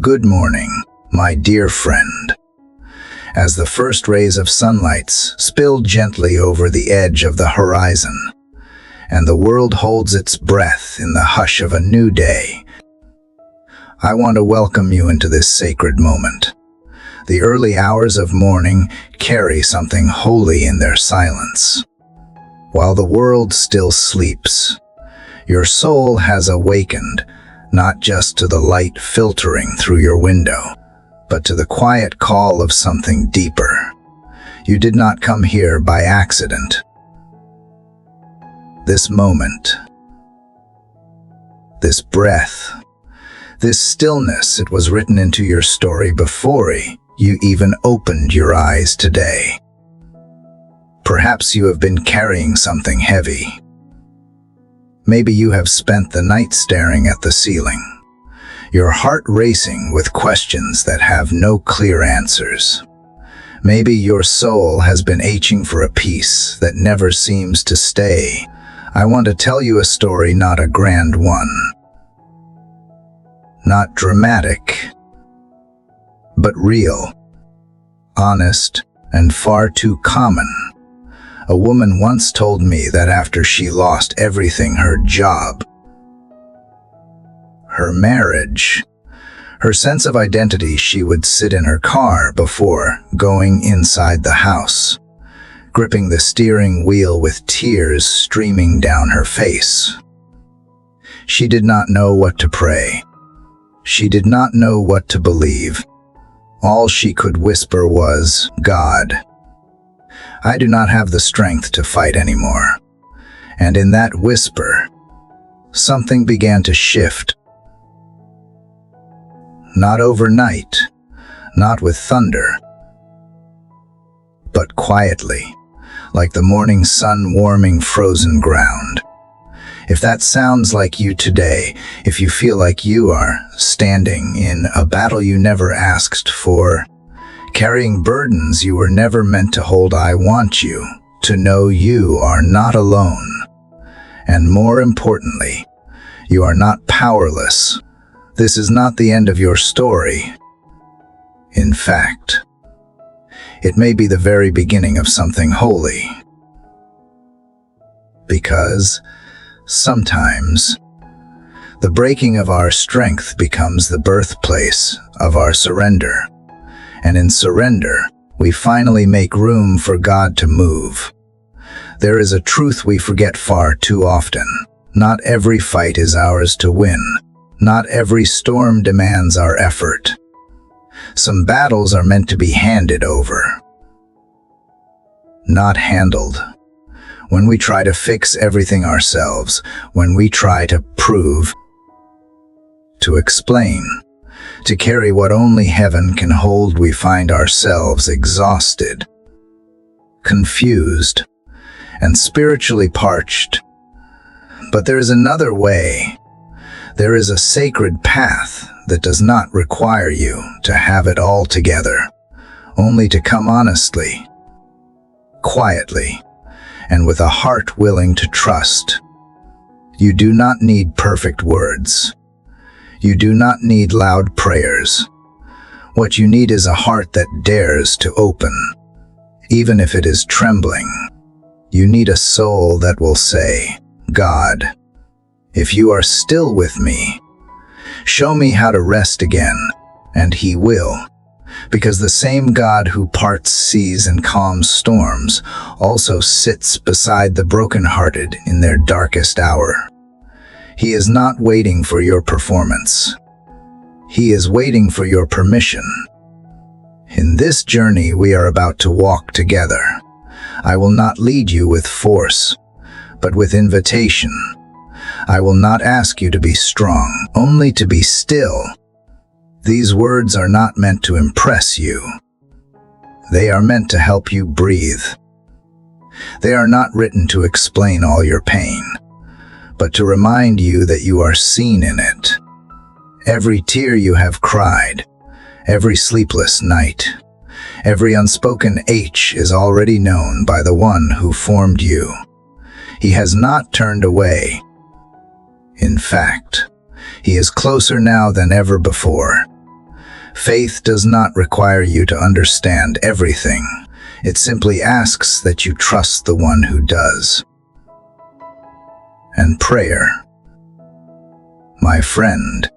Good morning, my dear friend. As the first rays of sunlight spill gently over the edge of the horizon, and the world holds its breath in the hush of a new day, I want to welcome you into this sacred moment. The early hours of morning carry something holy in their silence. While the world still sleeps, your soul has awakened, not just to the light filtering through your window, but to the quiet call of something deeper. You did not come here by accident. This moment, this breath, this stillness, it was written into your story before you even opened your eyes today. Perhaps you have been carrying something heavy. Maybe you have spent the night staring at the ceiling, your heart racing with questions that have no clear answers. Maybe your soul has been aching for a peace that never seems to stay. I want to tell you a story, not a grand one, not dramatic, but real, honest, and far too common. A woman once told me that after she lost everything, her job, her marriage, her sense of identity, she would sit in her car before going inside the house, gripping the steering wheel with tears streaming down her face. She did not know what to pray. She did not know what to believe. All she could whisper was, "God, I do not have the strength to fight anymore." And in that whisper, something began to shift. Not overnight, not with thunder, but quietly, like the morning sun warming frozen ground. If that sounds like you today, if you feel like you are standing in a battle you never asked for, carrying burdens you were never meant to hold, I want you to know you are not alone. And more importantly, you are not powerless. This is not the end of your story. In fact, it may be the very beginning of something holy. Because sometimes the breaking of our strength becomes the birthplace of our surrender. And in surrender, we finally make room for God to move. There is a truth we forget far too often. Not every fight is ours to win. Not every storm demands our effort. Some battles are meant to be handed over, not handled. When we try to fix everything ourselves, when we try to prove, to explain, to carry what only heaven can hold, we find ourselves exhausted, confused, and spiritually parched. But there is another way. There is a sacred path that does not require you to have it all together, only to come honestly, quietly, and with a heart willing to trust. You do not need perfect words. You do not need loud prayers. What you need is a heart that dares to open, even if it is trembling. You need a soul that will say, "God, if you are still with me, show me how to rest again." And He will, because the same God who parts seas and calms storms also sits beside the brokenhearted in their darkest hour. He is not waiting for your performance. He is waiting for your permission. In this journey we are about to walk together, I will not lead you with force, but with invitation. I will not ask you to be strong, only to be still. These words are not meant to impress you. They are meant to help you breathe. They are not written to explain all your pain, but to remind you that you are seen in it. Every tear you have cried, every sleepless night, every unspoken H is already known by the one who formed you. He has not turned away. In fact, He is closer now than ever before. Faith does not require you to understand everything. It simply asks that you trust the one who does. And prayer, my friend,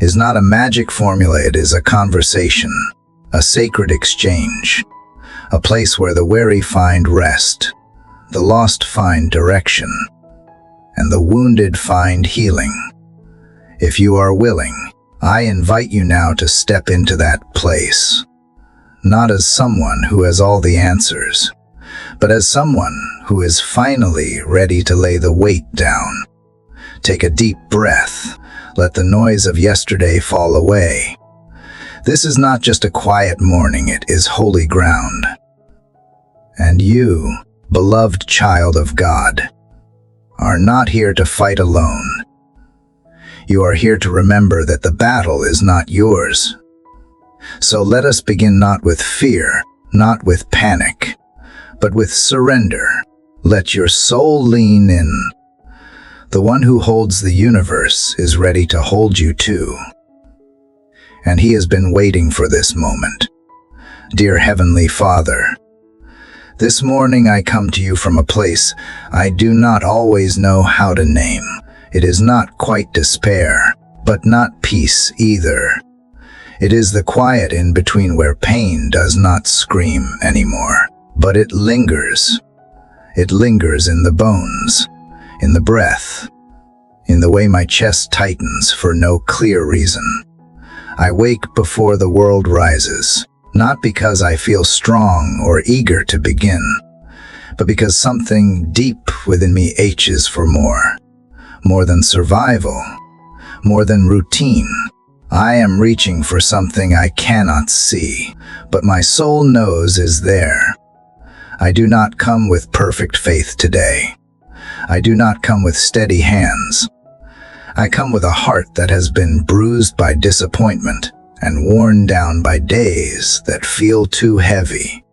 is not a magic formula. It is a conversation, a sacred exchange, a place where the weary find rest, the lost find direction, and the wounded find healing. If you are willing, I invite you now to step into that place, not as someone who has all the answers, but as someone who is finally ready to lay the weight down. Take a deep breath. Let the noise of yesterday fall away. This is not just a quiet morning, it is holy ground. And you, beloved child of God, are not here to fight alone. You are here to remember that the battle is not yours. So let us begin not with fear, not with panic, but with surrender. Let your soul lean in. The one who holds the universe is ready to hold you too. And he has been waiting for this moment. Dear Heavenly Father, this morning I come to you from a place I do not always know how to name. It is not quite despair, but not peace either. It is the quiet in between where pain does not scream anymore, but it lingers. It lingers in the bones, in the breath, in the way my chest tightens for no clear reason. I wake before the world rises, not because I feel strong or eager to begin, but because something deep within me aches for more than survival, more than routine. I am reaching for something I cannot see, but my soul knows is there. I do not come with perfect faith today. I do not come with steady hands. I come with a heart that has been bruised by disappointment and worn down by days that feel too heavy.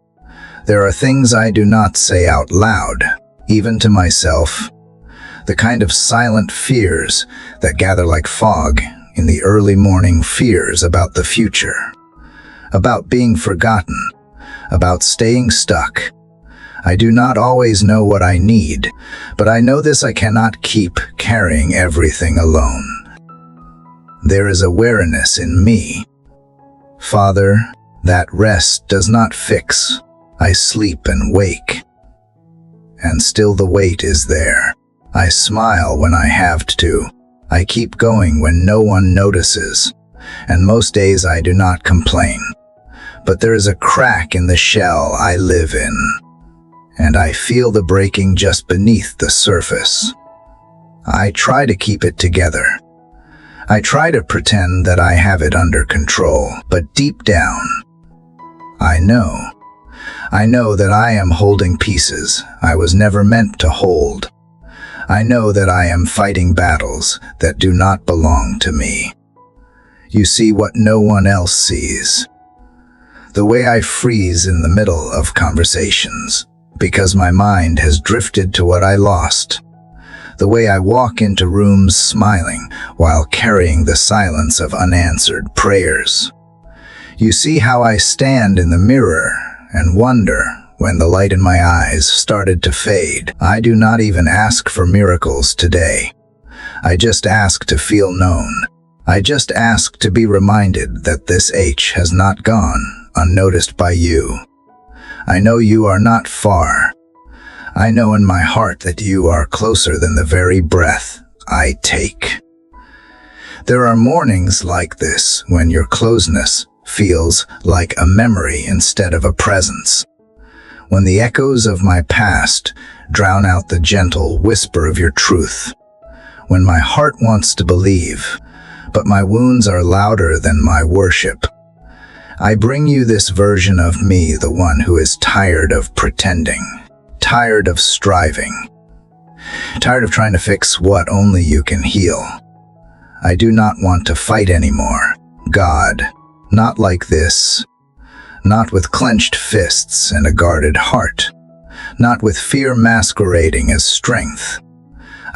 There are things I do not say out loud, even to myself. The kind of silent fears that gather like fog in the early morning, fears about the future, about being forgotten, about staying stuck. I do not always know what I need, but I know this: I cannot keep carrying everything alone. There is awareness in me. Father, that rest does not fix. I sleep and wake, and still the weight is there. I smile when I have to. I keep going when no one notices, and most days I do not complain. But there is a crack in the shell I live in, and I feel the breaking just beneath the surface. I try to keep it together. I try to pretend that I have it under control, but deep down, I know that I am holding pieces I was never meant to hold. I know that I am fighting battles that do not belong to me. You see what no one else sees. The way I freeze in the middle of conversations because my mind has drifted to what I lost. The way I walk into rooms smiling while carrying the silence of unanswered prayers. You see how I stand in the mirror and wonder when the light in my eyes started to fade. I do not even ask for miracles today. I just ask to feel known. I just ask to be reminded that this H has not gone unnoticed by you. I know you are not far. I know in my heart that you are closer than the very breath I take. There are mornings like this when your closeness feels like a memory instead of a presence. When the echoes of my past drown out the gentle whisper of your truth. When my heart wants to believe, but my wounds are louder than my worship. I bring you this version of me, the one who is tired of pretending, tired of striving, tired of trying to fix what only you can heal. I do not want to fight anymore, God, not like this. Not with clenched fists and a guarded heart, not with fear masquerading as strength.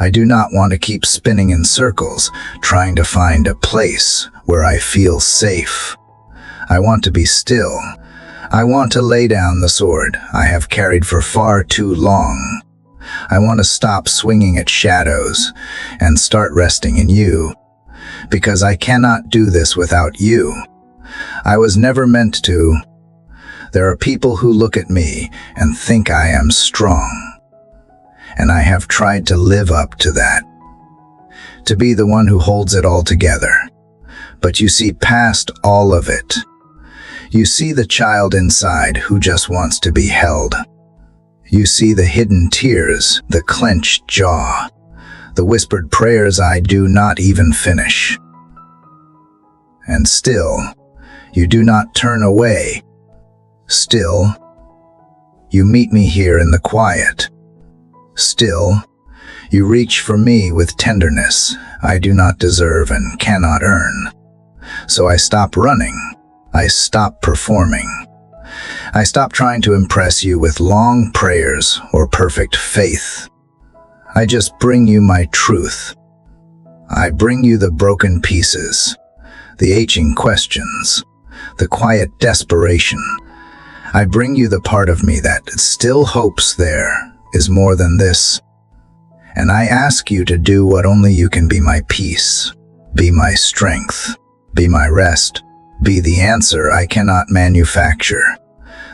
I do not want to keep spinning in circles, trying to find a place where I feel safe. I want to be still. I want to lay down the sword I have carried for far too long. I want to stop swinging at shadows and start resting in you, because I cannot do this without you. I was never meant to. There are people who look at me and think I am strong, and I have tried to live up to that, to be the one who holds it all together. But you see past all of it. You see the child inside who just wants to be held. You see the hidden tears, the clenched jaw, the whispered prayers I do not even finish. And still, you do not turn away. Still, you meet me here in the quiet. Still, you reach for me with tenderness I do not deserve and cannot earn. So I stop running. I stop performing. I stop trying to impress you with long prayers or perfect faith. I just bring you my truth. I bring you the broken pieces, the aching questions, the quiet desperation. I bring you the part of me that still hopes there is more than this. And I ask you to do what only you can: be my peace, be my strength, be my rest, be the answer I cannot manufacture,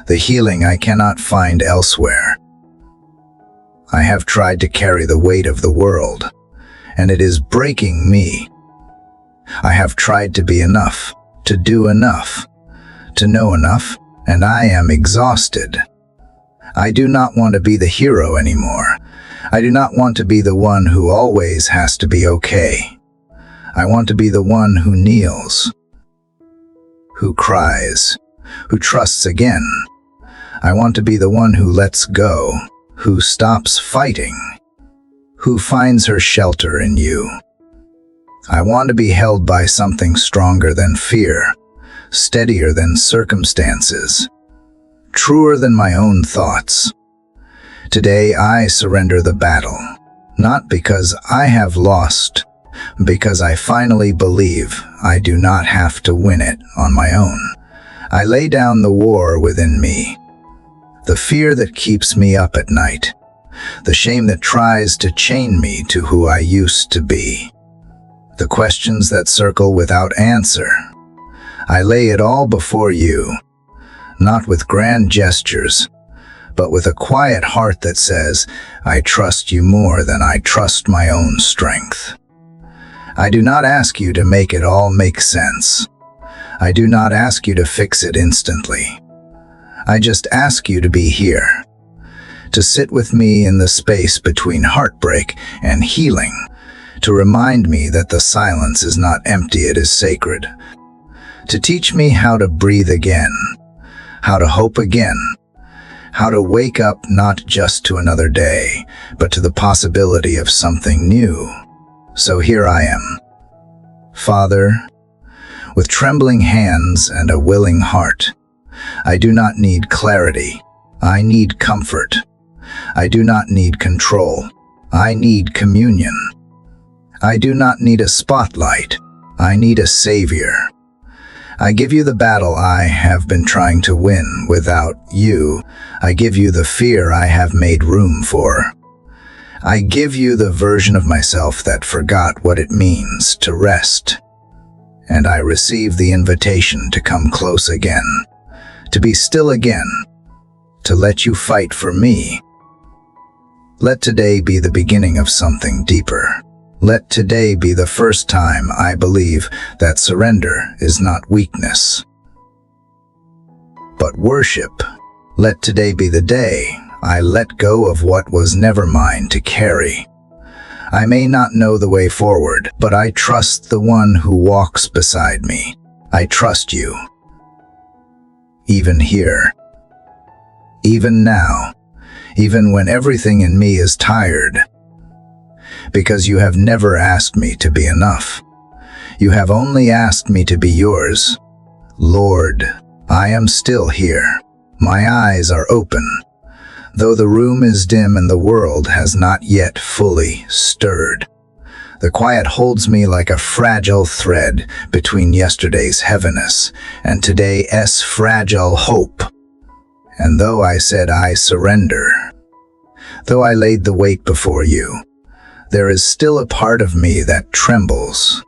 the healing I cannot find elsewhere. I have tried to carry the weight of the world, and it is breaking me. I have tried to be enough, to do enough, to know enough, and I am exhausted. I do not want to be the hero anymore. I do not want to be the one who always has to be okay. I want to be the one who kneels, who cries, who trusts again. I want to be the one who lets go, who stops fighting, who finds her shelter in you. I want to be held by something stronger than fear, steadier than circumstances, truer than my own thoughts. Today I surrender the battle, not because I have lost, because I finally believe I do not have to win it on my own. I lay down the war within me, the fear that keeps me up at night, the shame that tries to chain me to who I used to be, the questions that circle without answer. I lay it all before you, not with grand gestures, but with a quiet heart that says, I trust you more than I trust my own strength. I do not ask you to make it all make sense. I do not ask you to fix it instantly. I just ask you to be here, to sit with me in the space between heartbreak and healing, to remind me that the silence is not empty, it is sacred, to teach me how to breathe again, how to hope again, how to wake up not just to another day, but to the possibility of something new. So here I am, Father, with trembling hands and a willing heart. I do not need clarity. I need comfort. I do not need control. I need communion. I do not need a spotlight. I need a savior. I give you the battle I have been trying to win without you. I give you the fear I have made room for. I give you the version of myself that forgot what it means to rest. And I receive the invitation to come close again, to be still again, to let you fight for me. Let today be the beginning of something deeper. Let today be the first time I believe that surrender is not weakness, but worship. Let today be the day I let go of what was never mine to carry. I may not know the way forward, but I trust the one who walks beside me. I trust you. Even here, even now, even when everything in me is tired, because you have never asked me to be enough. You have only asked me to be yours. Lord, I am still here. My eyes are open, though the room is dim and the world has not yet fully stirred. The quiet holds me like a fragile thread between yesterday's heaviness and today's fragile hope. And though I said I surrender, though I laid the weight before you, there is still a part of me that trembles.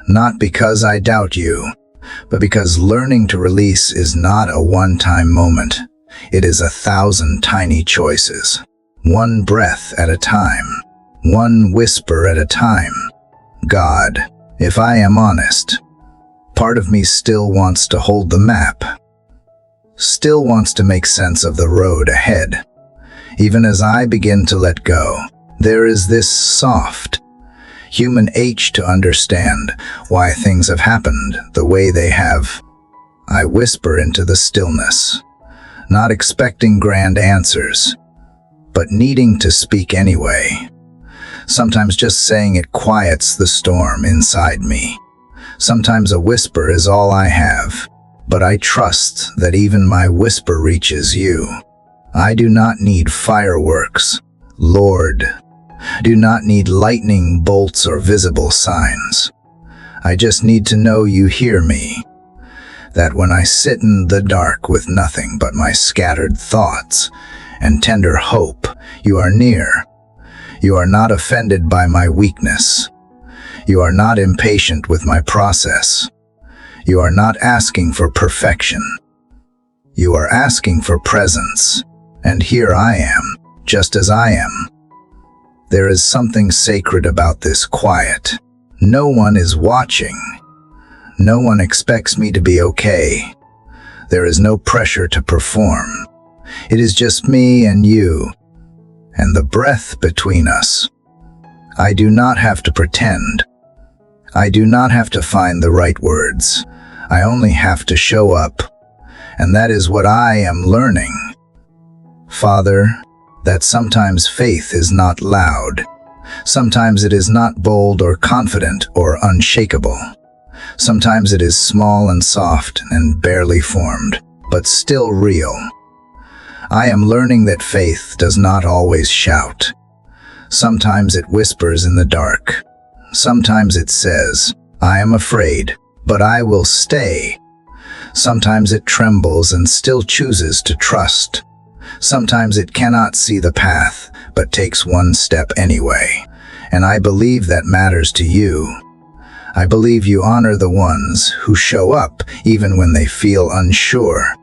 Not because I doubt you, but because learning to release is not a one-time moment. It is 1,000 tiny choices, one breath at a time, one whisper at a time. God, if I am honest, part of me still wants to hold the map, still wants to make sense of the road ahead. Even as I begin to let go, there is this soft, human ache to understand why things have happened the way they have. I whisper into the stillness, not expecting grand answers, but needing to speak anyway. Sometimes just saying it quiets the storm inside me. Sometimes a whisper is all I have, but I trust that even my whisper reaches you. I do not need fireworks, Lord. Do not need lightning bolts or visible signs. I just need to know you hear me. That when I sit in the dark with nothing but my scattered thoughts and tender hope, you are near. You are not offended by my weakness. You are not impatient with my process. You are not asking for perfection. You are asking for presence. And here I am, just as I am. There is something sacred about this quiet. No one is watching. No one expects me to be okay. There is no pressure to perform. It is just me and you, and the breath between us. I do not have to pretend. I do not have to find the right words. I only have to show up, and that is what I am learning. Father, that sometimes faith is not loud. Sometimes it is not bold or confident or unshakable. Sometimes it is small and soft and barely formed, but still real. I am learning that faith does not always shout. Sometimes it whispers in the dark. Sometimes it says, I am afraid, but I will stay. Sometimes it trembles and still chooses to trust. Sometimes it cannot see the path, but takes one step anyway. And I believe that matters to you. I believe you honor the ones who show up even when they feel unsure.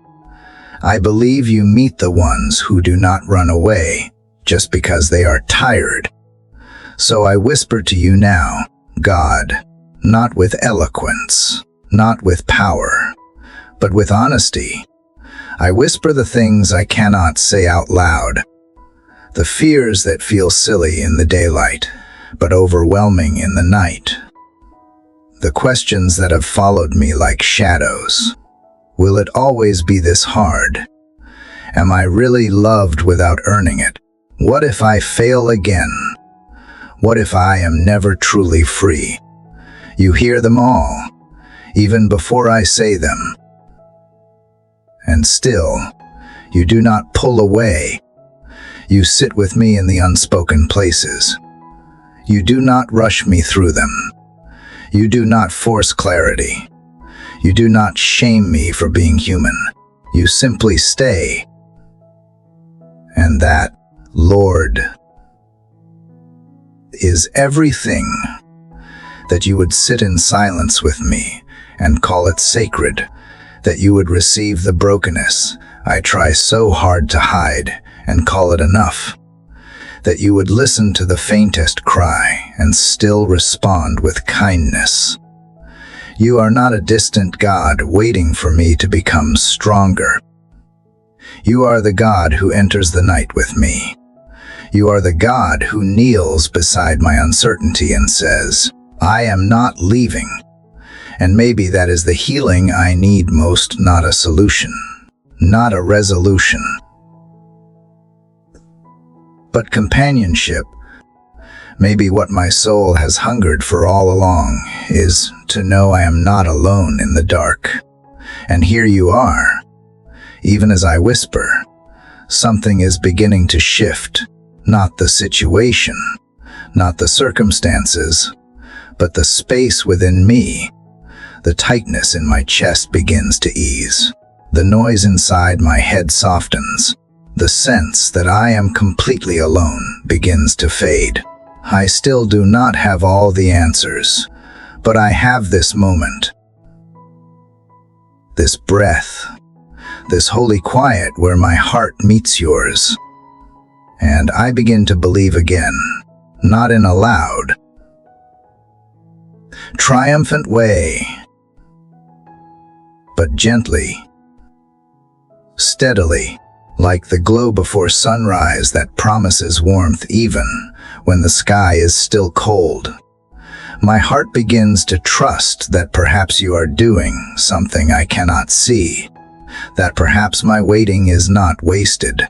I believe you meet the ones who do not run away just because they are tired. So I whisper to you now, God, not with eloquence, not with power, but with honesty. I whisper the things I cannot say out loud, the fears that feel silly in the daylight, but overwhelming in the night. The questions that have followed me like shadows. Will it always be this hard? Am I really loved without earning it? What if I fail again? What if I am never truly free? You hear them all, even before I say them. And still, you do not pull away. You sit with me in the unspoken places. You do not rush me through them. You do not force clarity. You do not shame me for being human. You simply stay. And that, Lord, is everything. That you would sit in silence with me and call it sacred. That you would receive the brokenness I try so hard to hide and call it enough. That you would listen to the faintest cry and still respond with kindness. You are not a distant God waiting for me to become stronger. You are the God who enters the night with me. You are the God who kneels beside my uncertainty and says, I am not leaving. And maybe that is the healing I need most, not a solution, not a resolution, but companionship. Maybe what my soul has hungered for all along is to know I am not alone in the dark. And here you are. Even as I whisper, something is beginning to shift, not the situation, not the circumstances, but the space within me. The tightness in my chest begins to ease. The noise inside my head softens. The sense that I am completely alone begins to fade. I still do not have all the answers, but I have this moment, this breath, this holy quiet where my heart meets yours. And I begin to believe again, not in a loud, triumphant way, but gently, steadily, like the glow before sunrise that promises warmth even when the sky is still cold. My heart begins to trust that perhaps you are doing something I cannot see, that perhaps my waiting is not wasted,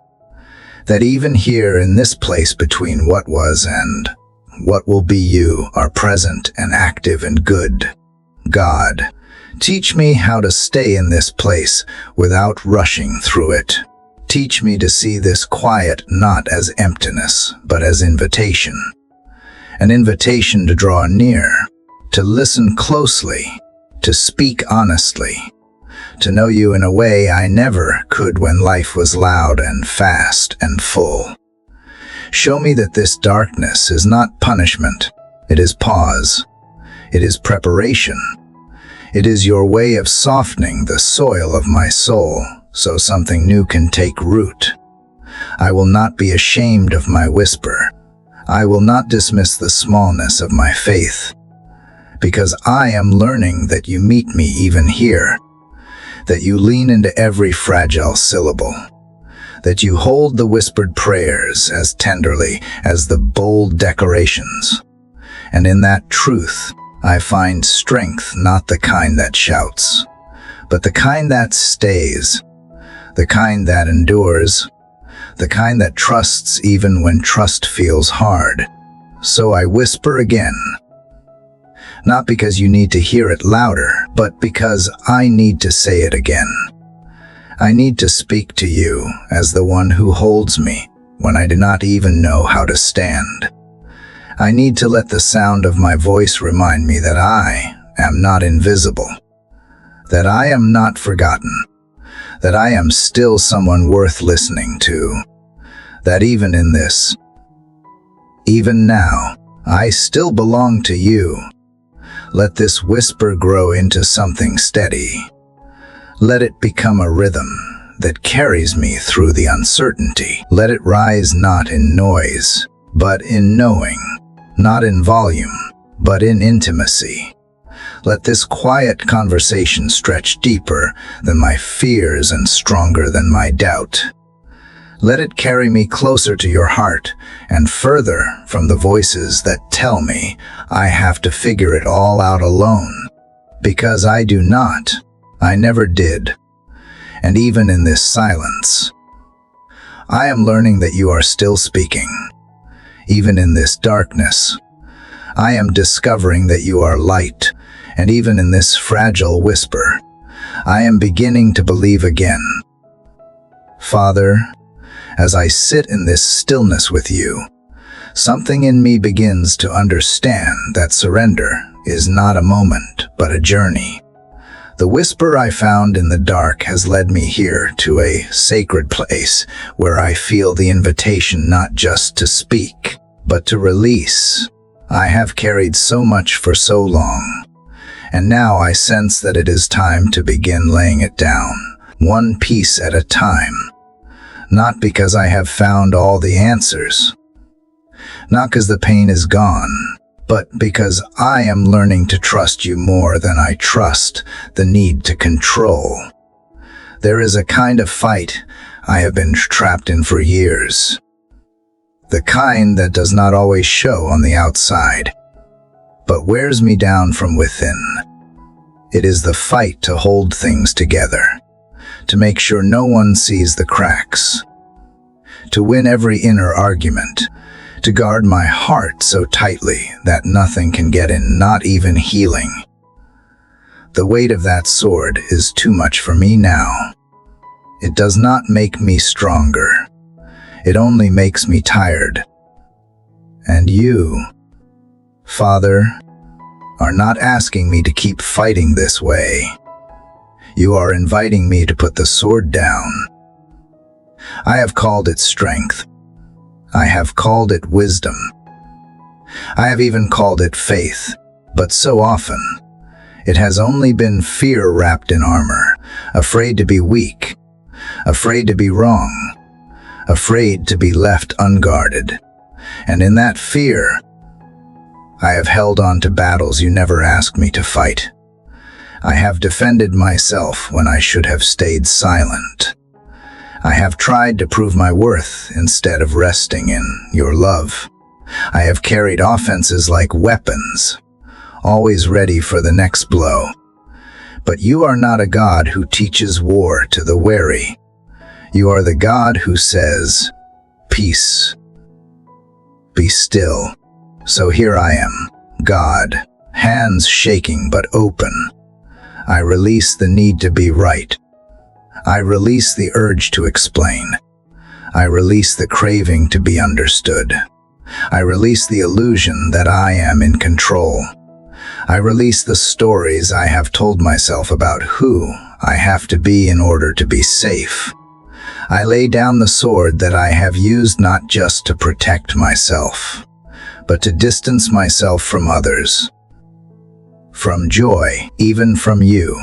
that even here in this place between what was and what will be, you are present and active and good. God, teach me how to stay in this place without rushing through it. Teach me to see this quiet not as emptiness, but as invitation. An invitation to draw near, to listen closely, to speak honestly, to know you in a way I never could when life was loud and fast and full. Show me that this darkness is not punishment. It is pause. It is preparation. It is your way of softening the soil of my soul so something new can take root. I will not be ashamed of my whisper. I will not dismiss the smallness of my faith, because I am learning that you meet me even here, that you lean into every fragile syllable, that you hold the whispered prayers as tenderly as the bold declarations. And in that truth, I find strength, not the kind that shouts, but the kind that stays, the kind that endures, the kind that trusts even when trust feels hard. So I whisper again, not because you need to hear it louder, but because I need to say it again. I need to speak to you as the one who holds me when I do not even know how to stand. I need to let the sound of my voice remind me that I am not invisible, that I am not forgotten, that I am still someone worth listening to, that even in this, even now, I still belong to you. Let this whisper grow into something steady. Let it become a rhythm that carries me through the uncertainty. Let it rise not in noise, but in knowing, not in volume, but in intimacy. Let this quiet conversation stretch deeper than my fears and stronger than my doubt. Let it carry me closer to your heart and further from the voices that tell me I have to figure it all out alone. Because I do not. I never did. And even in this silence, I am learning that you are still speaking. Even in this darkness, I am discovering that you are light. And even in this fragile whisper, I am beginning to believe again. Father, as I sit in this stillness with you, something in me begins to understand that surrender is not a moment, but a journey. The whisper I found in the dark has led me here to a sacred place where I feel the invitation not just to speak, but to release. I have carried so much for so long, and now I sense that it is time to begin laying it down, one piece at a time. Not because I have found all the answers, not because the pain is gone, but because I am learning to trust you more than I trust the need to control. There is a kind of fight I have been trapped in for years, the kind that does not always show on the outside, but wears me down from within. It is the fight to hold things together, to make sure no one sees the cracks, to win every inner argument, to guard my heart so tightly that nothing can get in, not even healing. The weight of that sword is too much for me now. It does not make me stronger. It only makes me tired. And you, Father, are not asking me to keep fighting this way. You are inviting me to put the sword down. I have called it strength. I have called it wisdom. I have even called it faith, but so often, it has only been fear wrapped in armor, afraid to be weak, afraid to be wrong, afraid to be left unguarded. And in that fear, I have held on to battles you never asked me to fight. I have defended myself when I should have stayed silent. I have tried to prove my worth instead of resting in your love. I have carried offenses like weapons, always ready for the next blow. But you are not a God who teaches war to the wary. You are the God who says, "Peace, be still." So here I am, God, hands shaking but open. I release the need to be right. I release the urge to explain. I release the craving to be understood. I release the illusion that I am in control. I release the stories I have told myself about who I have to be in order to be safe. I lay down the sword that I have used not just to protect myself, but to distance myself from others, from joy, even from you.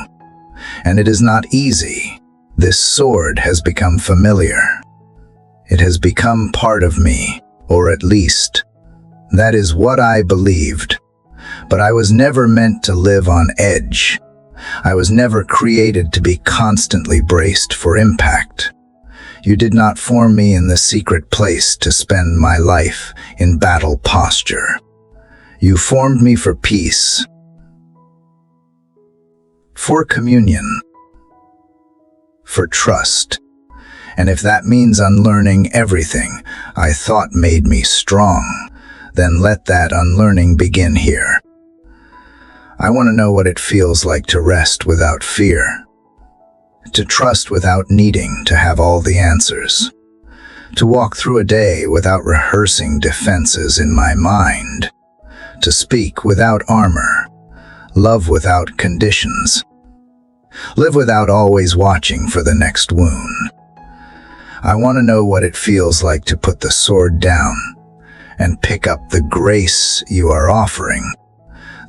And it is not easy. This sword has become familiar. It has become part of me, or at least, that is what I believed. But I was never meant to live on edge. I was never created to be constantly braced for impact. You did not form me in the secret place to spend my life in battle posture. You formed me for peace, for communion, for trust. And if that means unlearning everything I thought made me strong, then let that unlearning begin here. I want to know what it feels like to rest without fear, to trust without needing to have all the answers, to walk through a day without rehearsing defenses in my mind, to speak without armor, love without conditions, live without always watching for the next wound. I want to know what it feels like to put the sword down and pick up the grace you are offering,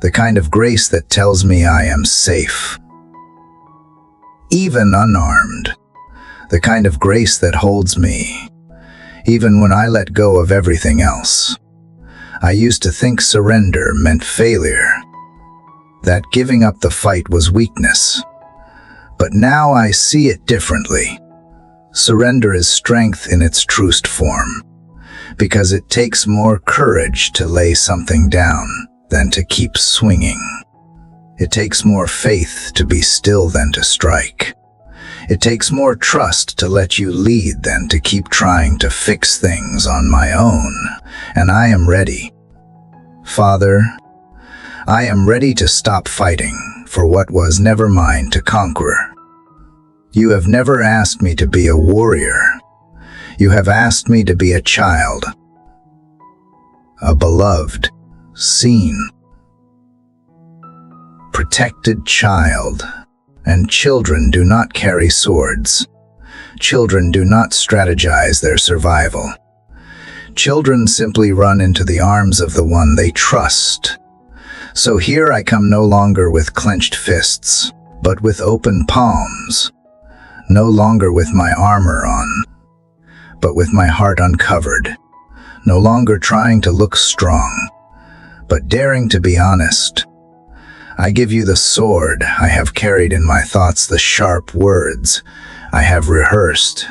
the kind of grace that tells me I am safe, even unarmed, the kind of grace that holds me, even when I let go of everything else. I used to think surrender meant failure, that giving up the fight was weakness. But now I see it differently. Surrender is strength in its truest form, because it takes more courage to lay something down than to keep swinging. It takes more faith to be still than to strike. It takes more trust to let you lead than to keep trying to fix things on my own. And I am ready. Father, I am ready to stop fighting for what was never mine to conquer. You have never asked me to be a warrior. You have asked me to be a child, a beloved, seen, protected child. And children do not carry swords. Children do not strategize their survival. Children simply run into the arms of the one they trust. So here I come no longer with clenched fists, but with open palms. No longer with my armor on, but with my heart uncovered. No longer trying to look strong, but daring to be honest. I give you the sword I have carried in my thoughts, the sharp words I have rehearsed,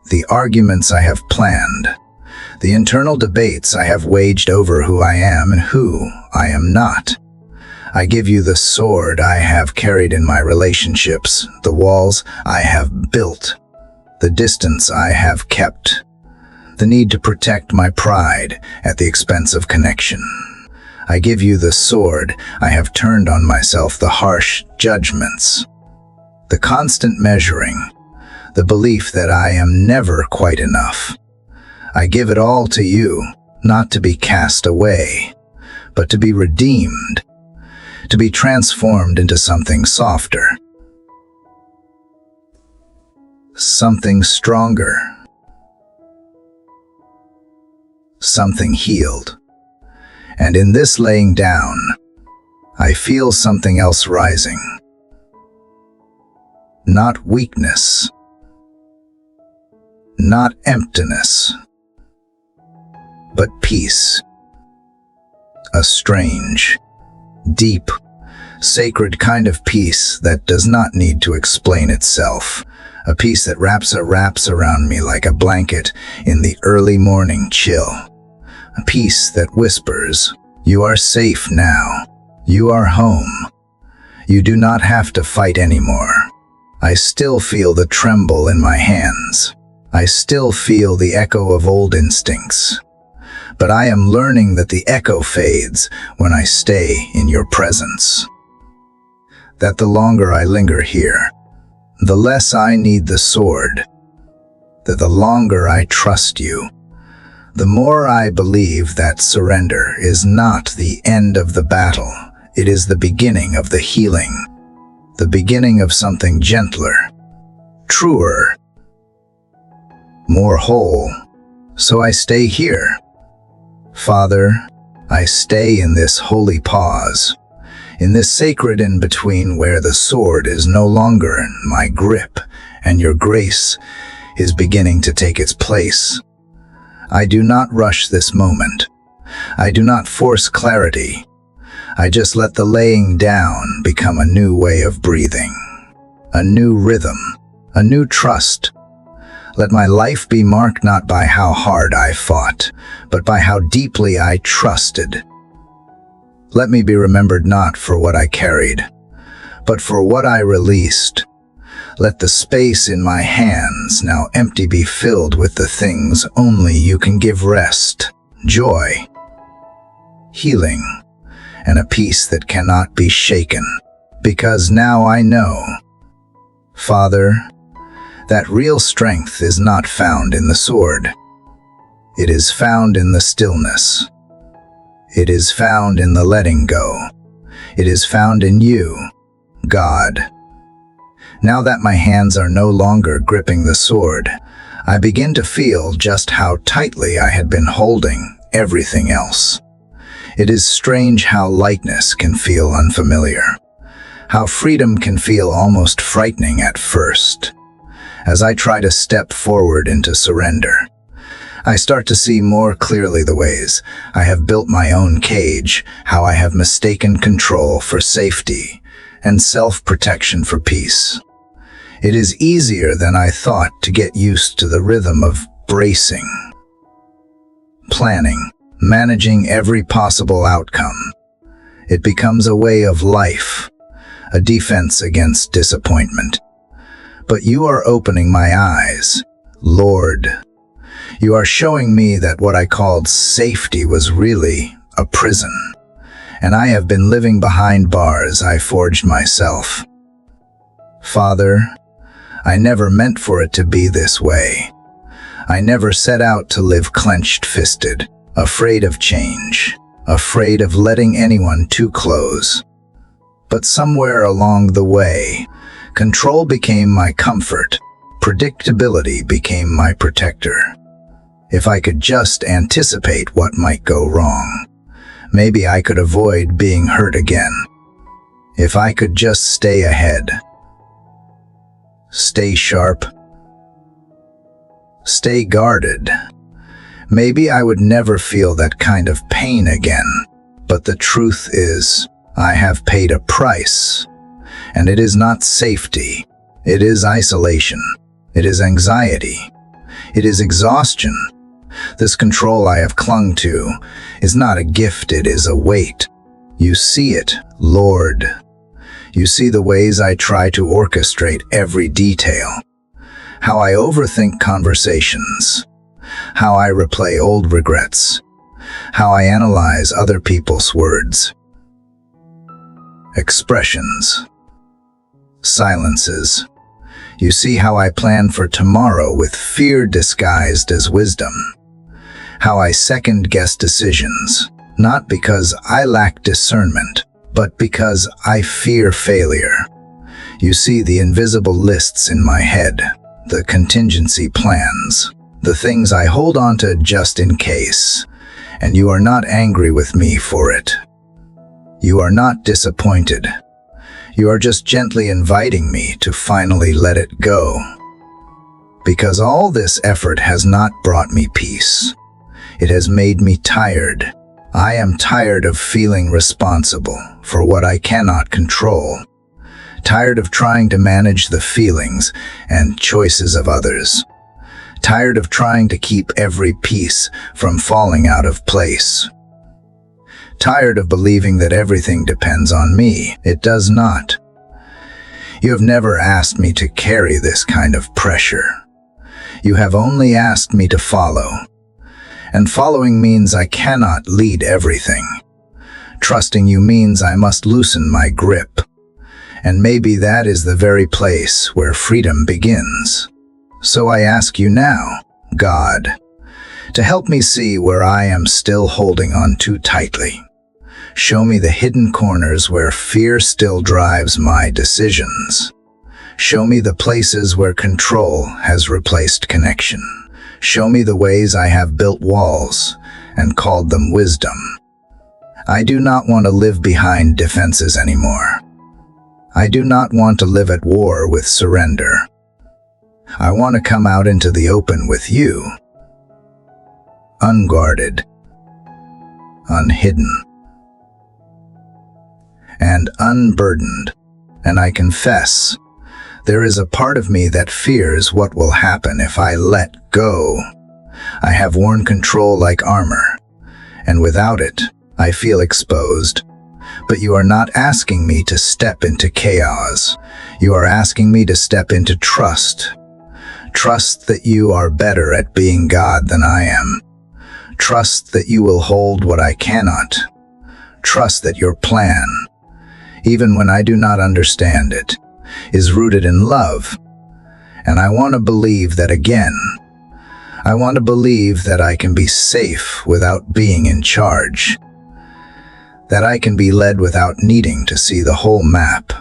the arguments I have planned, the internal debates I have waged over who I am and who I am not. I give you the sword I have carried in my relationships, the walls I have built, the distance I have kept, the need to protect my pride at the expense of connection. I give you the sword I have turned on myself, the harsh judgments, the constant measuring, the belief that I am never quite enough. I give it all to you, not to be cast away, but to be redeemed, to be transformed into something softer, something stronger, something healed. And in this laying down, I feel something else rising. Not weakness, not emptiness, but peace. A strange, deep, sacred kind of peace that does not need to explain itself. A peace that wraps around me like a blanket in the early morning chill. A peace that whispers, "You are safe now. You are home. You do not have to fight anymore." I still feel the tremble in my hands. I still feel the echo of old instincts. But I am learning that the echo fades when I stay in your presence. That the longer I linger here, the less I need the sword. That the longer I trust you, the more I believe that surrender is not the end of the battle. It is the beginning of the healing. The beginning of something gentler, truer, more whole. So I stay here. Father, I stay in this holy pause, in this sacred in-between where the sword is no longer in my grip and your grace is beginning to take its place. I do not rush this moment. I do not force clarity. I just let the laying down become a new way of breathing, a new rhythm, a new trust. Let my life be marked not by how hard I fought, but by how deeply I trusted. Let me be remembered not for what I carried, but for what I released. Let the space in my hands now empty be filled with the things only you can give: rest, joy, healing, and a peace that cannot be shaken. Because now I know, Father, that real strength is not found in the sword. It is found in the stillness. It is found in the letting go. It is found in you, God. Now that my hands are no longer gripping the sword, I begin to feel just how tightly I had been holding everything else. It is strange how lightness can feel unfamiliar, how freedom can feel almost frightening at first. As I try to step forward into surrender, I start to see more clearly the ways I have built my own cage, how I have mistaken control for safety and self-protection for peace. It is easier than I thought to get used to the rhythm of bracing, planning, managing every possible outcome. It becomes a way of life, a defense against disappointment. But you are opening my eyes, Lord. You are showing me that what I called safety was really a prison, and I have been living behind bars I forged myself. Father, I never meant for it to be this way. I never set out to live clenched-fisted, afraid of change, afraid of letting anyone too close. But somewhere along the way, control became my comfort, predictability became my protector. If I could just anticipate what might go wrong, maybe I could avoid being hurt again. If I could just stay ahead, stay sharp, stay guarded, maybe I would never feel that kind of pain again. But the truth is, I have paid a price, and it is not safety. It is isolation. It is anxiety. It is exhaustion. This control I have clung to is not a gift, it is a weight. You see it, Lord. You see the ways I try to orchestrate every detail, how I overthink conversations, how I replay old regrets, how I analyze other people's words, expressions, silences. You see how I plan for tomorrow with fear disguised as wisdom, how I second-guess decisions, not because I lack discernment, but because I fear failure. You see the invisible lists in my head, the contingency plans, the things I hold on to just in case, and you are not angry with me for it. You are not disappointed. You are just gently inviting me to finally let it go. Because all this effort has not brought me peace. It has made me tired. I am tired of feeling responsible for what I cannot control. Tired of trying to manage the feelings and choices of others. Tired of trying to keep every piece from falling out of place. Tired of believing that everything depends on me. It does not. You have never asked me to carry this kind of pressure. You have only asked me to follow. And following means I cannot lead everything. Trusting you means I must loosen my grip. And maybe that is the very place where freedom begins. So I ask you now, God, to help me see where I am still holding on too tightly. Show me the hidden corners where fear still drives my decisions. Show me the places where control has replaced connection. Show me the ways I have built walls and called them wisdom. I do not want to live behind defenses anymore. I do not want to live at war with surrender. I want to come out into the open with you, unguarded, unhidden, and unburdened. And I confess, there is a part of me that fears what will happen if I let go. I have worn control like armor, and without it, I feel exposed. But you are not asking me to step into chaos. You are asking me to step into trust. Trust that you are better at being God than I am. Trust that you will hold what I cannot. Trust that your plan, even when I do not understand it, is rooted in love. And I want to believe that again. I want to believe that I can be safe without being in charge. That I can be led without needing to see the whole map.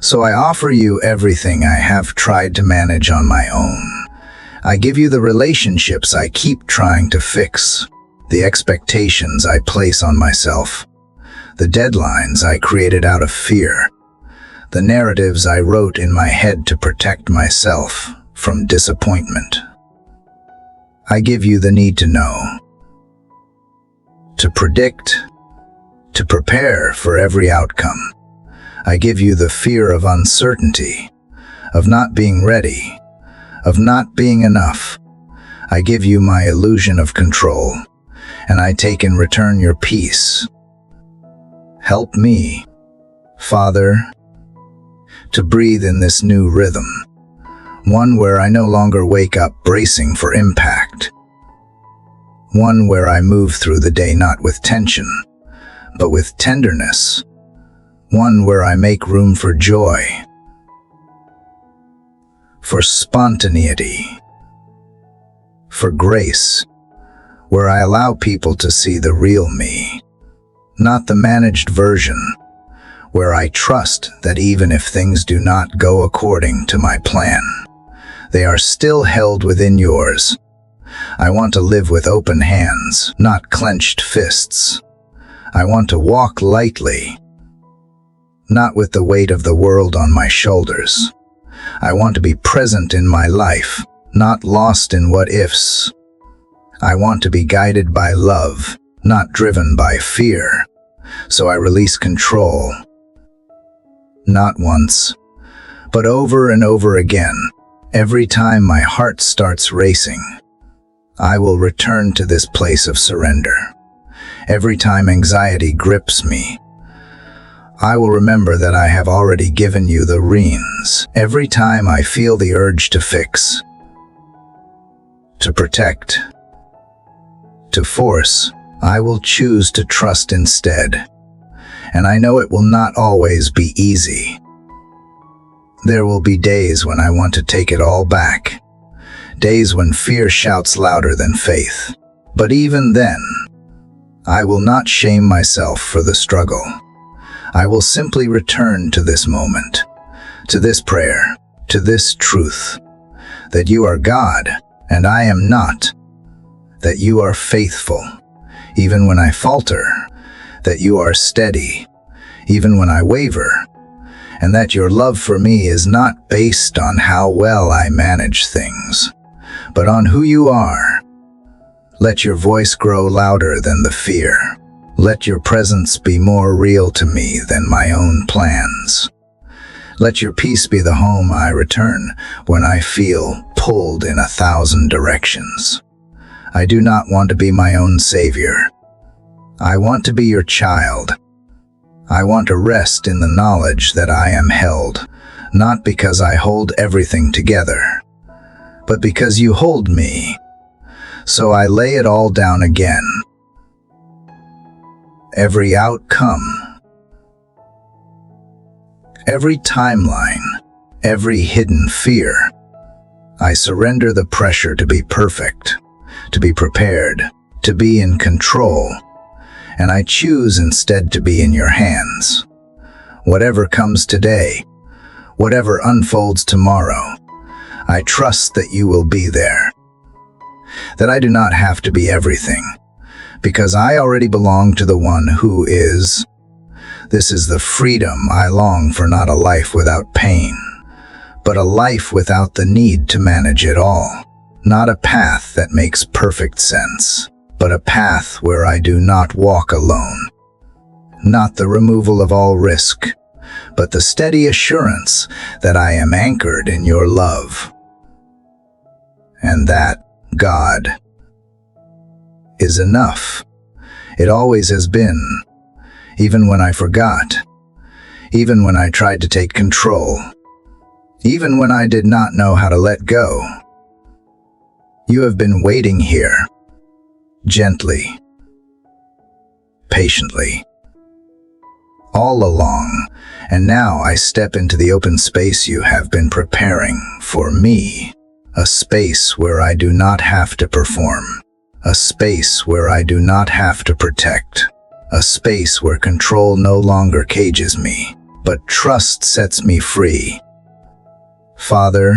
So I offer you everything I have tried to manage on my own. I give you the relationships I keep trying to fix, the expectations I place on myself, the deadlines I created out of fear, the narratives I wrote in my head to protect myself from disappointment. I give you the need to know, to predict, to prepare for every outcome. I give you the fear of uncertainty, of not being ready, of not being enough. I give you my illusion of control, and I take in return your peace. Help me, Father, to breathe in this new rhythm, one where I no longer wake up bracing for impact, one where I move through the day not with tension, but with tenderness, one where I make room for joy, for spontaneity, for grace, where I allow people to see the real me, not the managed version, where I trust that even if things do not go according to my plan, they are still held within yours. I want to live with open hands, not clenched fists. I want to walk lightly, not with the weight of the world on my shoulders. I want to be present in my life, not lost in what-ifs. I want to be guided by love, not driven by fear. So I release control. Not once, but over and over again. Every time my heart starts racing, I will return to this place of surrender. Every time anxiety grips me, I will remember that I have already given you the reins. Every time I feel the urge to fix, to protect, to force, I will choose to trust instead. And I know it will not always be easy. There will be days when I want to take it all back. Days when fear shouts louder than faith. But even then, I will not shame myself for the struggle. I will simply return to this moment, to this prayer, to this truth, that you are God and I am not, that you are faithful, even when I falter, that you are steady, even when I waver, and that your love for me is not based on how well I manage things, but on who you are. Let your voice grow louder than the fear. Let your presence be more real to me than my own plans. Let your peace be the home I return when I feel pulled in 1,000 directions. I do not want to be my own savior. I want to be your child. I want to rest in the knowledge that I am held, not because I hold everything together, but because you hold me. So I lay it all down again. Every outcome, every timeline, every hidden fear. I surrender the pressure to be perfect, to be prepared, to be in control, and I choose instead to be in your hands. Whatever comes today, whatever unfolds tomorrow, I trust that you will be there. That I do not have to be everything, because I already belong to the one who is. This is the freedom I long for, not a life without pain, but a life without the need to manage it all. Not a path that makes perfect sense, but a path where I do not walk alone. Not the removal of all risk, but the steady assurance that I am anchored in your love. And that, God, is enough. It always has been, even when I forgot, even when I tried to take control, even when I did not know how to let go. You have been waiting here, gently, patiently, all along, and now I step into the open space you have been preparing for me, a space where I do not have to perform, a space where I do not have to protect, a space where control no longer cages me, but trust sets me free. Father,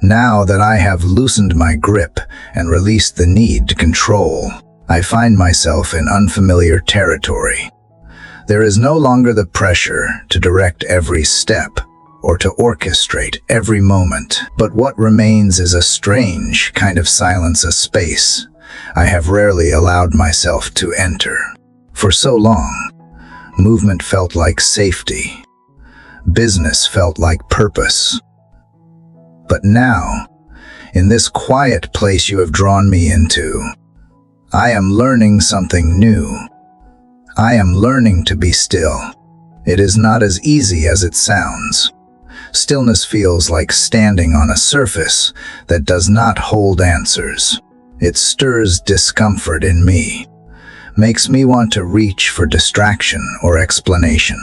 now that I have loosened my grip and released the need to control, I find myself in unfamiliar territory. There is no longer the pressure to direct every step or to orchestrate every moment, but what remains is a strange kind of silence, a space I have rarely allowed myself to enter. For so long, movement felt like safety. Business felt like purpose. But now, in this quiet place you have drawn me into, I am learning something new. I am learning to be still. It is not as easy as it sounds. Stillness feels like standing on a surface that does not hold answers. It stirs discomfort in me, makes me want to reach for distraction or explanation.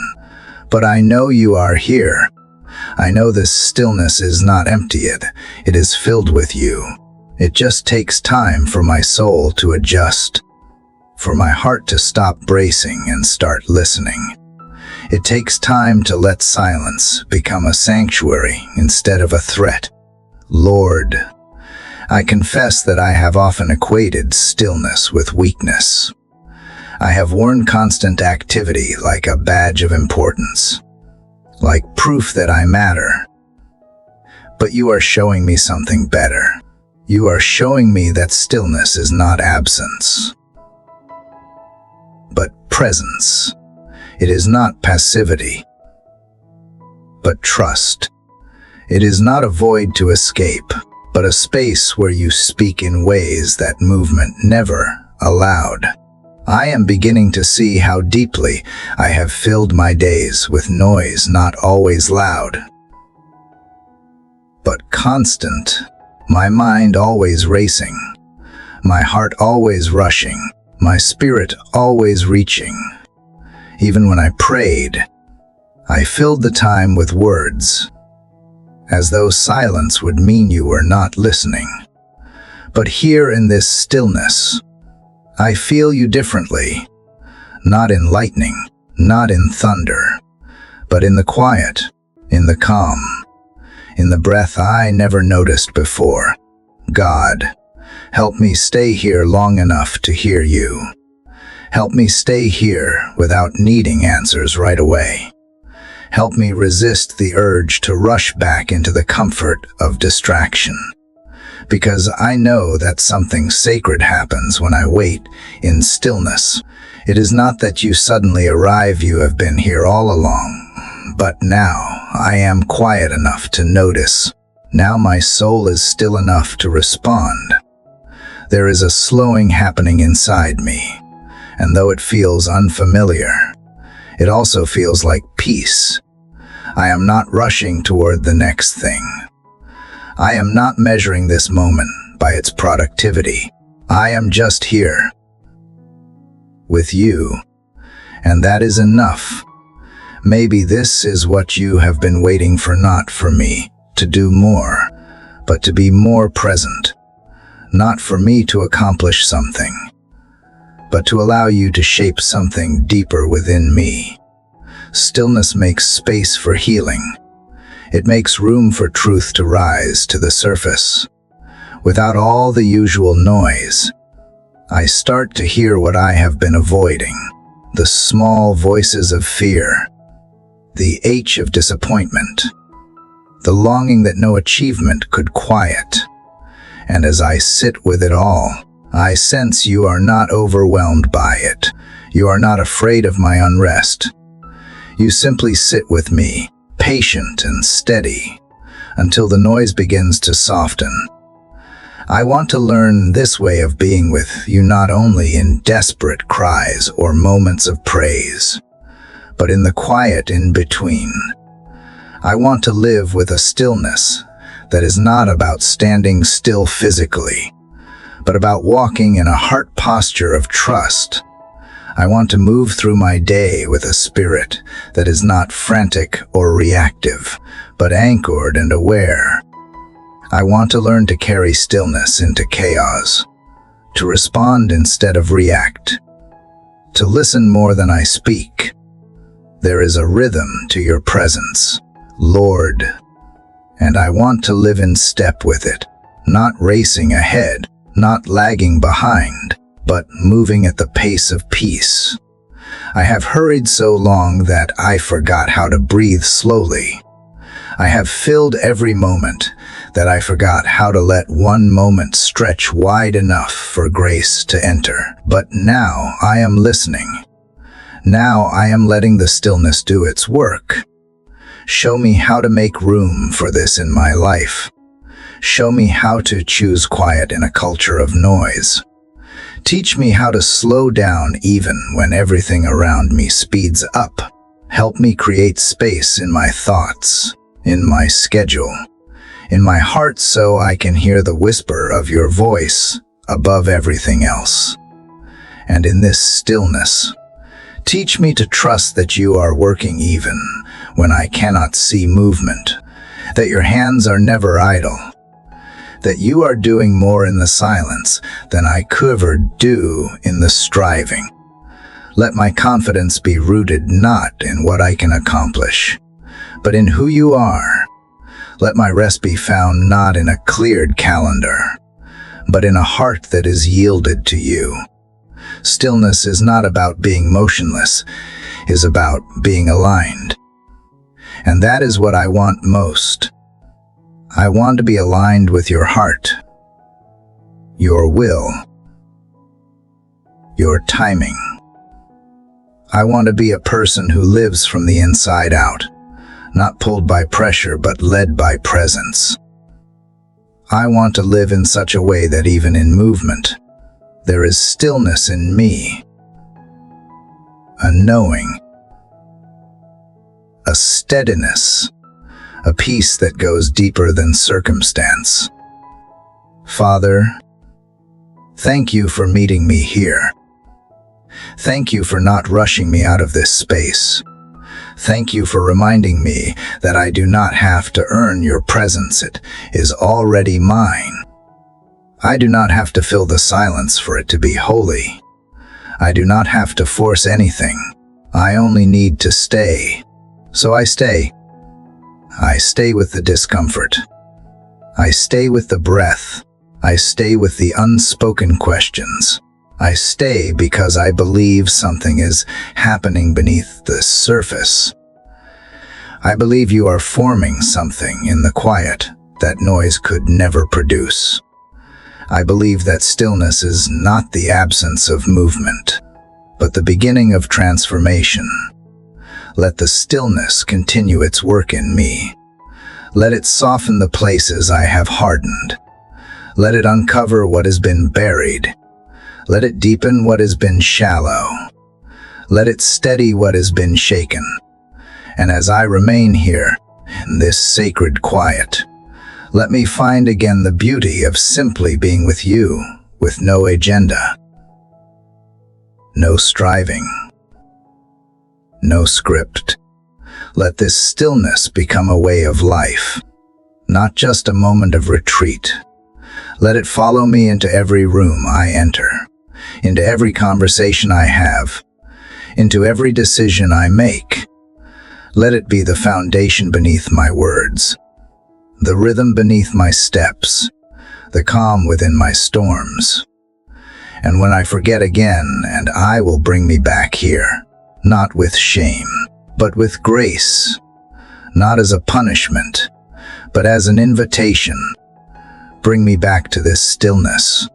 But I know you are here. I know this stillness is not emptied. It is filled with you. It just takes time for my soul to adjust, for my heart to stop bracing and start listening. It takes time to let silence become a sanctuary instead of a threat. Lord, I confess that I have often equated stillness with weakness. I have worn constant activity like a badge of importance, like proof that I matter. But you are showing me something better. You are showing me that stillness is not absence, but presence. It is not passivity, but trust. It is not a void to escape, but a space where you speak in ways that movement never allowed. I am beginning to see how deeply I have filled my days with noise not always loud, but constant. My mind always racing, my heart always rushing, my spirit always reaching. Even when I prayed, I filled the time with words, as though silence would mean you were not listening. But here in this stillness, I feel you differently, not in lightning, not in thunder, but in the quiet, in the calm, in the breath I never noticed before. God, help me stay here long enough to hear you. Help me stay here without needing answers right away. Help me resist the urge to rush back into the comfort of distraction. Because I know that something sacred happens when I wait in stillness. It is not that you suddenly arrive, you have been here all along. But now I am quiet enough to notice. Now my soul is still enough to respond. There is a slowing happening inside me, and though it feels unfamiliar, it also feels like peace. I am not rushing toward the next thing. I am not measuring this moment by its productivity. I am just here with you, and that is enough. Maybe this is what you have been waiting for, not for me to do more, but to be more present. Not for me to accomplish something, but to allow you to shape something deeper within me. Stillness makes space for healing. It makes room for truth to rise to the surface. Without all the usual noise, I start to hear what I have been avoiding. The small voices of fear, the ache of disappointment, the longing that no achievement could quiet. And as I sit with it all, I sense you are not overwhelmed by it. You are not afraid of my unrest. You simply sit with me, patient and steady, until the noise begins to soften. I want to learn this way of being with you, not only in desperate cries or moments of praise, but in the quiet in between. I want to live with a stillness that is not about standing still physically, but about walking in a heart posture of trust. I want to move through my day with a spirit that is not frantic or reactive, but anchored and aware. I want to learn to carry stillness into chaos, to respond instead of react, to listen more than I speak. There is a rhythm to your presence, Lord, and I want to live in step with it, not racing ahead, not lagging behind, but moving at the pace of peace. I have hurried so long that I forgot how to breathe slowly. I have filled every moment that I forgot how to let one moment stretch wide enough for grace to enter. But now I am listening. Now I am letting the stillness do its work. Show me how to make room for this in my life. Show me how to choose quiet in a culture of noise. Teach me how to slow down even when everything around me speeds up. Help me create space in my thoughts, in my schedule, in my heart, so I can hear the whisper of your voice above everything else. And in this stillness, teach me to trust that you are working even when I cannot see movement, that your hands are never idle, that you are doing more in the silence than I could ever do in the striving. Let my confidence be rooted not in what I can accomplish, but in who you are. Let my rest be found not in a cleared calendar, but in a heart that is yielded to you. Stillness is not about being motionless, it is about being aligned. And that is what I want most. I want to be aligned with your heart, your will, your timing. I want to be a person who lives from the inside out, not pulled by pressure but led by presence. I want to live in such a way that even in movement, there is stillness in me, a knowing, a steadiness, a peace that goes deeper than circumstance. Father, thank you for meeting me here. Thank you for not rushing me out of this space. Thank you for reminding me that I do not have to earn your presence. It is already mine. I do not have to fill the silence for it to be holy. I do not have to force anything. I only need to stay. So I stay. I stay with the discomfort. I stay with the breath. I stay with the unspoken questions. I stay because I believe something is happening beneath the surface. I believe you are forming something in the quiet that noise could never produce. I believe that stillness is not the absence of movement, but the beginning of transformation. Let the stillness continue its work in me. Let it soften the places I have hardened. Let it uncover what has been buried. Let it deepen what has been shallow. Let it steady what has been shaken. And as I remain here, in this sacred quiet, let me find again the beauty of simply being with you, with no agenda, no striving, no script. Let this stillness become a way of life, not just a moment of retreat. Let it follow me into every room I enter, into every conversation I have, into every decision I make. Let it be the foundation beneath my words, the rhythm beneath my steps, the calm within my storms. And when I forget again, and I will bring me back here, not with shame, but with grace, not as a punishment, but as an invitation. Bring me back to this stillness,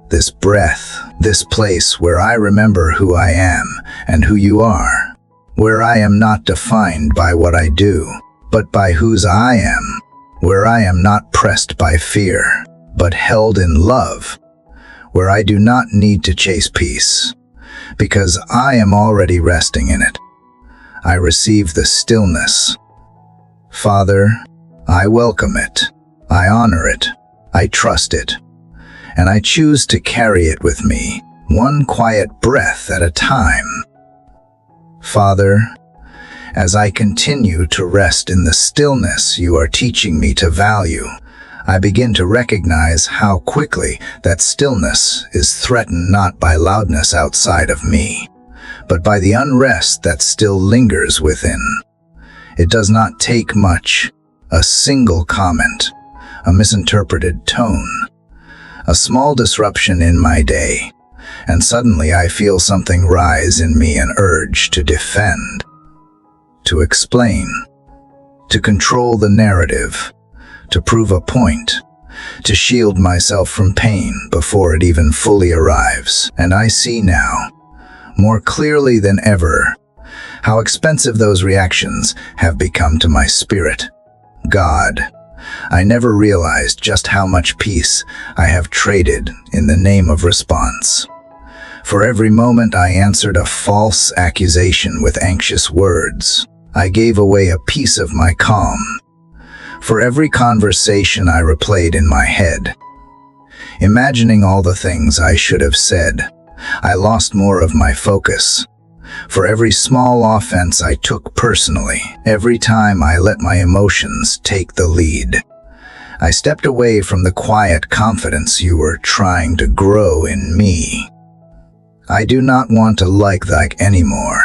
this breath, this place where I remember who I am and who you are, where I am not defined by what I do, but by whose I am, where I am not pressed by fear, but held in love, where I do not need to chase peace, because I am already resting in it. I receive the stillness. Father, I welcome it. I honor it. I trust it. And I choose to carry it with me, one quiet breath at a time. Father, as I continue to rest in the stillness you are teaching me to value, I begin to recognize how quickly that stillness is threatened not by loudness outside of me, but by the unrest that still lingers within. It does not take much, a single comment, a misinterpreted tone, a small disruption in my day, and suddenly I feel something rise in me, an urge to defend, to explain, to control the narrative, to prove a point, to shield myself from pain before it even fully arrives. And I see now, more clearly than ever, how expensive those reactions have become to my spirit. God, I never realized just how much peace I have traded in the name of response. For every moment I answered a false accusation with anxious words, I gave away a piece of my calm. For every conversation I replayed in my head, imagining all the things I should have said, I lost more of my focus. For every small offense I took personally, every time I let my emotions take the lead, I stepped away from the quiet confidence you were trying to grow in me. I do not want to like that anymore.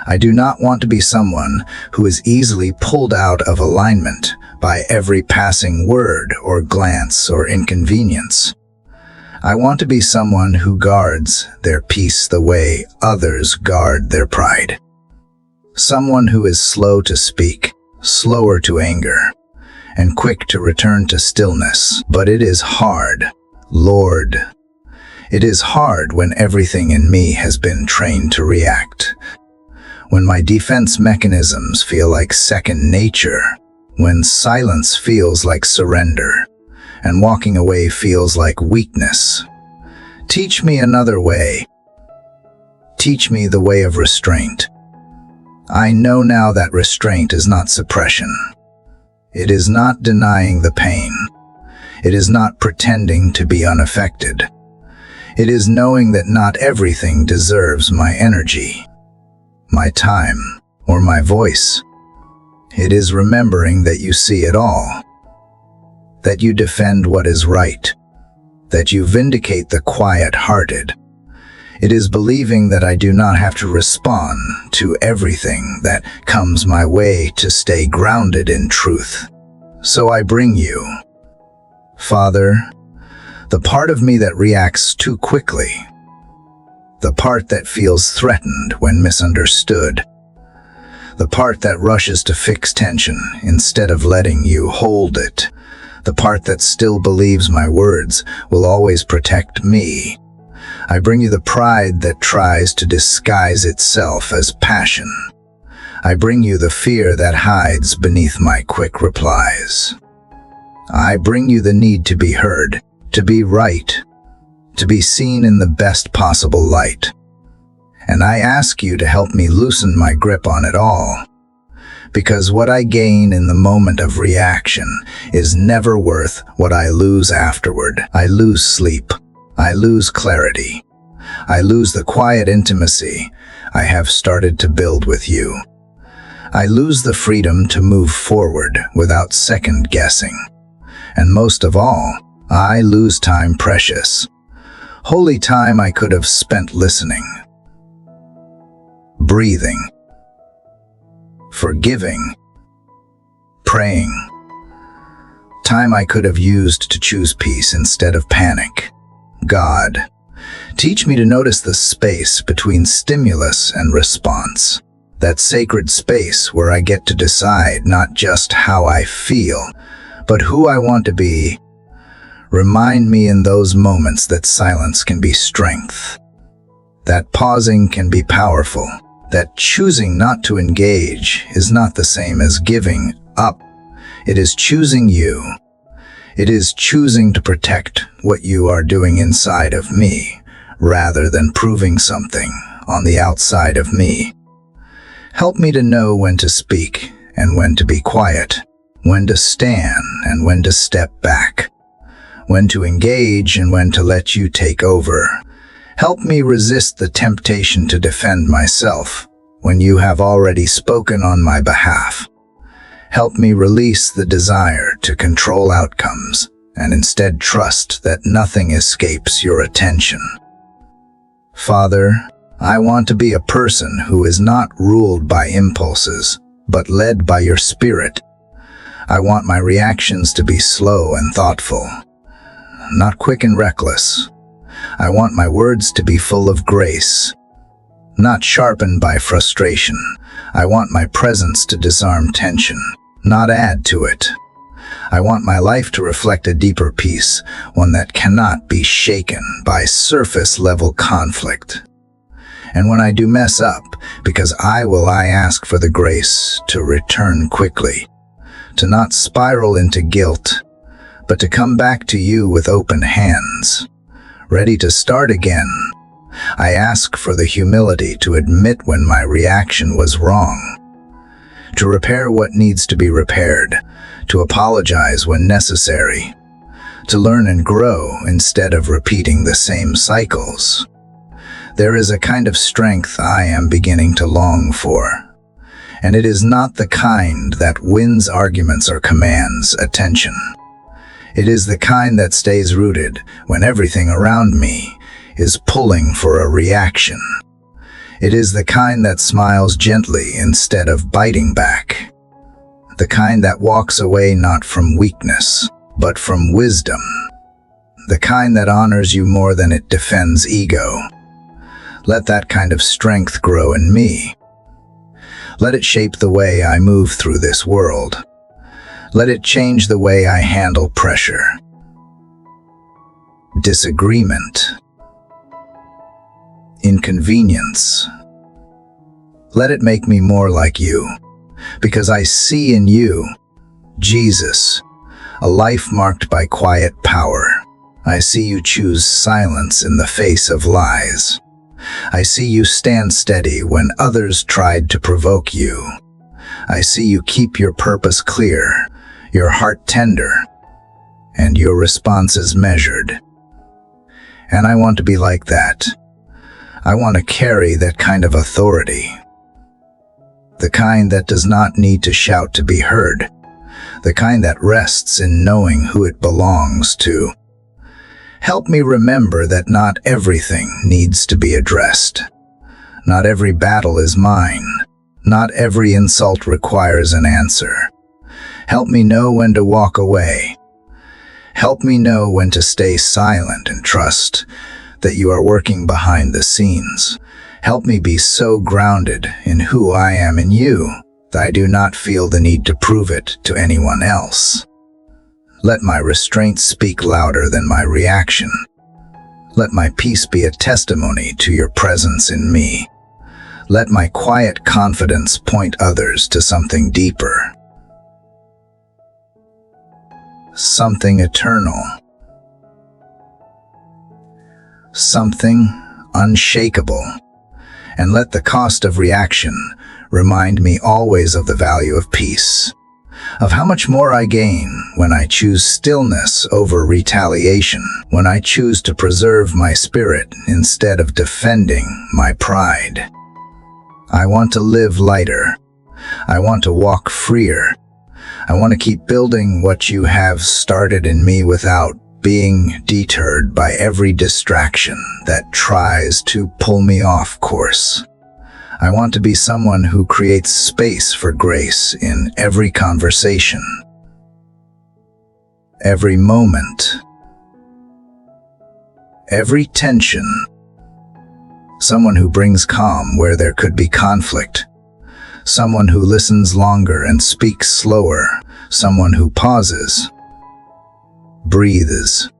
I do not want to be someone who is easily pulled out of alignment by every passing word or glance or inconvenience. I want to be someone who guards their peace the way others guard their pride. Someone who is slow to speak, slower to anger, and quick to return to stillness. But it is hard, Lord. It is hard when everything in me has been trained to react. When my defense mechanisms feel like second nature, when silence feels like surrender, and walking away feels like weakness. Teach me another way. Teach me the way of restraint. I know now that restraint is not suppression. It is not denying the pain. It is not pretending to be unaffected. It is knowing that not everything deserves my energy, my time, or my voice. It is remembering that you see it all, that you defend what is right, that you vindicate the quiet-hearted, It is believing that I do not have to respond to everything that comes my way to stay grounded in truth. So I bring you, Father, the part of me that reacts too quickly, the part that feels threatened when misunderstood, the part that rushes to fix tension instead of letting you hold it, the part that still believes my words will always protect me. I bring you the pride that tries to disguise itself as passion. I bring you the fear that hides beneath my quick replies. I bring you the need to be heard, to be right, to be seen in the best possible light. And I ask you to help me loosen my grip on it all. Because what I gain in the moment of reaction is never worth what I lose afterward. I lose sleep. I lose clarity. I lose the quiet intimacy I have started to build with you. I lose the freedom to move forward without second guessing. And most of all, I lose time precious. Holy time I could have spent listening, breathing, forgiving, praying. Time I could have used to choose peace instead of panic. God, teach me to notice the space between stimulus and response, that sacred space where I get to decide not just how I feel, but who I want to be. Remind me in those moments that silence can be strength, that pausing can be powerful, that choosing not to engage is not the same as giving up. It is choosing you. It is choosing to protect what you are doing inside of me, rather than proving something on the outside of me. Help me to know when to speak and when to be quiet, when to stand and when to step back, when to engage and when to let you take over. Help me resist the temptation to defend myself when you have already spoken on my behalf. Help me release the desire to control outcomes and instead trust that nothing escapes your attention. Father, I want to be a person who is not ruled by impulses, but led by your Spirit. I want my reactions to be slow and thoughtful, not quick and reckless. I want my words to be full of grace, not sharpened by frustration. I want my presence to disarm tension, not add to it. I want my life to reflect a deeper peace, one that cannot be shaken by surface-level conflict. And when I do mess up, because I ask for the grace to return quickly, to not spiral into guilt, but to come back to you with open hands, ready to start again. I ask for the humility to admit when my reaction was wrong, to repair what needs to be repaired, to apologize when necessary, to learn and grow instead of repeating the same cycles. There is a kind of strength I am beginning to long for, and it is not the kind that wins arguments or commands attention. It is the kind that stays rooted when everything around me is pulling for a reaction. It is the kind that smiles gently instead of biting back. The kind that walks away not from weakness, but from wisdom. The kind that honors you more than it defends ego. Let that kind of strength grow in me. Let it shape the way I move through this world. Let it change the way I handle pressure, disagreement, inconvenience. Let it make me more like you, because I see in you, Jesus, a life marked by quiet power. I see you choose silence in the face of lies. I see you stand steady when others tried to provoke you. I see you keep your purpose clear, your heart tender, and your responses measured. And I want to be like that. I want to carry that kind of authority. The kind that does not need to shout to be heard. The kind that rests in knowing who it belongs to. Help me remember that not everything needs to be addressed. Not every battle is mine. Not every insult requires an answer. Help me know when to walk away. Help me know when to stay silent and trust that you are working behind the scenes. Help me be so grounded in who I am in you that I do not feel the need to prove it to anyone else. Let my restraint speak louder than my reaction. Let my peace be a testimony to your presence in me. Let my quiet confidence point others to something deeper. Something eternal. Something unshakable. And let the cost of reaction remind me always of the value of peace, of how much more I gain when I choose stillness over retaliation, when I choose to preserve my spirit instead of defending my pride. I want to live lighter. I want to walk freer. I want to keep building what you have started in me without being deterred by every distraction that tries to pull me off course. I want to be someone who creates space for grace in every conversation, every moment, every tension. Someone who brings calm where there could be conflict. Someone who listens longer and speaks slower. Someone who pauses, breathes,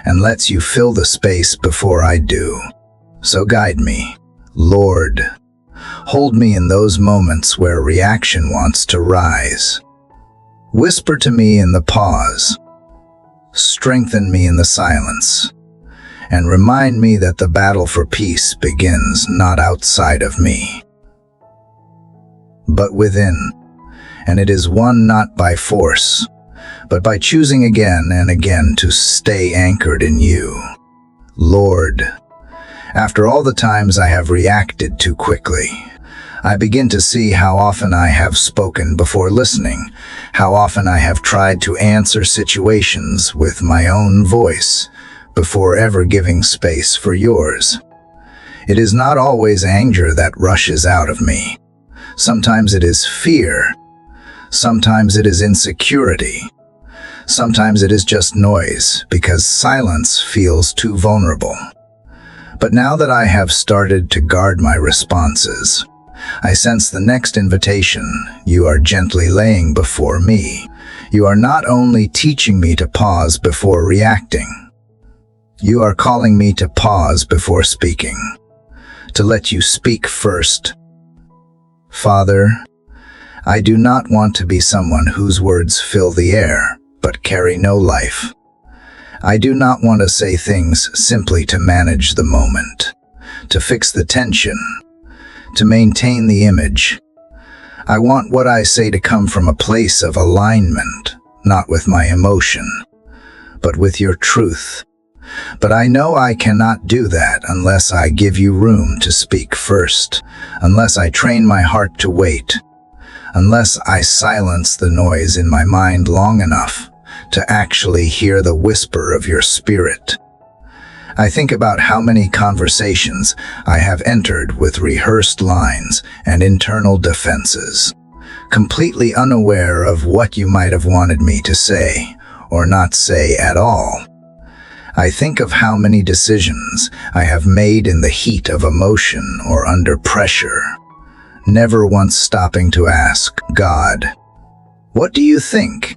and lets you fill the space before I do. So guide me, Lord. Hold me in those moments where reaction wants to rise. Whisper to me in the pause. Strengthen me in the silence. And remind me that the battle for peace begins not outside of me, but within. And it is won not by force, but by choosing again and again to stay anchored in you. Lord, after all the times I have reacted too quickly, I begin to see how often I have spoken before listening, how often I have tried to answer situations with my own voice before ever giving space for yours. It is not always anger that rushes out of me. Sometimes it is fear. Sometimes it is insecurity. Sometimes it is just noise, because silence feels too vulnerable. But now that I have started to guard my responses, I sense the next invitation you are gently laying before me. You are not only teaching me to pause before reacting, you are calling me to pause before speaking, to let you speak first. Father, I do not want to be someone whose words fill the air but carry no life. I do not want to say things simply to manage the moment, to fix the tension, to maintain the image. I want what I say to come from a place of alignment, not with my emotion, but with your truth. But I know I cannot do that unless I give you room to speak first, unless I train my heart to wait, unless I silence the noise in my mind long enough to actually hear the whisper of your spirit. I think about how many conversations I have entered with rehearsed lines and internal defenses, completely unaware of what you might have wanted me to say or not say at all. I think of how many decisions I have made in the heat of emotion or under pressure, never once stopping to ask, God, what do you think?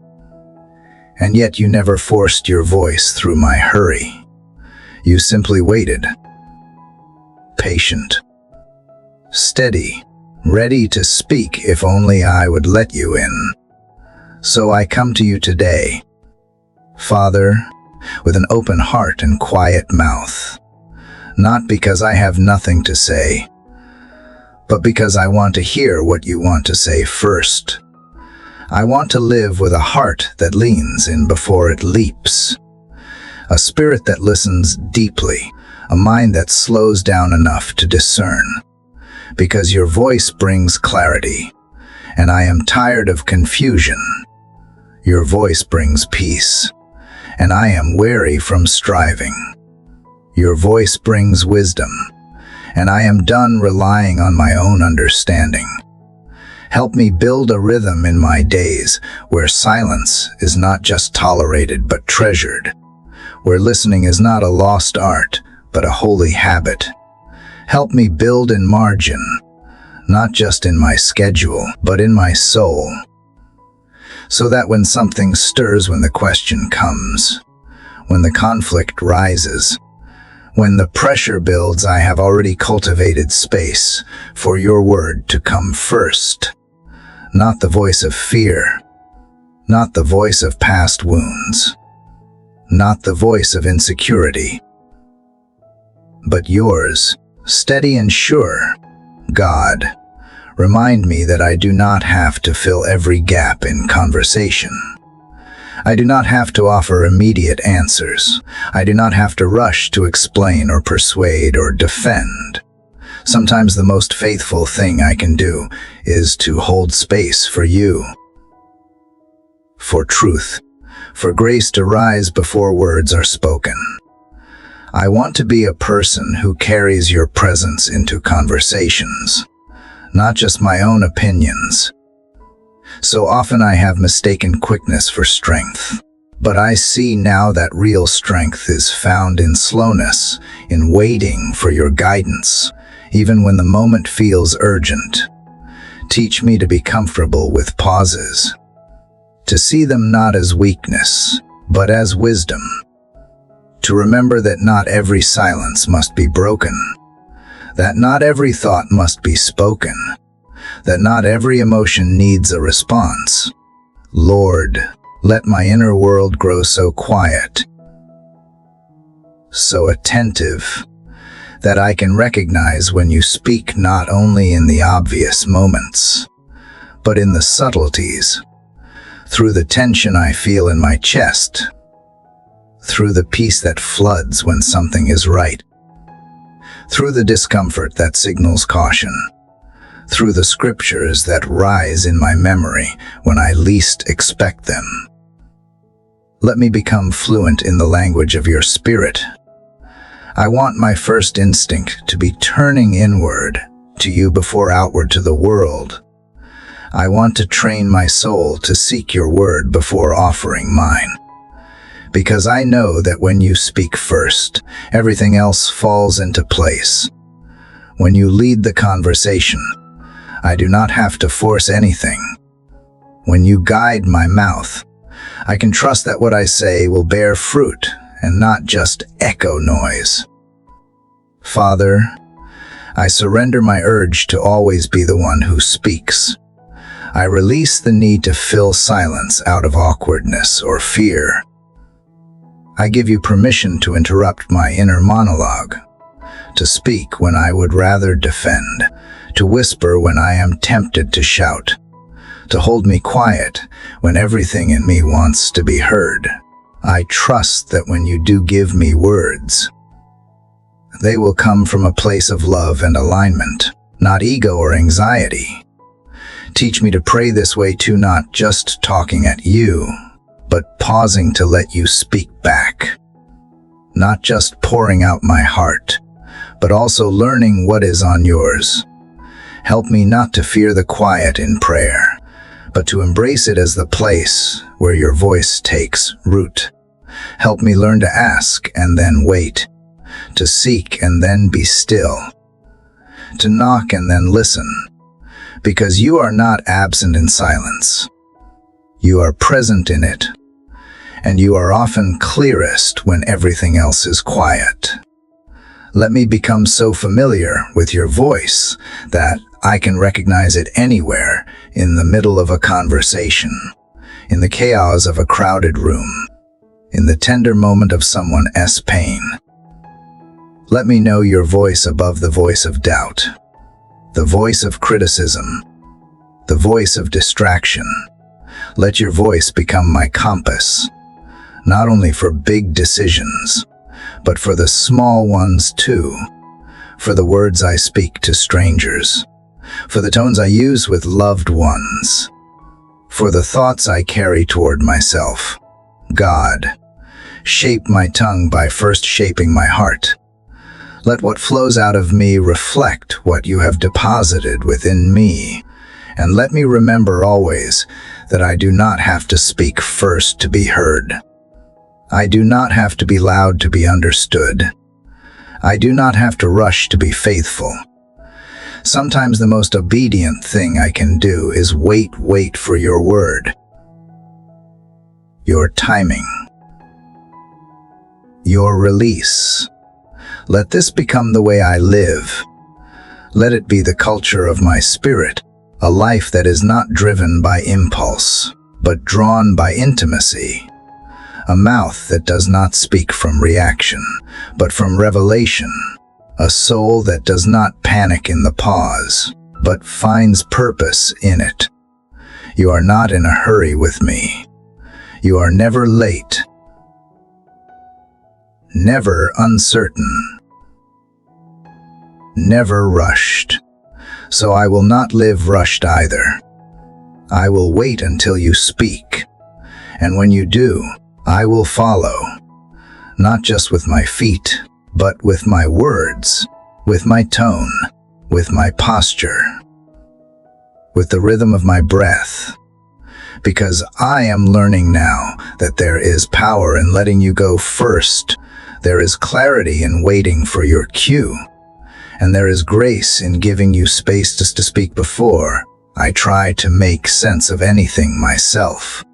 And yet you never forced your voice through my hurry. You simply waited, patient, steady, ready to speak if only I would let you in. So I come to you today, Father, with an open heart and quiet mouth, not because I have nothing to say, but because I want to hear what you want to say first. I want to live with a heart that leans in before it leaps, a spirit that listens deeply, a mind that slows down enough to discern, because your voice brings clarity, and I am tired of confusion. Your voice brings peace, and I am weary from striving. Your voice brings wisdom, and I am done relying on my own understanding. Help me build a rhythm in my days where silence is not just tolerated but treasured, where listening is not a lost art but a holy habit. Help me build in margin, not just in my schedule but in my soul, so that when something stirs, when the question comes, when the conflict rises, when the pressure builds, I have already cultivated space for your word to come first. Not the voice of fear, not the voice of past wounds, not the voice of insecurity, but yours, steady and sure. God, remind me that I do not have to fill every gap in conversation. I do not have to offer immediate answers. I do not have to rush to explain or persuade or defend. Sometimes the most faithful thing I can do is to hold space for you, for truth, for grace to rise before words are spoken. I want to be a person who carries your presence into conversations, not just my own opinions. So often I have mistaken quickness for strength, but I see now that real strength is found in slowness, in waiting for your guidance, even when the moment feels urgent. Teach me to be comfortable with pauses, to see them not as weakness, but as wisdom, to remember that not every silence must be broken, that not every thought must be spoken, that not every emotion needs a response. Lord, let my inner world grow so quiet, so attentive, that I can recognize when you speak not only in the obvious moments, but in the subtleties, through the tension I feel in my chest, through the peace that floods when something is right, through the discomfort that signals caution, through the scriptures that rise in my memory when I least expect them. Let me become fluent in the language of your Spirit. I want my first instinct to be turning inward to you before outward to the world. I want to train my soul to seek your word before offering mine, because I know that when you speak first, everything else falls into place. When you lead the conversation, I do not have to force anything. When you guide my mouth, I can trust that what I say will bear fruit and not just echo noise. Father, I surrender my urge to always be the one who speaks. I release the need to fill silence out of awkwardness or fear. I give you permission to interrupt my inner monologue, to speak when I would rather defend, to whisper when I am tempted to shout, to hold me quiet when everything in me wants to be heard. I trust that when you do give me words, they will come from a place of love and alignment, not ego or anxiety. Teach me to pray this way too, not just talking at you, but pausing to let you speak back. Not just pouring out my heart, but also learning what is on yours. Help me not to fear the quiet in prayer, but to embrace it as the place where your voice takes root. Help me learn to ask and then wait, to seek and then be still, to knock and then listen, because you are not absent in silence. You are present in it, and you are often clearest when everything else is quiet. Let me become so familiar with your voice that I can recognize it anywhere, in the middle of a conversation, in the chaos of a crowded room, in the tender moment of someone's pain. Let me know your voice above the voice of doubt, the voice of criticism, the voice of distraction. Let your voice become my compass, not only for big decisions, but for the small ones too, for the words I speak to strangers, for the tones I use with loved ones, for the thoughts I carry toward myself. God, Shape my tongue by first shaping my heart. Let what flows out of me reflect what you have deposited within me. And let me remember always that I do not have to speak first to be heard. I do not have to be loud to be understood. I do not have to rush to be faithful. Sometimes the most obedient thing I can do is wait for your word, your timing, your release. Let this become the way I live. Let it be the culture of my spirit, a life that is not driven by impulse, but drawn by intimacy. A mouth that does not speak from reaction, but from revelation. A soul that does not panic in the pause, but finds purpose in it. You are not in a hurry with me. You are never late, never uncertain, never rushed. So I will not live rushed either. I will wait until you speak. And when you do, I will follow. Not just with my feet, but with my words, with my tone, with my posture, with the rhythm of my breath. Because I am learning now that there is power in letting you go first. There is clarity in waiting for your cue. And there is grace in giving you space to speak before I try to make sense of anything myself.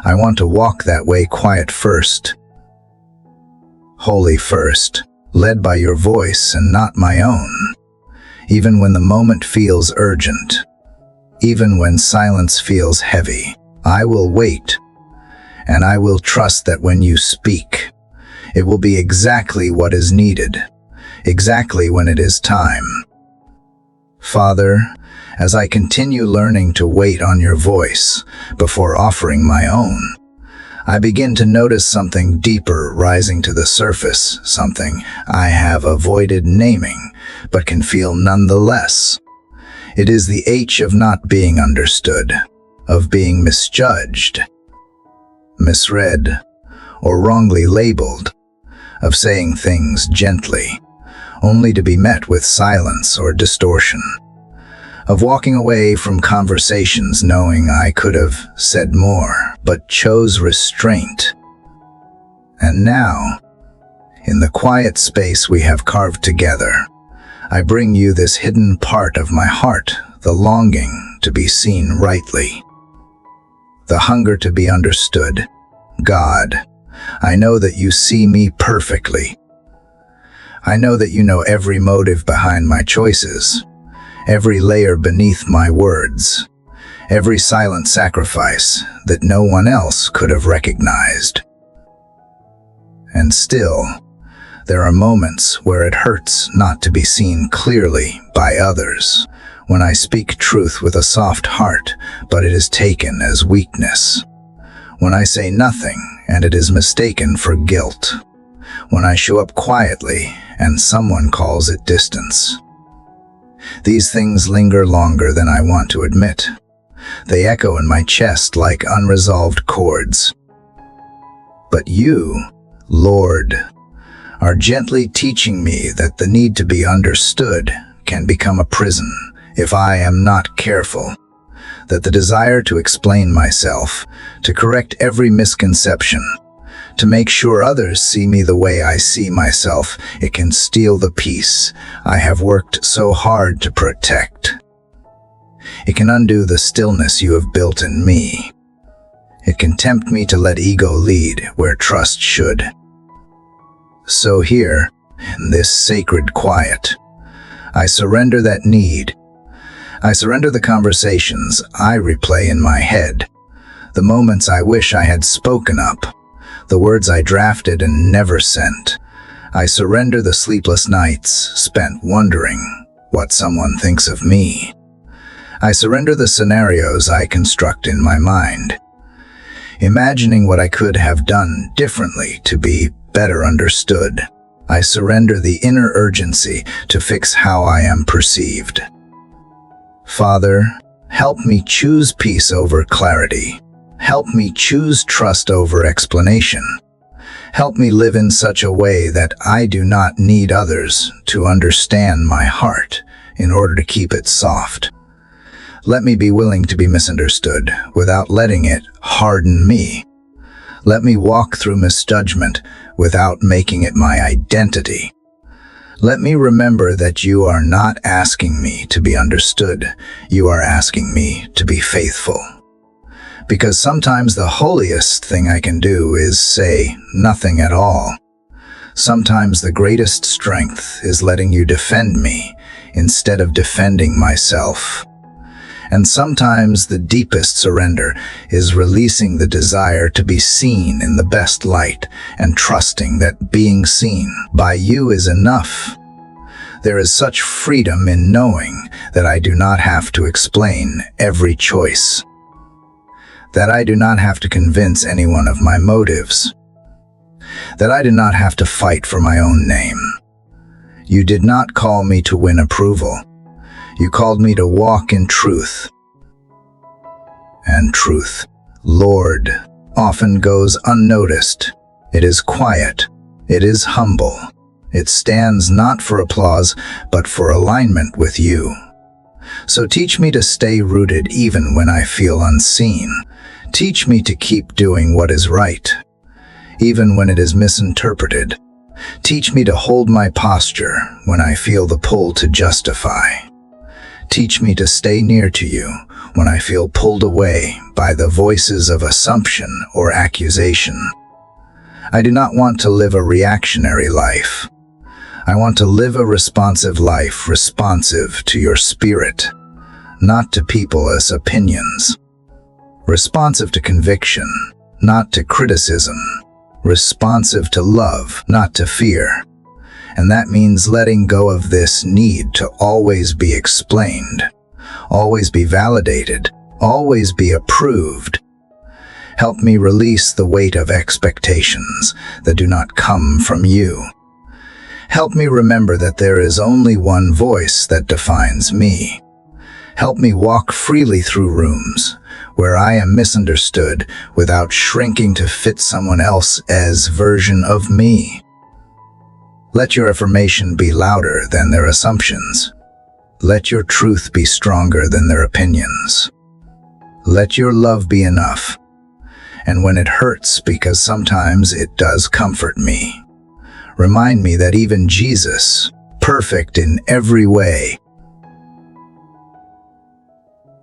I want to walk that way, quiet first, holy first, led by your voice and not my own. Even when the moment feels urgent, even when silence feels heavy, I will wait, and I will trust that when you speak, it will be exactly what is needed. Exactly when it is time. Father, as I continue learning to wait on your voice before offering my own, I begin to notice something deeper rising to the surface, something I have avoided naming, but can feel nonetheless. It is the H of not being understood, of being misjudged, misread, or wrongly labeled, of saying things gently, only to be met with silence or distortion, of walking away from conversations knowing I could have said more, but chose restraint. And now, in the quiet space we have carved together, I bring you this hidden part of my heart, the longing to be seen rightly, the hunger to be understood. God, I know that you see me perfectly. I know that you know every motive behind my choices, every layer beneath my words, every silent sacrifice that no one else could have recognized. And still, there are moments where it hurts not to be seen clearly by others, when I speak truth with a soft heart, but it is taken as weakness, when I say nothing and it is mistaken for guilt, when I show up quietly and someone calls it distance. These things linger longer than I want to admit. They echo in my chest like unresolved chords. But you, Lord, are gently teaching me that the need to be understood can become a prison if I am not careful, that the desire to explain myself, to correct every misconception, to make sure others see me the way I see myself, it can steal the peace I have worked so hard to protect. It can undo the stillness you have built in me. It can tempt me to let ego lead where trust should. So here, in this sacred quiet, I surrender that need. I surrender the conversations I replay in my head, the moments I wish I had spoken up, the words I drafted and never sent. I surrender the sleepless nights spent wondering what someone thinks of me. I surrender the scenarios I construct in my mind, imagining what I could have done differently to be better understood. I surrender the inner urgency to fix how I am perceived. Father, help me choose peace over clarity. Help me choose trust over explanation. Help me live in such a way that I do not need others to understand my heart in order to keep it soft. Let me be willing to be misunderstood without letting it harden me. Let me walk through misjudgment without making it my identity. Let me remember that you are not asking me to be understood. You are asking me to be faithful. Because sometimes the holiest thing I can do is say nothing at all. Sometimes the greatest strength is letting you defend me instead of defending myself. And sometimes the deepest surrender is releasing the desire to be seen in the best light and trusting that being seen by you is enough. There is such freedom in knowing that I do not have to explain every choice, that I do not have to convince anyone of my motives, that I do not have to fight for my own name. You did not call me to win approval. You called me to walk in truth. And truth, Lord, often goes unnoticed. It is quiet. It is humble. It stands not for applause, but for alignment with you. So teach me to stay rooted even when I feel unseen. Teach me to keep doing what is right, even when it is misinterpreted. Teach me to hold my posture when I feel the pull to justify. Teach me to stay near to you when I feel pulled away by the voices of assumption or accusation. I do not want to live a reactionary life. I want to live a responsive life, responsive to your spirit, not to people's opinions. Responsive to conviction, not to criticism. Responsive to love, not to fear. And that means letting go of this need to always be explained, always be validated, always be approved. Help me release the weight of expectations that do not come from you. Help me remember that there is only one voice that defines me. Help me walk freely through rooms where I am misunderstood without shrinking to fit someone else's version of me. Let your affirmation be louder than their assumptions. Let your truth be stronger than their opinions. Let your love be enough. And when it hurts, because sometimes it does comfort me, remind me that even Jesus, perfect in every way,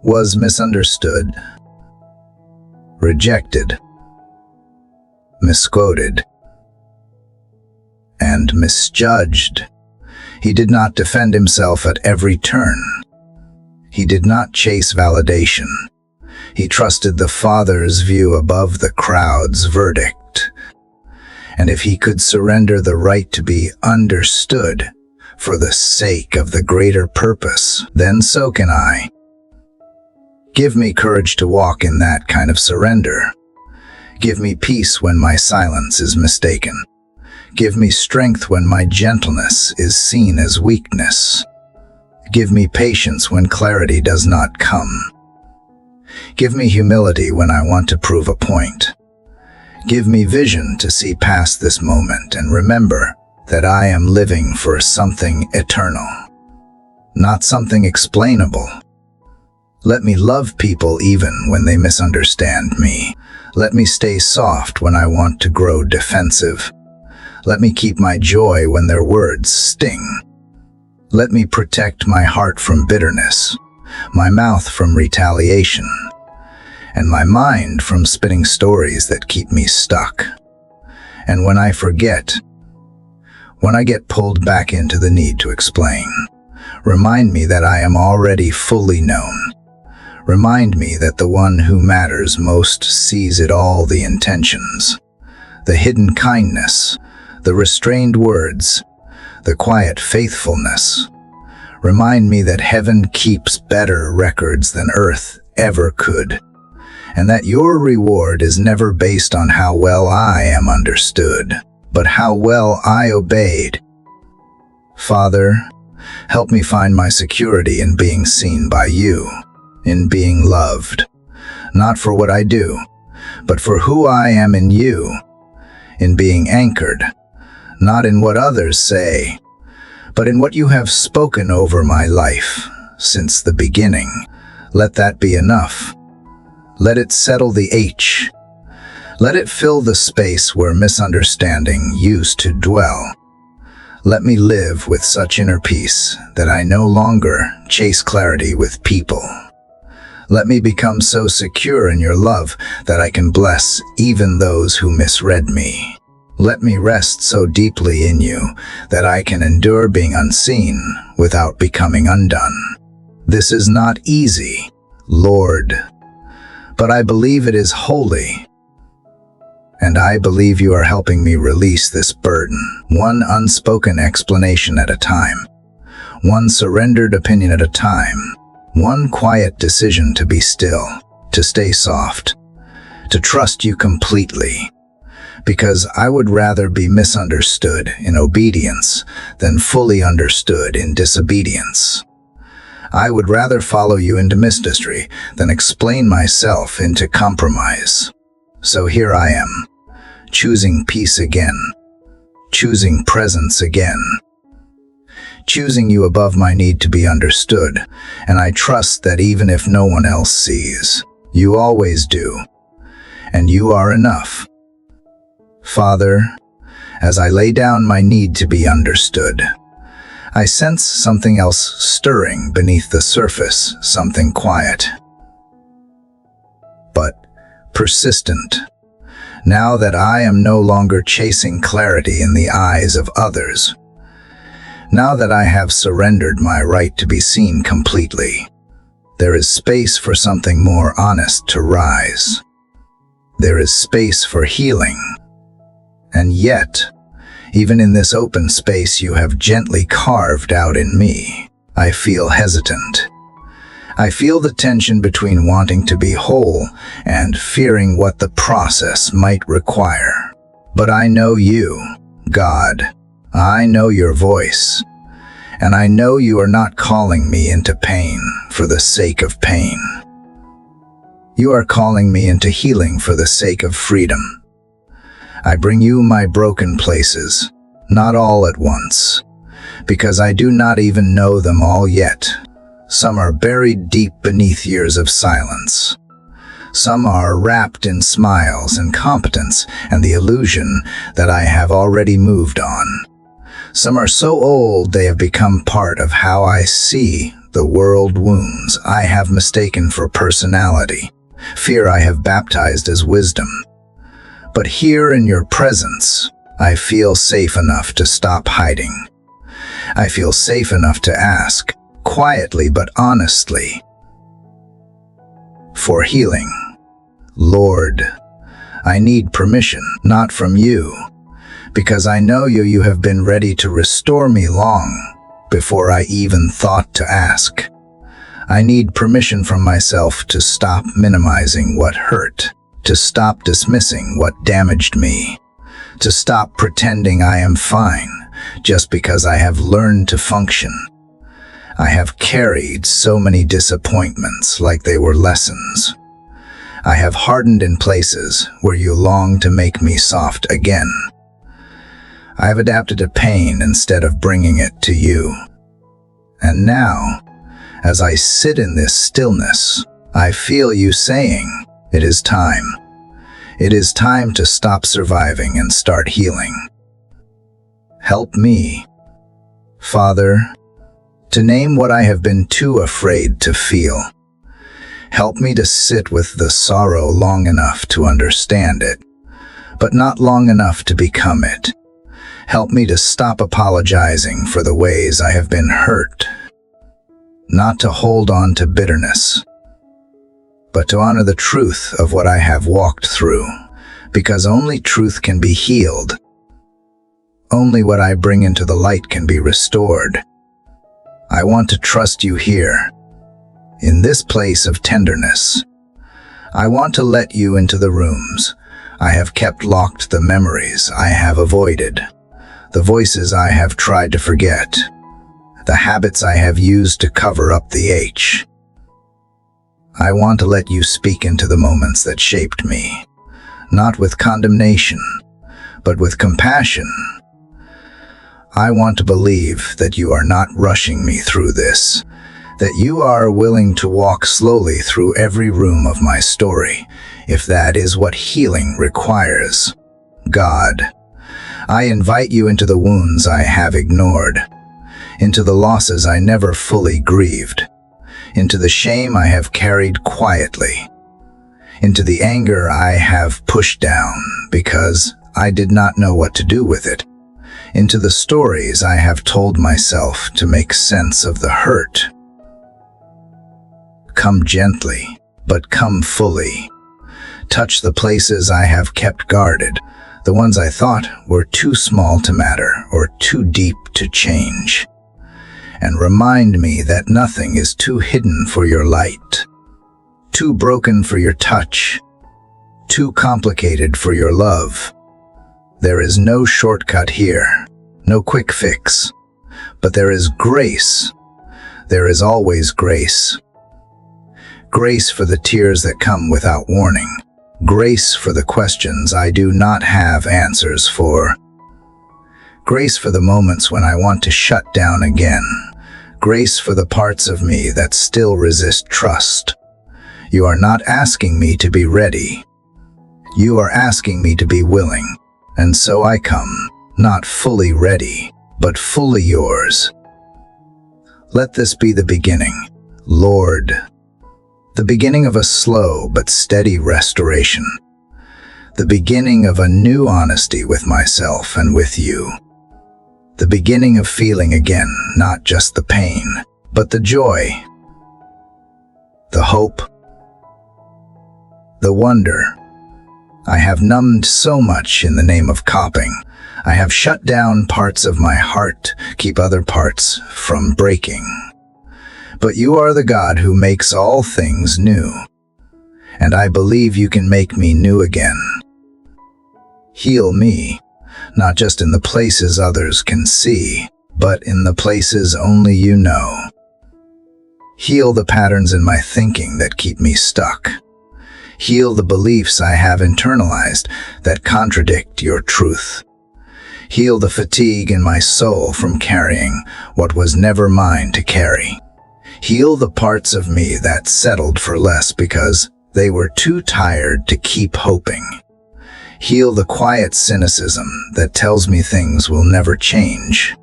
was misunderstood, rejected, misquoted, and misjudged. He did not defend himself at every turn. He did not chase validation. He trusted the Father's view above the crowd's verdict. And if he could surrender the right to be understood for the sake of the greater purpose, then so can I. Give me courage to walk in that kind of surrender. Give me peace when my silence is mistaken. Give me strength when my gentleness is seen as weakness. Give me patience when clarity does not come. Give me humility when I want to prove a point. Give me vision to see past this moment and remember that I am living for something eternal, not something explainable. Let me love people even when they misunderstand me. Let me stay soft when I want to grow defensive. Let me keep my joy when their words sting. Let me protect my heart from bitterness, my mouth from retaliation, and my mind from spinning stories that keep me stuck. And when I forget, when I get pulled back into the need to explain, remind me that I am already fully known. Remind me that the one who matters most sees it all, the intentions, the hidden kindness, the restrained words, the quiet faithfulness. Remind me that heaven keeps better records than earth ever could, and that your reward is never based on how well I am understood, but how well I obeyed. Father, help me find my security in being seen by you, in being loved, not for what I do, but for who I am in you, in being anchored, not in what others say, but in what you have spoken over my life since the beginning. Let that be enough. Let it settle the H. Let it fill the space where misunderstanding used to dwell. Let me live with such inner peace that I no longer chase clarity with people. Let me become so secure in your love that I can bless even those who misread me. Let me rest so deeply in you that I can endure being unseen without becoming undone. This is not easy, Lord, but I believe it is holy. And I believe you are helping me release this burden, one unspoken explanation at a time, one surrendered opinion at a time, one quiet decision to be still, to stay soft, to trust you completely, because I would rather be misunderstood in obedience than fully understood in disobedience. I would rather follow you into mystery than explain myself into compromise. So here I am, choosing peace again, choosing presence again, choosing you above my need to be understood, and I trust that even if no one else sees, you always do, and you are enough. Father, as I lay down my need to be understood, I sense something else stirring beneath the surface, something quiet, but persistent. Now that I am no longer chasing clarity in the eyes of others, now that I have surrendered my right to be seen completely, there is space for something more honest to rise. There is space for healing. And yet, even in this open space you have gently carved out in me, I feel hesitant. I feel the tension between wanting to be whole and fearing what the process might require. But I know you, God. I know your voice. And I know you are not calling me into pain for the sake of pain. You are calling me into healing for the sake of freedom. I bring you my broken places, not all at once, because I do not even know them all yet. Some are buried deep beneath years of silence. Some are wrapped in smiles and competence and the illusion that I have already moved on. Some are so old they have become part of how I see the world. Wounds I have mistaken for personality, fear I have baptized as wisdom. But here in your presence, I feel safe enough to stop hiding. I feel safe enough to ask, quietly but honestly, for healing. Lord, I need permission, not from you, because I know you have been ready to restore me long before I even thought to ask. I need permission from myself to stop minimizing what hurt, to stop dismissing what damaged me, to stop pretending I am fine just because I have learned to function. I have carried so many disappointments like they were lessons. I have hardened in places where you long to make me soft again. I have adapted to pain instead of bringing it to you. And now, as I sit in this stillness, I feel you saying, it is time. It is time to stop surviving and start healing. Help me, Father, to name what I have been too afraid to feel. Help me to sit with the sorrow long enough to understand it, but not long enough to become it. Help me to stop apologizing for the ways I have been hurt, not to hold on to bitterness, but to honor the truth of what I have walked through, because only truth can be healed. Only what I bring into the light can be restored. I want to trust you here, in this place of tenderness. I want to let you into the rooms I have kept locked, the memories I have avoided, the voices I have tried to forget, the habits I have used to cover up the H. I want to let you speak into the moments that shaped me, not with condemnation, but with compassion. I want to believe that you are not rushing me through this, that you are willing to walk slowly through every room of my story, if that is what healing requires. God, I invite you into the wounds I have ignored, into the losses I never fully grieved, into the shame I have carried quietly, into the anger I have pushed down because I did not know what to do with it, into the stories I have told myself to make sense of the hurt. Come gently, but come fully. Touch the places I have kept guarded, the ones I thought were too small to matter or too deep to change. And remind me that nothing is too hidden for your light, too broken for your touch, too complicated for your love. There is no shortcut here, no quick fix, but there is grace. There is always grace. Grace for the tears that come without warning. Grace for the questions I do not have answers for. Grace for the moments when I want to shut down again. Grace for the parts of me that still resist trust. You are not asking me to be ready. You are asking me to be willing. And so I come, not fully ready, but fully yours. Let this be the beginning, Lord. The beginning of a slow but steady restoration. The beginning of a new honesty with myself and with you. The beginning of feeling again, not just the pain, but the joy, the hope, the wonder. I have numbed so much in the name of coping. I have shut down parts of my heart, keep other parts from breaking. But you are the God who makes all things new, and I believe you can make me new again. Heal me, not just in the places others can see, but in the places only you know. Heal the patterns in my thinking that keep me stuck. Heal the beliefs I have internalized that contradict your truth. Heal the fatigue in my soul from carrying what was never mine to carry. Heal the parts of me that settled for less because they were too tired to keep hoping. Heal the quiet cynicism that tells me things will never change.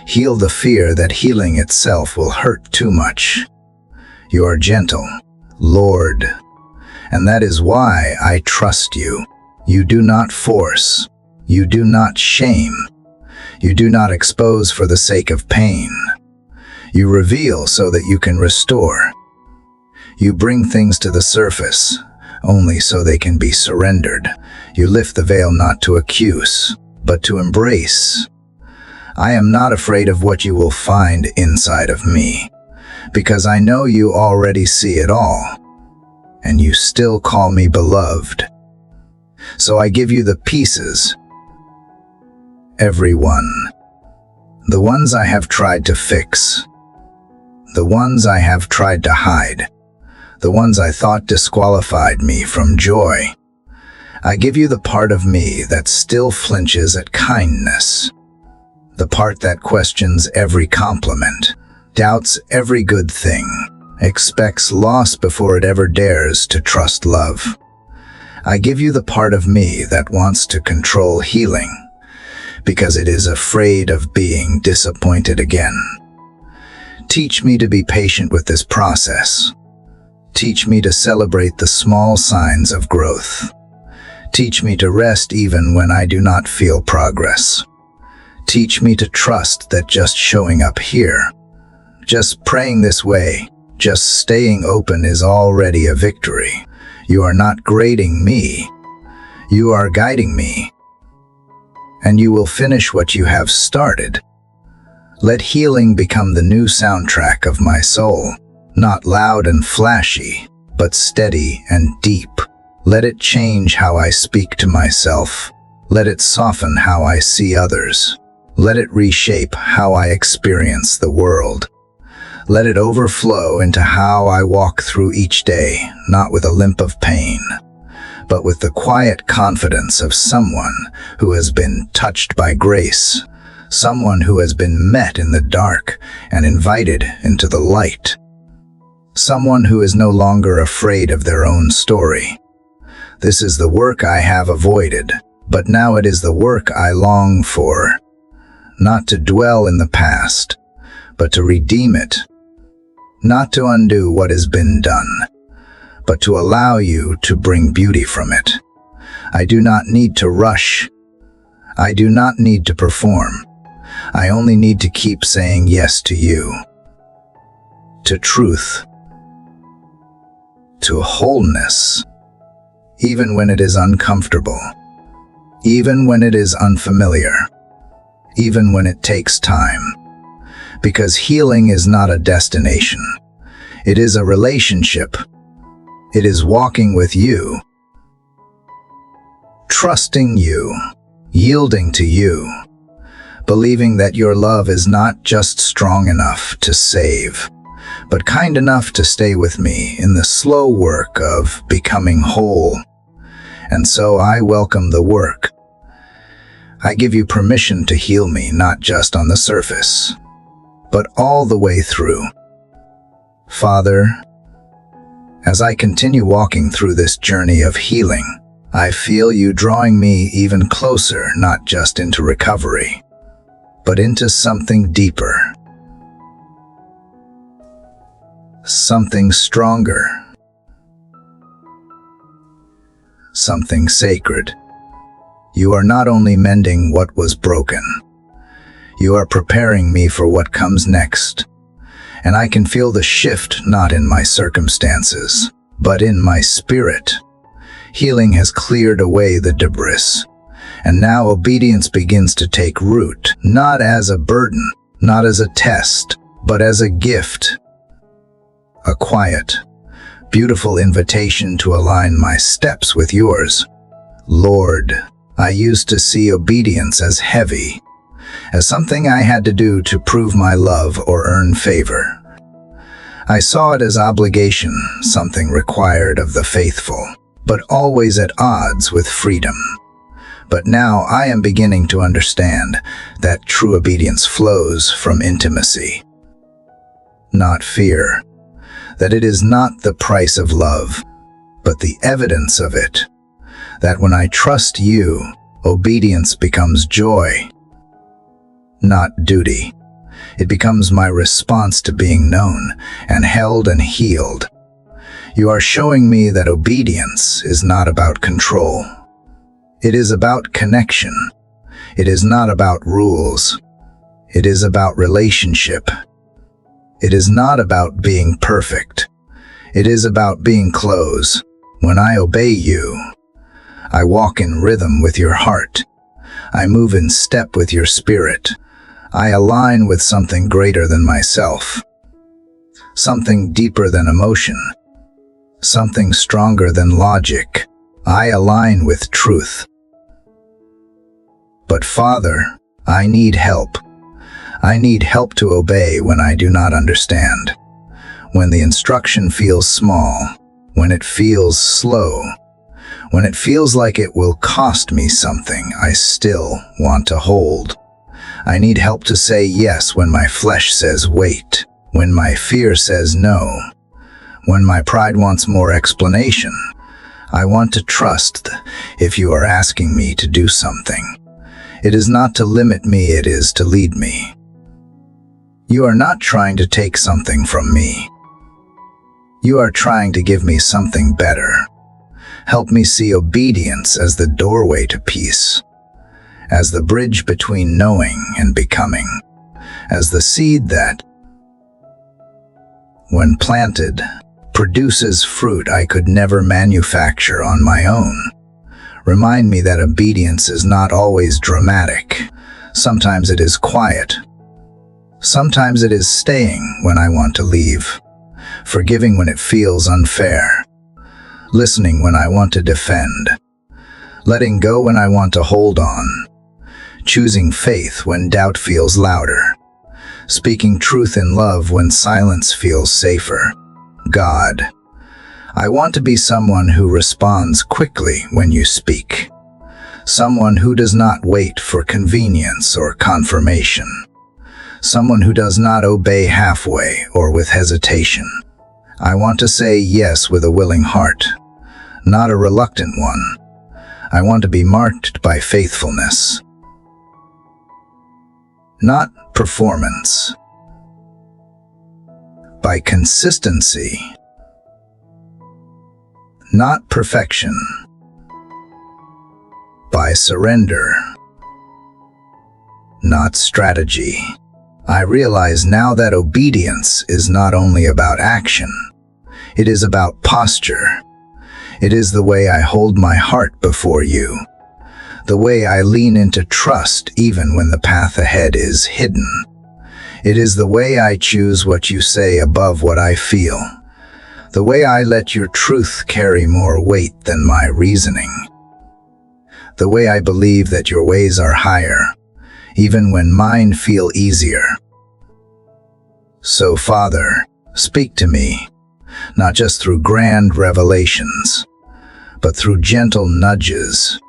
Heal the fear that healing itself will hurt too much. You are gentle, Lord, and that is why I trust you. You do not force. You do not shame. You do not expose for the sake of pain. You reveal so that you can restore. You bring things to the surface, only so they can be surrendered. You lift the veil not to accuse, but to embrace. I am not afraid of what you will find inside of me, because I know you already see it all, and you still call me beloved. So I give you the pieces, every one. The ones I have tried to fix, the ones I have tried to hide, the ones I thought disqualified me from joy. I give you the part of me that still flinches at kindness, the part that questions every compliment, doubts every good thing, expects loss before it ever dares to trust love. I give you the part of me that wants to control healing, because it is afraid of being disappointed again. Teach me to be patient with this process. Teach me to celebrate the small signs of growth. Teach me to rest even when I do not feel progress. Teach me to trust that just showing up here, just praying this way, just staying open is already a victory. You are not grading me. You are guiding me. And you will finish what you have started. Let healing become the new soundtrack of my soul, not loud and flashy, but steady and deep. Let it change how I speak to myself. Let it soften how I see others. Let it reshape how I experience the world. Let it overflow into how I walk through each day, not with a limp of pain, but with the quiet confidence of someone who has been touched by grace, someone who has been met in the dark and invited into the light, someone who is no longer afraid of their own story. This is the work I have avoided, but now it is the work I long for, not to dwell in the past, but to redeem it, not to undo what has been done, but to allow you to bring beauty from it. I do not need to rush. I do not need to perform. I only need to keep saying yes to you, to truth, to wholeness, even when it is uncomfortable, even when it is unfamiliar, even when it takes time. Because healing is not a destination. It is a relationship. It is walking with you, trusting you, yielding to you, believing that your love is not just strong enough to save, but kind enough to stay with me in the slow work of becoming whole. And so I welcome the work. I give you permission to heal me, not just on the surface, but all the way through. Father, as I continue walking through this journey of healing, I feel you drawing me even closer, not just into recovery, but into something deeper, something stronger, something sacred. You are not only mending what was broken, you are preparing me for what comes next. And I can feel the shift not in my circumstances, but in my spirit. Healing has cleared away the debris, and now obedience begins to take root, not as a burden, not as a test, but as a gift. A quiet, beautiful invitation to align my steps with yours. Lord, I used to see obedience as heavy, as something I had to do to prove my love or earn favor. I saw it as obligation, something required of the faithful, but always at odds with freedom. But now I am beginning to understand that true obedience flows from intimacy, not fear, that it is not the price of love, but the evidence of it, that when I trust you, obedience becomes joy, not duty. It becomes my response to being known and held and healed. You are showing me that obedience is not about control. It is about connection. It is not about rules. It is about relationship. It is not about being perfect. It is about being close. When I obey you, I walk in rhythm with your heart. I move in step with your spirit. I align with something greater than myself, something deeper than emotion, something stronger than logic. I align with truth. But Father, I need help. I need help to obey when I do not understand, when the instruction feels small, when it feels slow, when it feels like it will cost me something I still want to hold. I need help to say yes when my flesh says wait, when my fear says no, when my pride wants more explanation. I want to trust if you are asking me to do something. It is not to limit me, it is to lead me. You are not trying to take something from me. You are trying to give me something better. Help me see obedience as the doorway to peace, as the bridge between knowing and becoming, as the seed that, when planted, produces fruit I could never manufacture on my own. Remind me that obedience is not always dramatic. Sometimes it is quiet. Sometimes it is staying when I want to leave, forgiving when it feels unfair, listening when I want to defend, letting go when I want to hold on, choosing faith when doubt feels louder, speaking truth in love when silence feels safer. God, I want to be someone who responds quickly when you speak. Someone who does not wait for convenience or confirmation. Someone who does not obey halfway or with hesitation. I want to say yes with a willing heart, not a reluctant one. I want to be marked by faithfulness, not performance, by consistency, not perfection, by surrender, not strategy. I realize now that obedience is not only about action, it is about posture. It is the way I hold my heart before you, the way I lean into trust even when the path ahead is hidden. It is the way I choose what you say above what I feel, the way I let your truth carry more weight than my reasoning, the way I believe that your ways are higher, even when mine feel easier. So, Father, speak to me, not just through grand revelations, but through gentle nudges,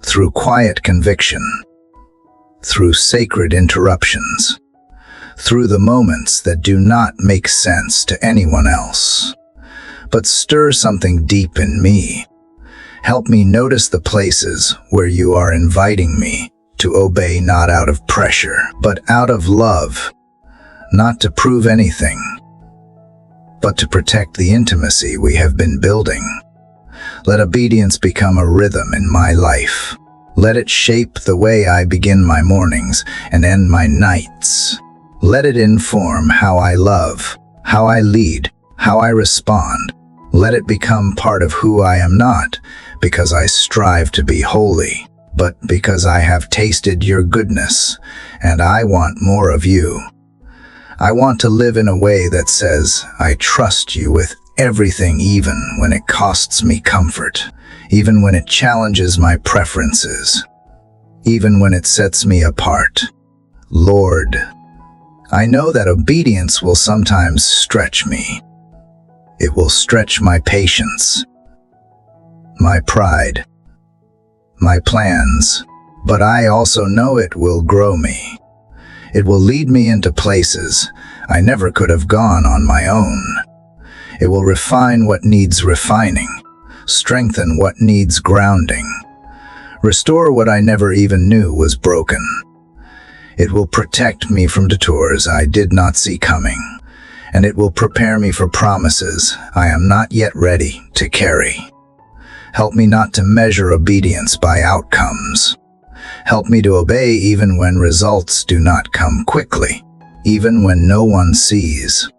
through quiet conviction, through sacred interruptions, through the moments that do not make sense to anyone else, but stir something deep in me. Help me notice the places where you are inviting me to obey, not out of pressure, but out of love, not to prove anything, but to protect the intimacy we have been building. Let obedience become a rhythm in my life. Let it shape the way I begin my mornings and end my nights. Let it inform how I love, how I lead, how I respond. Let it become part of who I am, not because I strive to be holy, but because I have tasted your goodness and I want more of you. I want to live in a way that says, I trust you with everything, even when it costs me comfort, even when it challenges my preferences, even when it sets me apart. Lord, I know that obedience will sometimes stretch me. It will stretch my patience, my pride, my plans, but I also know it will grow me. It will lead me into places I never could have gone on my own. It will refine what needs refining, strengthen what needs grounding, restore what I never even knew was broken. It will protect me from detours I did not see coming, and it will prepare me for promises I am not yet ready to carry. Help me not to measure obedience by outcomes. Help me to obey even when results do not come quickly, even when no one sees,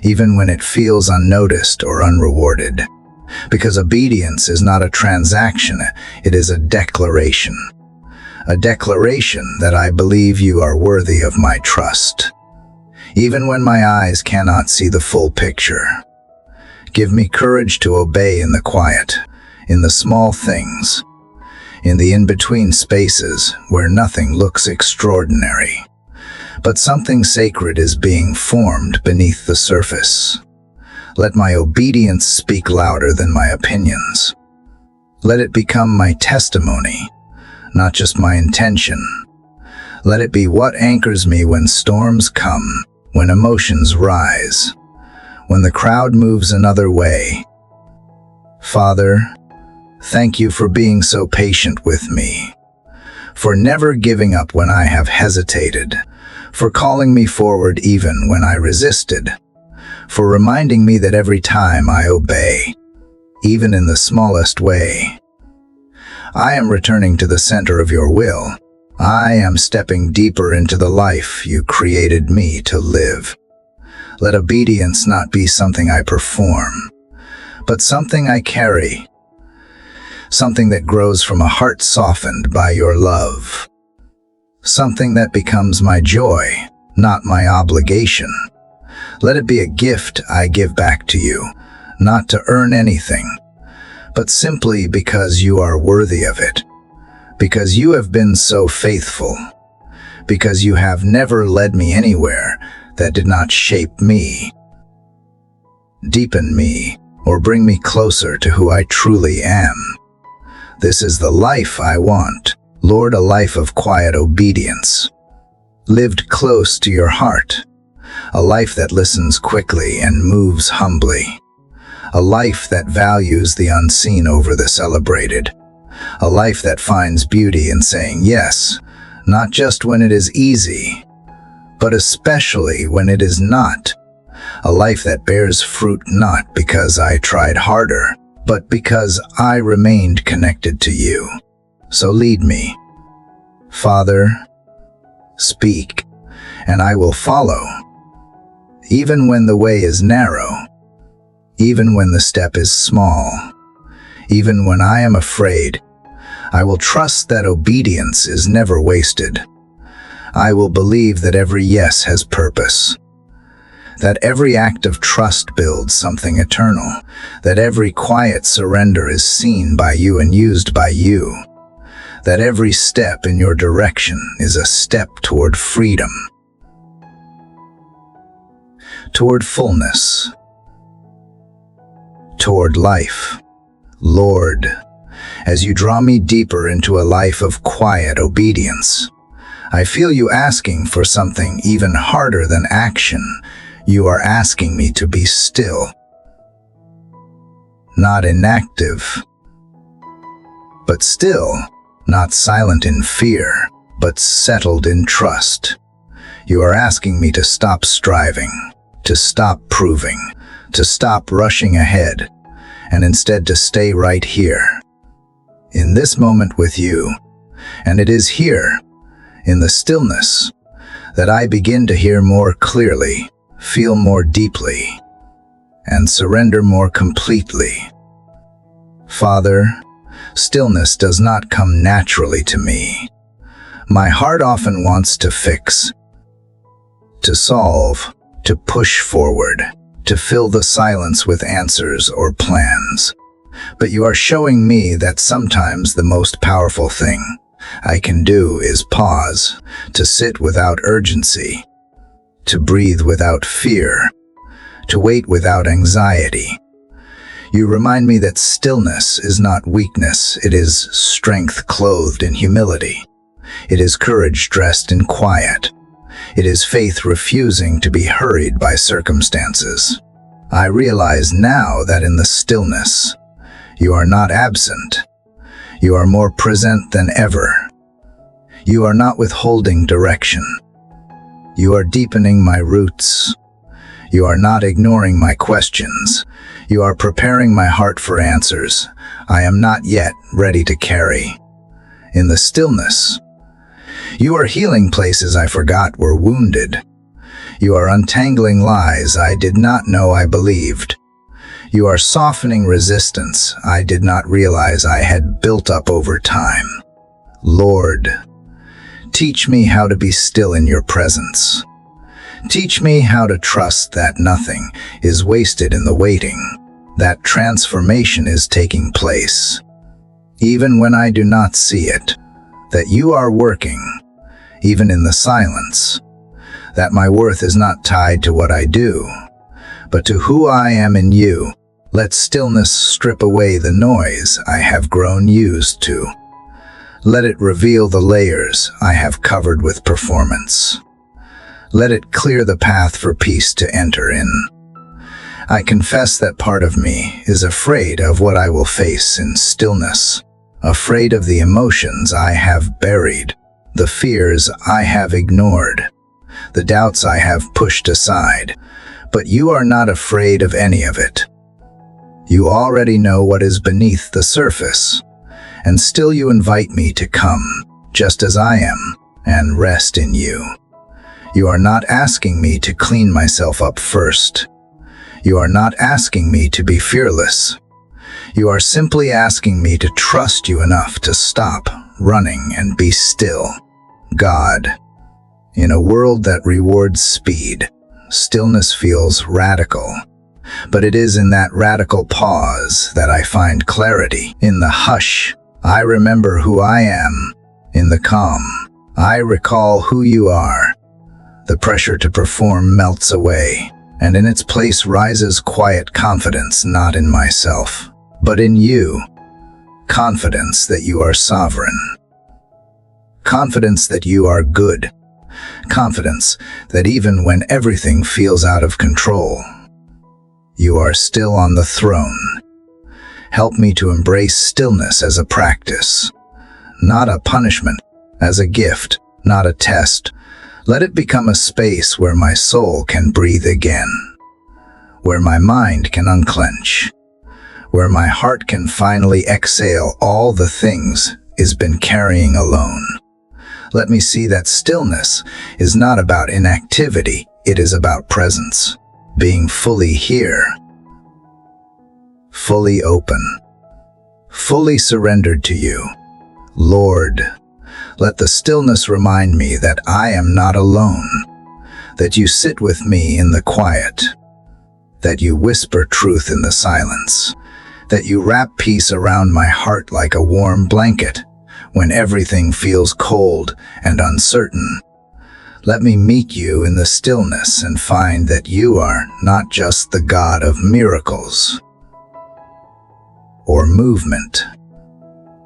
even when it feels unnoticed or unrewarded. Because obedience is not a transaction, it is a declaration. A declaration that I believe you are worthy of my trust, even when my eyes cannot see the full picture. Give me courage to obey in the quiet, in the small things, in the in-between spaces where nothing looks extraordinary, but something sacred is being formed beneath the surface. Let my obedience speak louder than my opinions. Let it become my testimony, not just my intention. Let it be what anchors me when storms come, when emotions rise, when the crowd moves another way. Father, thank you for being so patient with me, for never giving up when I have hesitated, for calling me forward even when I resisted, for reminding me that every time I obey, even in the smallest way, I am returning to the center of your will. I am stepping deeper into the life you created me to live. Let obedience not be something I perform, but something I carry, something that grows from a heart softened by your love, something that becomes my joy, not my obligation. Let it be a gift I give back to you, not to earn anything, but simply because you are worthy of it, because you have been so faithful, because you have never led me anywhere that did not shape me, deepen me, or bring me closer to who I truly am. This is the life I want, Lord, a life of quiet obedience, lived close to your heart, a life that listens quickly and moves humbly, a life that values the unseen over the celebrated, a life that finds beauty in saying yes, not just when it is easy, but especially when it is not, a life that bears fruit not because I tried harder, but because I remained connected to you. So lead me. Father, speak, and I will follow. Even when the way is narrow, even when the step is small, even when I am afraid, I will trust that obedience is never wasted. I will believe that every yes has purpose, that every act of trust builds something eternal, that every quiet surrender is seen by you and used by you, that every step in your direction is a step toward freedom, toward fullness, toward life. Lord, as you draw me deeper into a life of quiet obedience, I feel you asking for something even harder than action. You are asking me to be still, not inactive, but still, not silent in fear, but settled in trust. You are asking me to stop striving, to stop proving, to stop rushing ahead, and instead to stay right here, in this moment with you. And it is here, in the stillness, that I begin to hear more clearly, feel more deeply, and surrender more completely. Father, stillness does not come naturally to me. My heart often wants to fix, to solve, to push forward, to fill the silence with answers or plans. But you are showing me that sometimes the most powerful thing I can do is pause, to sit without urgency, to breathe without fear, to wait without anxiety. You remind me that stillness is not weakness, it is strength clothed in humility. It is courage dressed in quiet. It is faith refusing to be hurried by circumstances. I realize now that in the stillness, you are not absent. You are more present than ever. You are not withholding direction. You are deepening my roots. You are not ignoring my questions. You are preparing my heart for answers I am not yet ready to carry. In the stillness, you are healing places I forgot were wounded. You are untangling lies I did not know I believed. You are softening resistance I did not realize I had built up over time. Lord, teach me how to be still in your presence. Teach me how to trust that nothing is wasted in the waiting, that transformation is taking place, even when I do not see it, that you are working, even in the silence, that my worth is not tied to what I do, but to who I am in you. Let stillness strip away the noise I have grown used to. Let it reveal the layers I have covered with performance. Let it clear the path for peace to enter in. I confess that part of me is afraid of what I will face in stillness, afraid of the emotions I have buried, the fears I have ignored, the doubts I have pushed aside. But you are not afraid of any of it. You already know what is beneath the surface, and still you invite me to come, just as I am, and rest in you. You are not asking me to clean myself up first. You are not asking me to be fearless. You are simply asking me to trust you enough to stop running and be still. God, in a world that rewards speed, stillness feels radical. But it is in that radical pause that I find clarity. In the hush, I remember who I am. In the calm, I recall who you are. The pressure to perform melts away, and in its place rises quiet confidence, not in myself, but in you. Confidence that you are sovereign. Confidence that you are good. Confidence that even when everything feels out of control, you are still on the throne. Help me to embrace stillness as a practice, not a punishment, as a gift, not a test. Let it become a space where my soul can breathe again, where my mind can unclench, where my heart can finally exhale all the things it's been carrying alone. Let me see that stillness is not about inactivity, it is about presence, being fully here, fully open, fully surrendered to you. Lord, let the stillness remind me that I am not alone, that you sit with me in the quiet, that you whisper truth in the silence, that you wrap peace around my heart like a warm blanket when everything feels cold and uncertain. Let me meet you in the stillness and find that you are not just the God of miracles, or movement,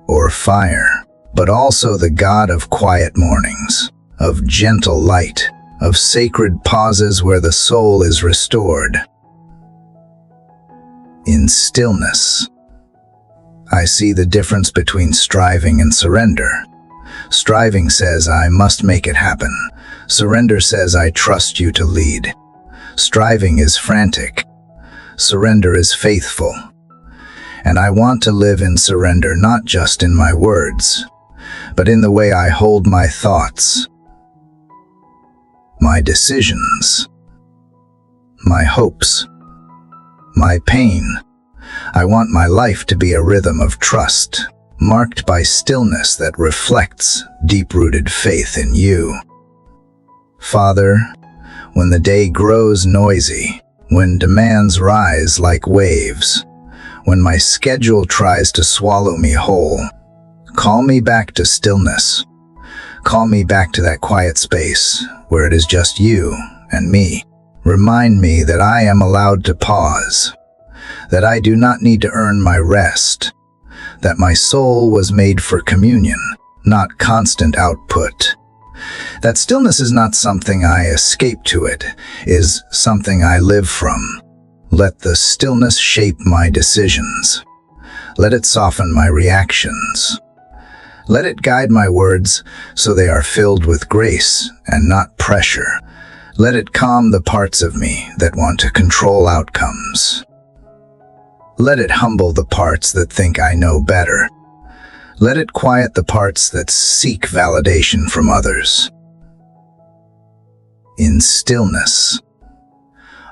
or fire, but also the God of quiet mornings, of gentle light, of sacred pauses where the soul is restored. In stillness, I see the difference between striving and surrender. Striving says I must make it happen. Surrender says I trust you to lead. Striving is frantic. Surrender is faithful. And I want to live in surrender, not just in my words, but in the way I hold my thoughts, my decisions, my hopes, my pain. I want my life to be a rhythm of trust, marked by stillness that reflects deep-rooted faith in you. Father, when the day grows noisy, when demands rise like waves, when my schedule tries to swallow me whole, call me back to stillness. Call me back to that quiet space where it is just you and me. Remind me that I am allowed to pause, that I do not need to earn my rest, that my soul was made for communion, not constant output. That stillness is not something I escape to, it is something I live from. Let the stillness shape my decisions. Let it soften my reactions. Let it guide my words so they are filled with grace and not pressure. Let it calm the parts of me that want to control outcomes. Let it humble the parts that think I know better. Let it quiet the parts that seek validation from others. In stillness,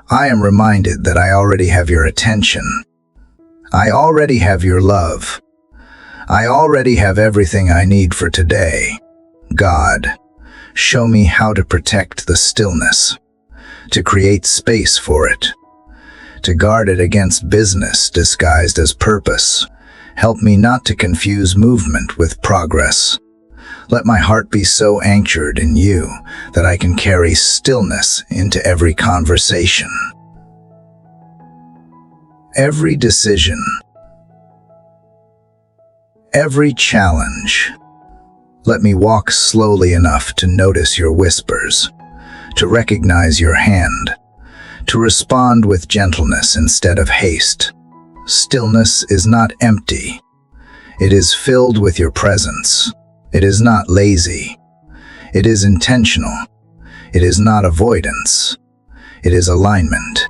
I am reminded that I already have your attention. I already have your love. I already have everything I need for today. God, show me how to protect the stillness, to create space for it, to guard it against business disguised as purpose. Help me not to confuse movement with progress. Let my heart be so anchored in you that I can carry stillness into every conversation, every decision, every challenge. Let me walk slowly enough to notice your whispers, to recognize your hand, to respond with gentleness instead of haste. Stillness is not empty. It is filled with your presence. It is not lazy. It is intentional. It is not avoidance. It is alignment.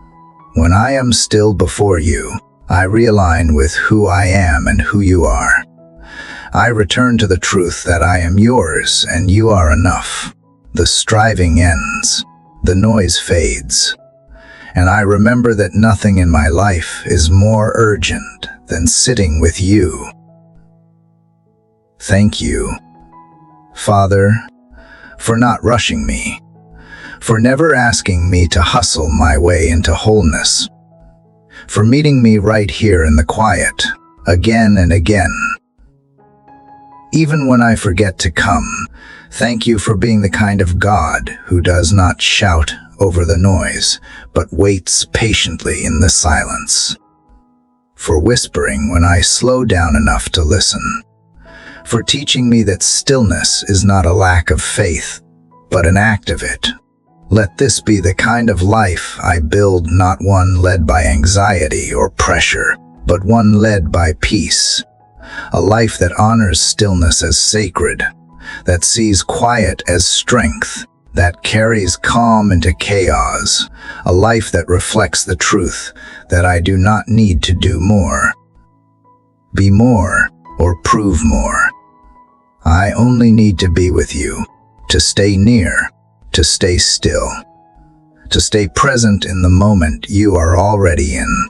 When I am still before you, I realign with who I am and who you are. I return to the truth that I am yours and you are enough. The striving ends. The noise fades. And I remember that nothing in my life is more urgent than sitting with you. Thank you, Father, for not rushing me, for never asking me to hustle my way into wholeness, for meeting me right here in the quiet, again and again. Even when I forget to come, thank you for being the kind of God who does not shout over the noise, but waits patiently in the silence. For whispering when I slow down enough to listen. For teaching me that stillness is not a lack of faith, but an act of it. Let this be the kind of life I build, not one led by anxiety or pressure, but one led by peace. A life that honors stillness as sacred, that sees quiet as strength, that carries calm into chaos. A life that reflects the truth that I do not need to do more, be more, or prove more. I only need to be with you, to stay near, to stay still, to stay present in the moment you are already in.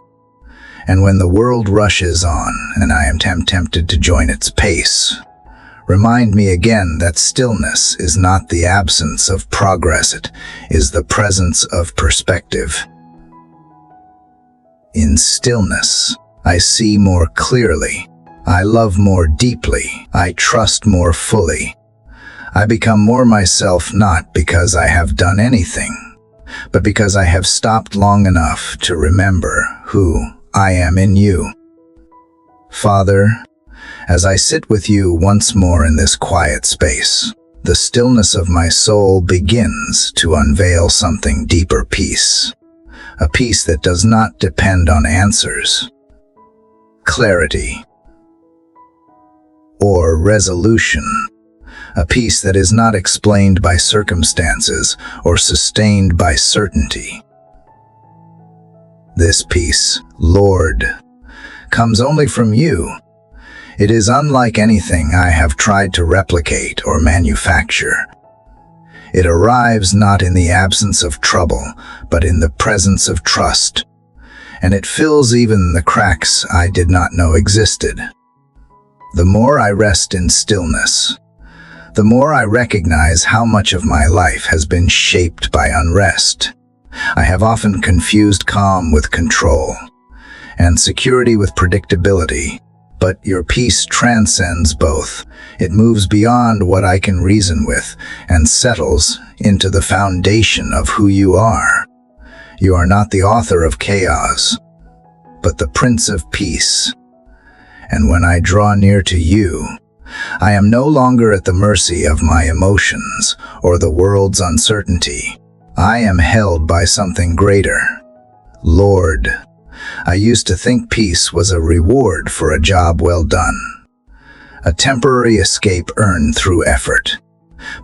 And when the world rushes on and I am tempted to join its pace, remind me again that stillness is not the absence of progress, it is the presence of perspective. In stillness, I see more clearly, I love more deeply, I trust more fully. I become more myself, not because I have done anything, but because I have stopped long enough to remember who I am in you. Father, as I sit with you once more in this quiet space, the stillness of my soul begins to unveil something deeper: peace. A peace that does not depend on answers, clarity, or resolution. A peace that is not explained by circumstances or sustained by certainty. This peace, Lord, comes only from you. It is unlike anything I have tried to replicate or manufacture. It arrives not in the absence of trouble, but in the presence of trust, and it fills even the cracks I did not know existed. The more I rest in stillness, the more I recognize how much of my life has been shaped by unrest. I have often confused calm with control, and security with predictability, but your peace transcends both. It moves beyond what I can reason with and settles into the foundation of who you are. You are not the author of chaos, but the Prince of Peace. And when I draw near to you, I am no longer at the mercy of my emotions or the world's uncertainty. I am held by something greater. Lord, I used to think peace was a reward for a job well done, a temporary escape earned through effort.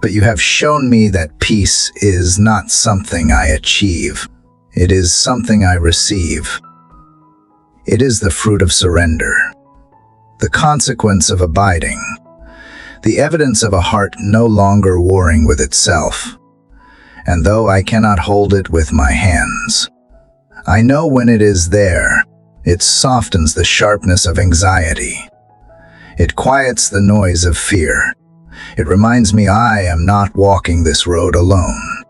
But you have shown me that peace is not something I achieve. It is something I receive. It is the fruit of surrender, the consequence of abiding, the evidence of a heart no longer warring with itself. And though I cannot hold it with my hands, I know when it is there, it softens the sharpness of anxiety. It quiets the noise of fear. It reminds me I am not walking this road alone.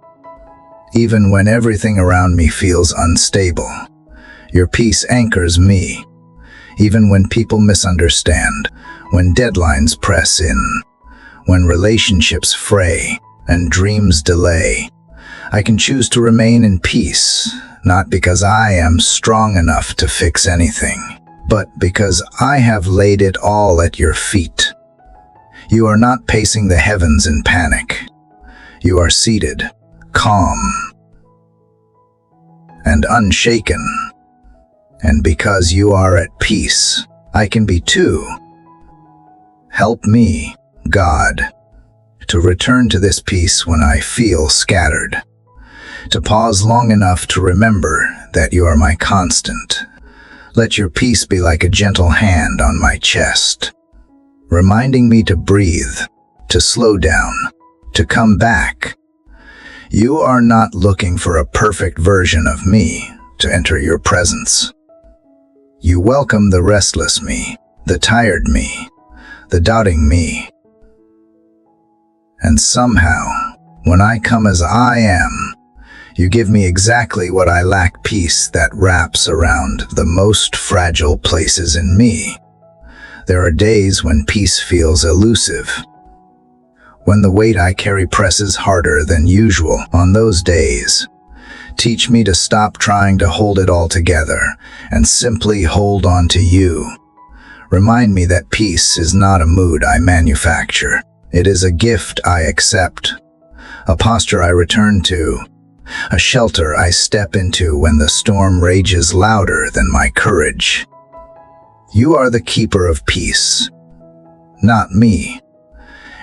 Even when everything around me feels unstable, your peace anchors me. Even when people misunderstand, when deadlines press in, when relationships fray and dreams delay, I can choose to remain in peace, not because I am strong enough to fix anything, but because I have laid it all at your feet. You are not pacing the heavens in panic. You are seated, calm, and unshaken. And because you are at peace, I can be too. Help me, God, to return to this peace when I feel scattered, to pause long enough to remember that you are my constant. Let your peace be like a gentle hand on my chest, reminding me to breathe, to slow down, to come back. You are not looking for a perfect version of me to enter your presence. You welcome the restless me, the tired me, the doubting me. And somehow, when I come as I am, you give me exactly what I lack: peace that wraps around the most fragile places in me. There are days when peace feels elusive, when the weight I carry presses harder than usual. On those days, Teach me to stop trying to hold it all together and simply hold on to you. Remind me that peace is not a mood I manufacture. It is a gift I accept, a posture I return to, a shelter I step into when the storm rages louder than my courage. You are the keeper of peace, not me,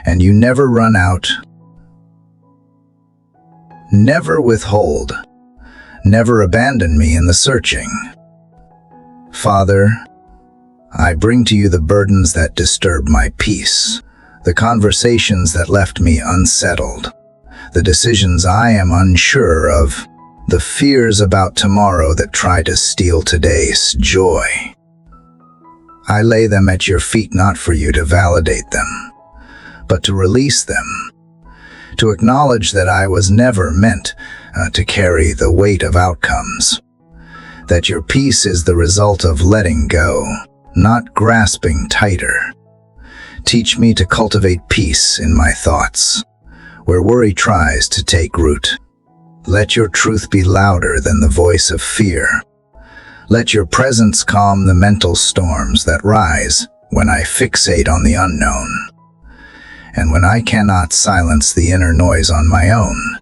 and you never run out, never withhold, never abandon me in the searching. Father, I bring to you the burdens that disturb my peace, the conversations that left me unsettled, the decisions I am unsure of, the fears about tomorrow that try to steal today's joy. I lay them at your feet not for you to validate them, but to release them, to acknowledge that I was never meant to carry the weight of outcomes, that your peace is the result of letting go, not grasping tighter. Teach me to cultivate peace in my thoughts, where worry tries to take root. Let your truth be louder than the voice of fear. Let your presence calm the mental storms that rise when I fixate on the unknown, and when I cannot silence the inner noise on my own.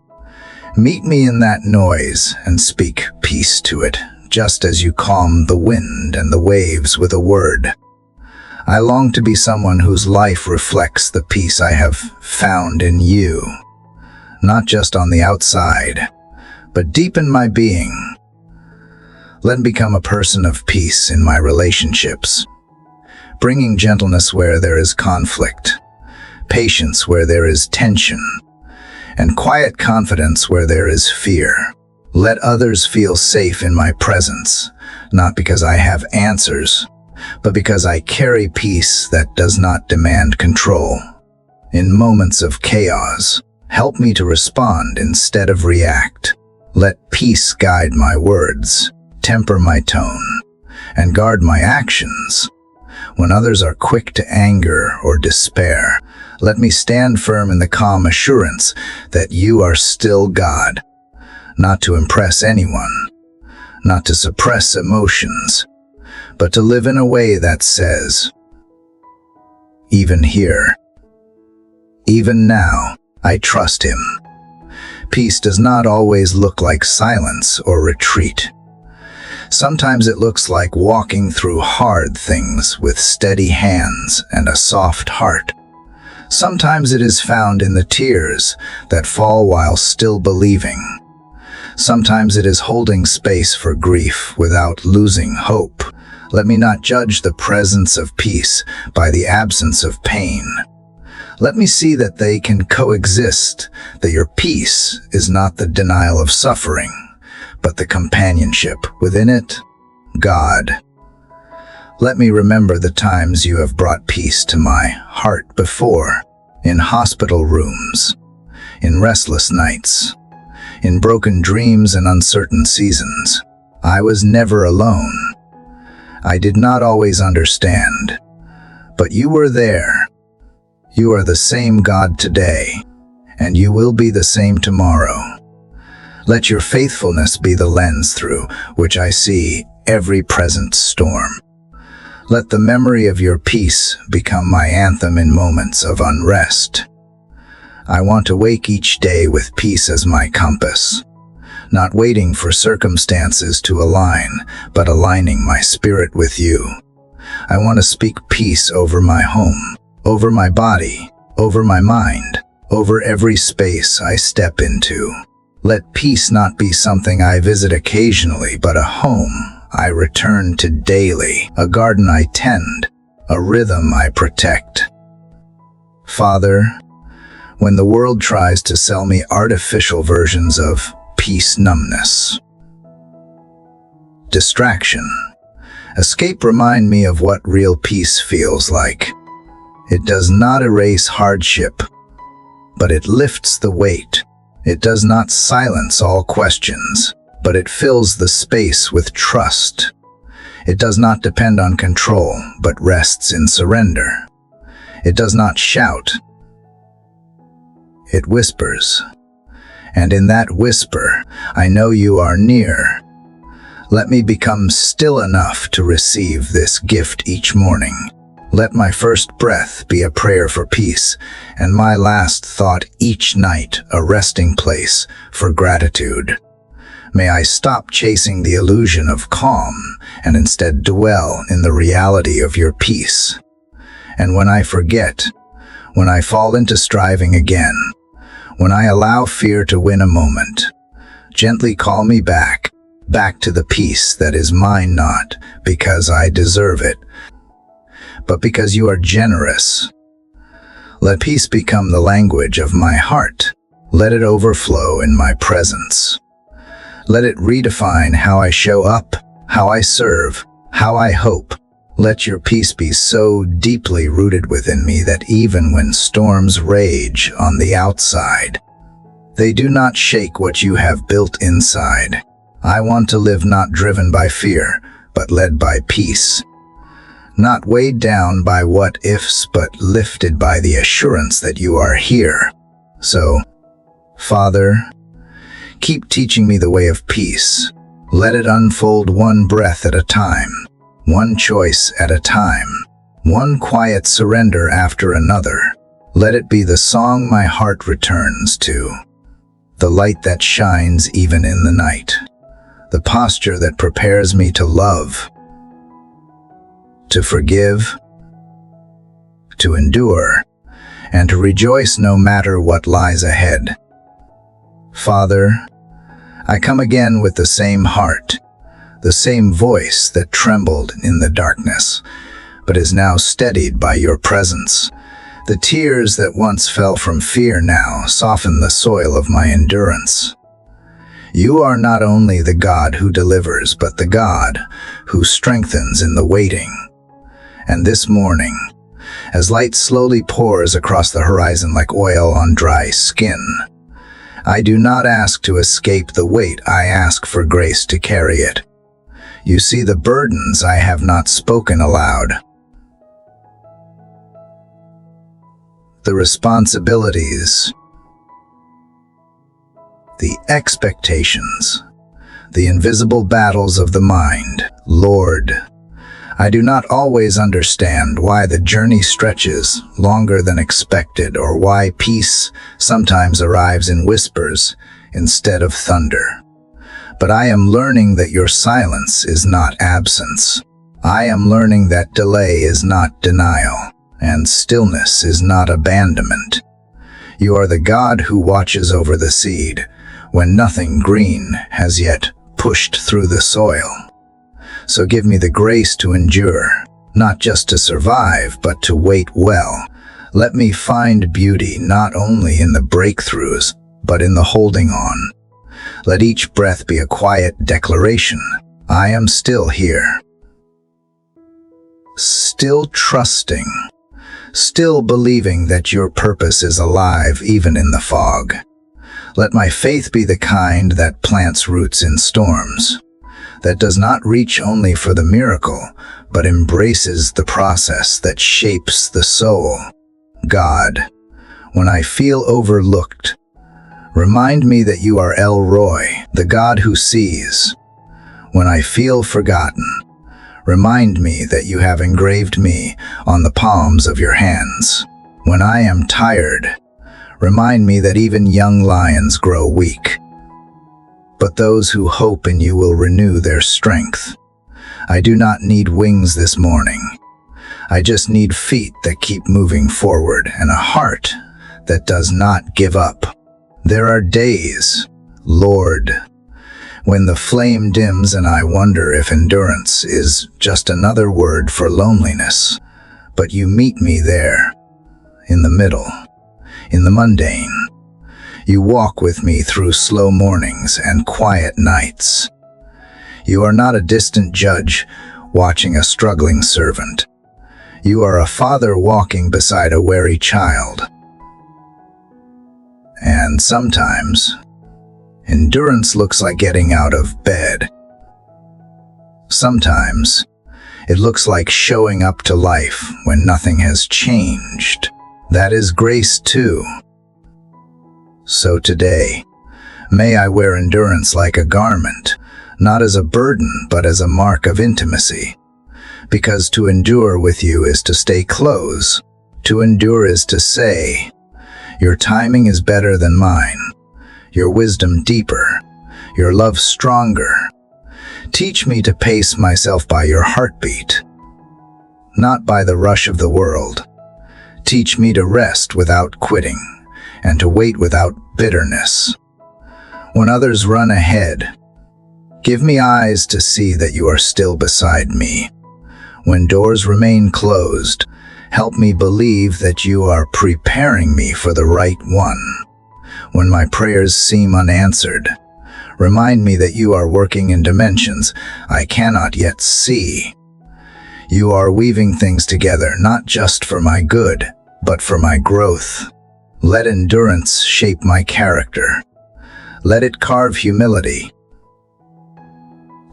Meet me in that noise and speak peace to it, just as you calm the wind and the waves with a word. I long to be someone whose life reflects the peace I have found in you, not just on the outside, but deep in my being. Let me become a person of peace in my relationships, bringing gentleness where there is conflict, patience where there is tension, and quiet confidence where there is fear. Let others feel safe in my presence, not because I have answers, but because I carry peace that does not demand control. In moments of chaos, help me to respond instead of react. Let peace guide my words, temper my tone, and guard my actions. When others are quick to anger or despair, let me stand firm in the calm assurance that you are still God, not to impress anyone, not to suppress emotions, but to live in a way that says, even here, even now, I trust him. Peace does not always look like silence or retreat. Sometimes it looks like walking through hard things with steady hands and a soft heart. Sometimes it is found in the tears that fall while still believing. Sometimes it is holding space for grief without losing hope. Let me not judge the presence of peace by the absence of pain. Let me see that they can coexist, that your peace is not the denial of suffering, but the companionship within it. God, let me remember the times you have brought peace to my heart before, in hospital rooms, in restless nights, in broken dreams and uncertain seasons. I was never alone. I did not always understand, but you were there. You are the same God today, and you will be the same tomorrow. Let your faithfulness be the lens through which I see every present storm. Let the memory of your peace become my anthem in moments of unrest. I want to wake each day with peace as my compass, not waiting for circumstances to align, but aligning my spirit with you. I want to speak peace over my home, over my body, over my mind, over every space I step into. Let peace not be something I visit occasionally, but a home I return to daily, a garden I tend, a rhythm I protect. Father, when the world tries to sell me artificial versions of peace numbness, distraction, escape, remind me of what real peace feels like. It does not erase hardship, but it lifts the weight. It does not silence all questions, but it fills the space with trust. It does not depend on control, but rests in surrender. It does not shout. It whispers. and in that whisper, I know you are near. Let me become still enough to receive this gift each morning. Let my first breath be a prayer for peace, and my last thought each night a resting place for gratitude. May I stop chasing the illusion of calm and instead dwell in the reality of your peace. And when I forget, when I fall into striving again, when I allow fear to win a moment, gently call me back to the peace that is mine, not because I deserve it, but because you are generous. Let peace become the language of my heart. Let it overflow in my presence. Let it redefine how I show up, how I serve, how I hope. Let your peace be so deeply rooted within me that even when storms rage on the outside, they do not shake what you have built inside. I want to live not driven by fear, but led by peace. Not weighed down by what-ifs, but lifted by the assurance that you are here. So, Father, keep teaching me the way of peace. Let it unfold one breath at a time, one choice at a time, one quiet surrender after another. Let it be the song my heart returns to, the light that shines even in the night, the posture that prepares me to love, to forgive, to endure, and to rejoice no matter what lies ahead. Father, I come again with the same heart, the same voice that trembled in the darkness, but is now steadied by your presence. The tears that once fell from fear now soften the soil of my endurance. You are not only the God who delivers, but the God who strengthens in the waiting. And this morning, as light slowly pours across the horizon like oil on dry skin, I do not ask to escape the weight, I ask for grace to carry it. You see the burdens I have not spoken aloud, the responsibilities, the expectations, the invisible battles of the mind. Lord, I do not always understand why the journey stretches longer than expected, or why peace sometimes arrives in whispers instead of thunder. But I am learning that your silence is not absence. I am learning that delay is not denial, and stillness is not abandonment. You are the God who watches over the seed when nothing green has yet pushed through the soil. So give me the grace to endure, not just to survive, but to wait well. Let me find beauty not only in the breakthroughs, but in the holding on. Let each breath be a quiet declaration. I am still here. Still trusting. Still believing that your purpose is alive even in the fog. Let my faith be the kind that plants roots in storms, that does not reach only for the miracle, but embraces the process that shapes the soul. God, when I feel overlooked, remind me that you are El Roy, the God who sees. When I feel forgotten, remind me that you have engraved me on the palms of your hands. When I am tired, remind me that even young lions grow weak, but those who hope in you will renew their strength. I do not need wings this morning. I just need feet that keep moving forward and a heart that does not give up. There are days, Lord, when the flame dims and I wonder if endurance is just another word for loneliness. But you meet me there, in the middle, in the mundane. You walk with me through slow mornings and quiet nights. You are not a distant judge watching a struggling servant. You are a father walking beside a weary child. And sometimes, endurance looks like getting out of bed. Sometimes, it looks like showing up to life when nothing has changed. That is grace too. So today, May I wear endurance like a garment, not as a burden, but as a mark of intimacy. Because to endure with you is to stay close. To endure is to say, your timing is better than mine, your wisdom deeper, your love stronger. Teach me to pace myself by your heartbeat, not by the rush of the world. Teach me to rest without quitting, and to wait without bitterness. When others run ahead, give me eyes to see that you are still beside me. When doors remain closed, help me believe that you are preparing me for the right one. When my prayers seem unanswered, remind me that you are working in dimensions I cannot yet see. You are weaving things together, not just for my good, but for my growth. Let endurance shape my character. Let it carve humility,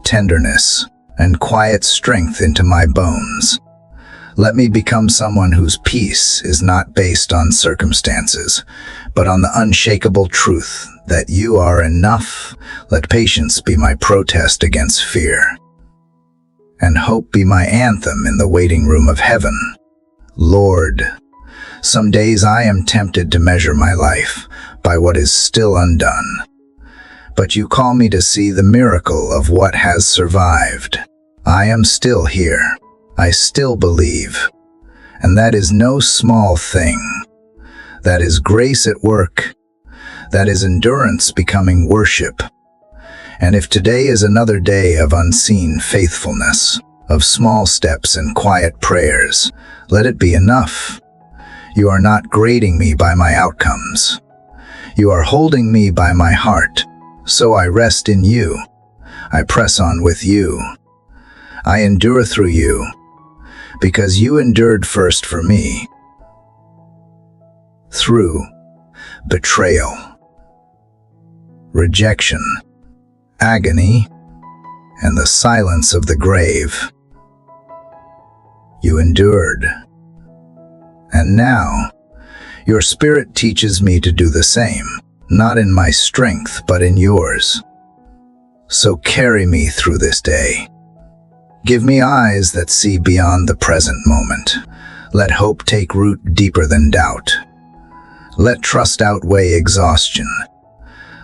tenderness, and quiet strength into my bones. Let me become someone whose peace is not based on circumstances, but on the unshakable truth that you are enough. Let patience be my protest against fear, and hope be my anthem in the waiting room of heaven. Lord, some days I am tempted to measure my life by what is still undone, but you call me to see the miracle of what has survived. I am still here. I still believe, and that is no small thing. That is grace at work. That is endurance becoming worship. And if today is another day of unseen faithfulness, of small steps and quiet prayers, let it be enough. You are not grading me by my outcomes. You are holding me by my heart. So I rest in you. I press on with you. I endure through you, because you endured first for me. Through betrayal, rejection, agony, and the silence of the grave, you endured. And now, your Spirit teaches me to do the same, not in my strength, but in yours. So carry me through this day. Give me eyes that see beyond the present moment. Let hope take root deeper than doubt. Let trust outweigh exhaustion.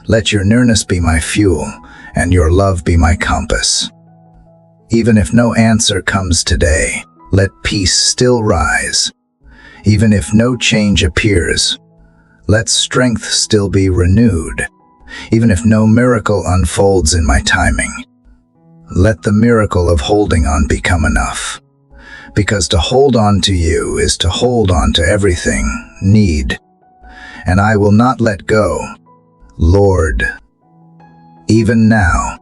Let your nearness be my fuel, and your love be my compass. Even if no answer comes today, let peace still rise. Even if no change appears, let strength still be renewed. Even if no miracle unfolds in my timing, let the miracle of holding on become enough. Because to hold on to you is to hold on to everything, need. And I will not let go, Lord. Even now,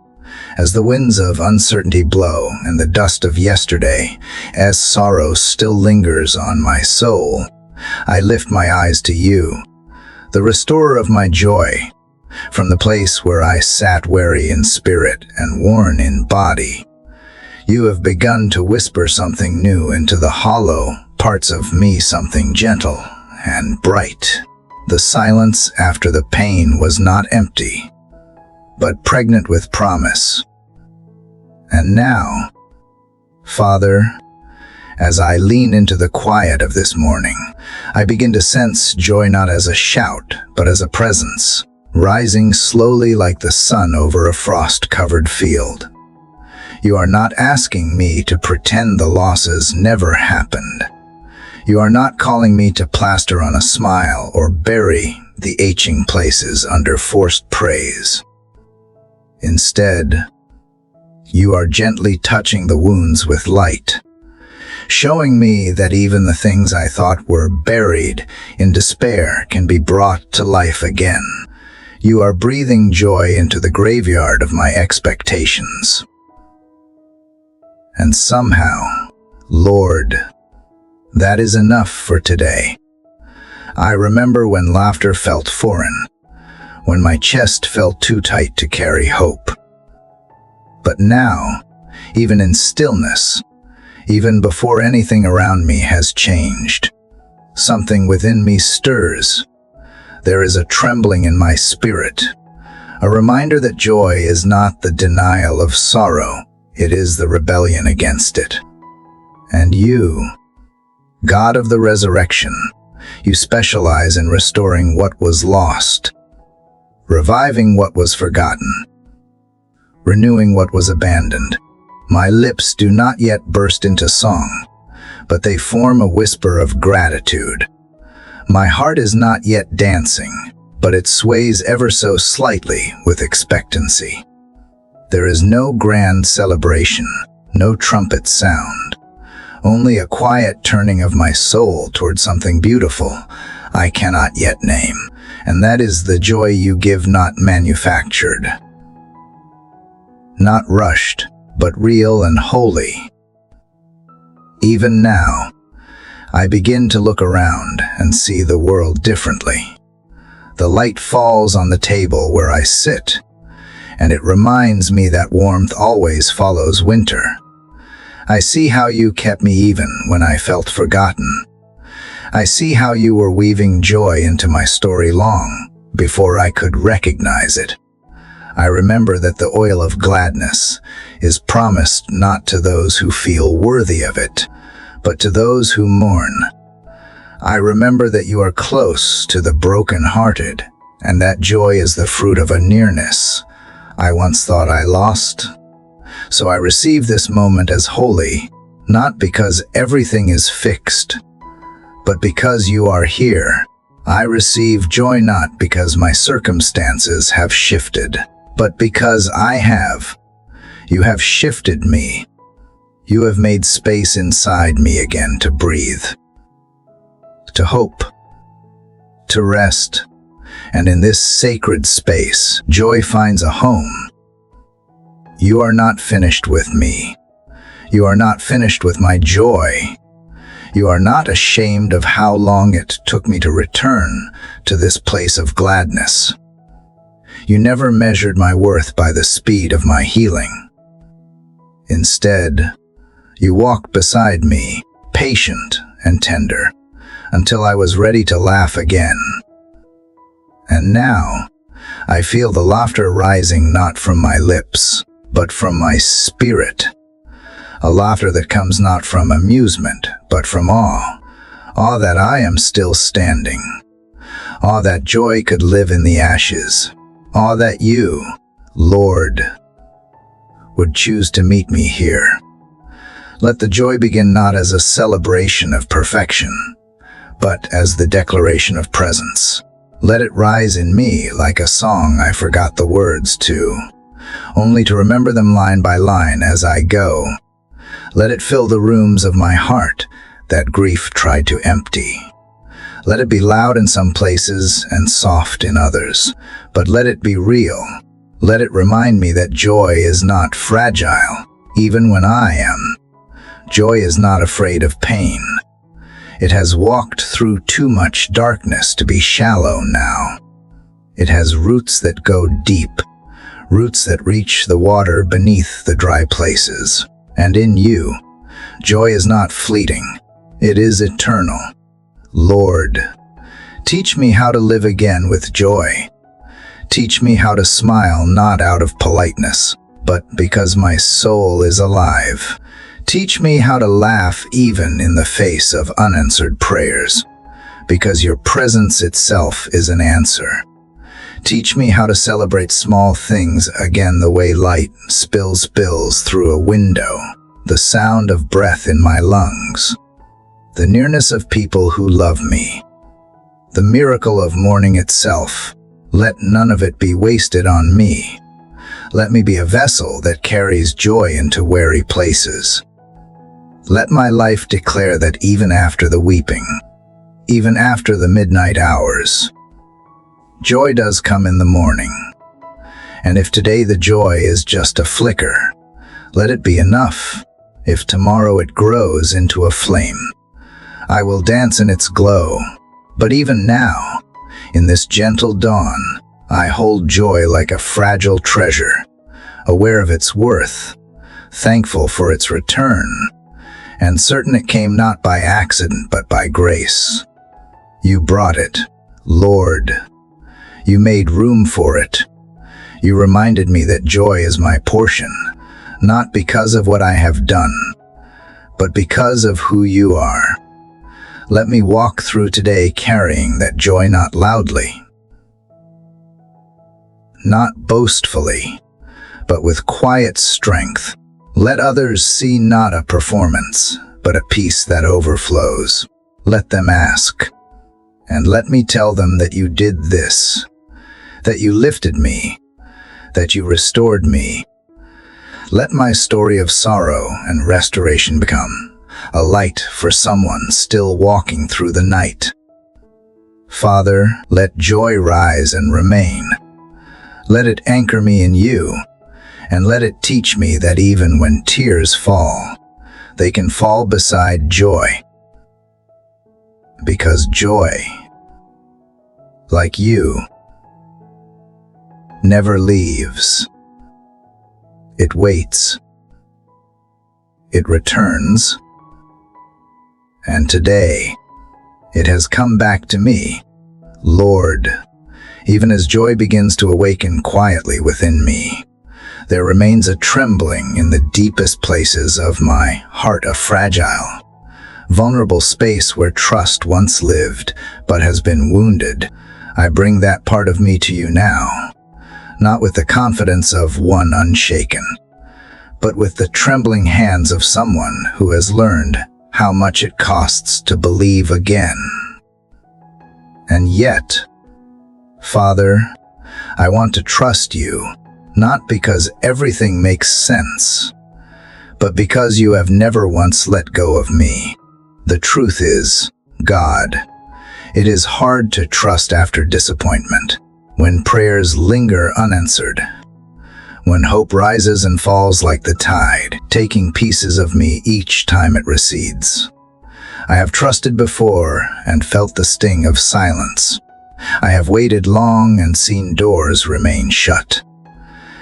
as the winds of uncertainty blow and the dust of yesterday, as sorrow still lingers on my soul, I lift my eyes to you, the restorer of my joy. From the place where I sat weary in spirit and worn in body, you have begun to whisper something new into the hollow parts of me, something gentle and bright. The silence after the pain was not empty, but pregnant with promise. And now, Father, as I lean into the quiet of this morning, I begin to sense joy not as a shout, but as a presence, rising slowly like the sun over a frost-covered field. You are not asking me to pretend the losses never happened. You are not calling me to plaster on a smile or bury the aching places under forced praise. Instead, you are gently touching the wounds with light, showing me that even the things I thought were buried in despair can be brought to life again. You are breathing joy into the graveyard of my expectations. And somehow, Lord, that is enough for today. I remember when laughter felt foreign, when my chest felt too tight to carry hope. But now, even in stillness, even before anything around me has changed, something within me stirs. There is a trembling in my spirit, A reminder that joy is not the denial of sorrow, it is the rebellion against it. And you, God of the resurrection, you specialize in restoring what was lost, reviving what was forgotten, renewing what was abandoned. My lips do not yet burst into song, but they form a whisper of gratitude. My heart is not yet dancing, but it sways ever so slightly with expectancy. There is no grand celebration, no trumpet sound, only a quiet turning of my soul toward something beautiful I cannot yet name, and that is the joy you give, not manufactured, not rushed, but real and holy. Even now, I begin to look around and see the world differently. The light falls on the table where I sit, and it reminds me that warmth always follows winter. I see how you kept me even when I felt forgotten. I see how you were weaving joy into my story long before I could recognize it. I remember that the oil of gladness is promised not to those who feel worthy of it, but to those who mourn. I remember that you are close to the broken-hearted, and that joy is the fruit of a nearness I once thought I lost. So I receive this moment as holy, not because everything is fixed, but because you are here. I receive joy not because my circumstances have shifted, but because I have. You have shifted me. You have made space inside me again to breathe, to hope, to rest. And in this sacred space, joy finds a home. You are not finished with me. You are not finished with my joy. You are not ashamed of how long it took me to return to this place of gladness. You never measured my worth by the speed of my healing. Instead, you walked beside me, patient and tender, until I was ready to laugh again. And now, I feel the laughter rising not from my lips, but from my spirit. A laughter that comes not from amusement, but from awe. Awe that I am still standing. Awe that joy could live in the ashes. Awe that you, Lord, would choose to meet me here. Let the joy begin not as a celebration of perfection, but as the declaration of presence. Let it rise in me like a song I forgot the words to, only to remember them line by line as I go. Let it fill the rooms of my heart that grief tried to empty. Let it be loud in some places and soft in others, but let it be real. Let it remind me that joy is not fragile, even when I am. Joy is not afraid of pain. It has walked through too much darkness to be shallow now. It has roots that go deep, roots that reach the water beneath the dry places. And in you, joy is not fleeting, it is eternal. Lord, teach me how to live again with joy. Teach me how to smile not out of politeness, but because my soul is alive. Teach me how to laugh even in the face of unanswered prayers, because your presence itself is an answer. Teach me how to celebrate small things again, the way light spills through a window, the sound of breath in my lungs, the nearness of people who love me, the miracle of morning itself. Let none of it be wasted on me. Let me be a vessel that carries joy into weary places. Let my life declare that even after the weeping, even after the midnight hours, joy does come in the morning. And if today the joy is just a flicker, let it be enough. If tomorrow it grows into a flame, I will dance in its glow. But even now, in this gentle dawn, I hold joy like a fragile treasure, aware of its worth, thankful for its return, and certain it came not by accident but by grace. You brought it, Lord. You made room for it. You reminded me that joy is my portion, not because of what I have done, but because of who you are. Let me walk through today carrying that joy, not loudly, not boastfully, but with quiet strength. Let others see not a performance, but a peace that overflows. Let them ask, and let me tell them that you did this, that you lifted me, that you restored me. Let my story of sorrow and restoration become a light for someone still walking through the night. Father, let joy rise and remain. Let it anchor me in you, and let it teach me that even when tears fall, they can fall beside joy. Because joy, like you, never leaves. It waits. It returns. And today, it has come back to me, Lord. Even as joy begins to awaken quietly within me, there remains a trembling in the deepest places of my heart, a fragile, vulnerable space where trust once lived but has been wounded. I bring that part of me to you now, not with the confidence of one unshaken, but with the trembling hands of someone who has learned how much it costs to believe again. And yet, Father, I want to trust you, not because everything makes sense, but because you have never once let go of me. The truth is, God, it is hard to trust after disappointment, when prayers linger unanswered, when hope rises and falls like the tide, taking pieces of me each time it recedes. I have trusted before and felt the sting of silence. I have waited long and seen doors remain shut.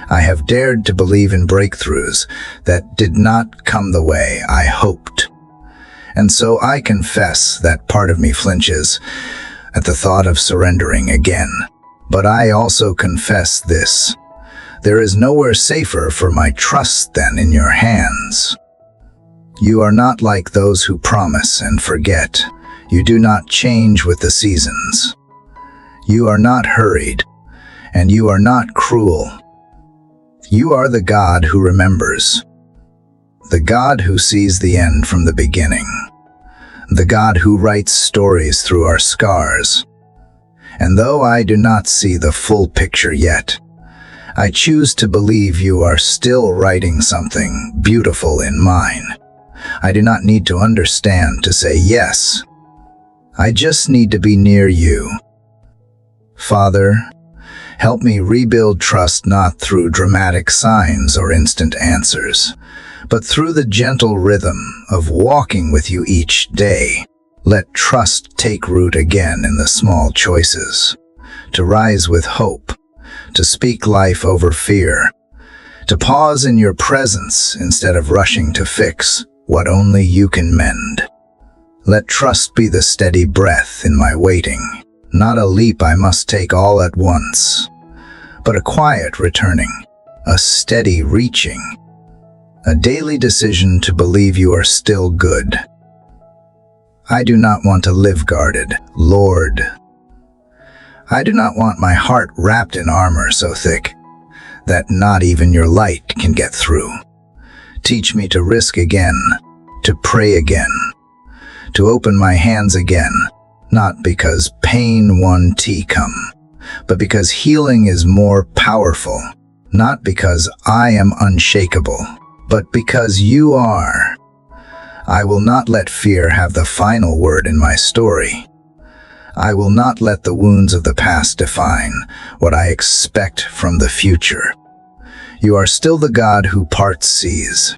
I have dared to believe in breakthroughs that did not come the way I hoped. And so I confess that part of me flinches at the thought of surrendering again. But I also confess this: there is nowhere safer for my trust than in your hands. You are not like those who promise and forget. You do not change with the seasons. You are not hurried, and you are not cruel. You are the God who remembers, the God who sees the end from the beginning, the God who writes stories through our scars. And though I do not see the full picture yet, I choose to believe you are still writing something beautiful in mine. I do not need to understand to say yes. I just need to be near you. Father, help me rebuild trust not through dramatic signs or instant answers, but through the gentle rhythm of walking with you each day. Let trust take root again in the small choices, to rise with hope, to speak life over fear, to pause in your presence instead of rushing to fix what only you can mend. Let trust be the steady breath in my waiting, not a leap I must take all at once, but a quiet returning, a steady reaching, a daily decision to believe you are still good. I do not want to live guarded, Lord. I do not want my heart wrapped in armor so thick that not even your light can get through. Teach me to risk again, to pray again, to open my hands again, not because pain won come, but because healing is more powerful, not because I am unshakable, but because you are. I will not let fear have the final word in my story. I will not let the wounds of the past define what I expect from the future. You are still the God who parts seas,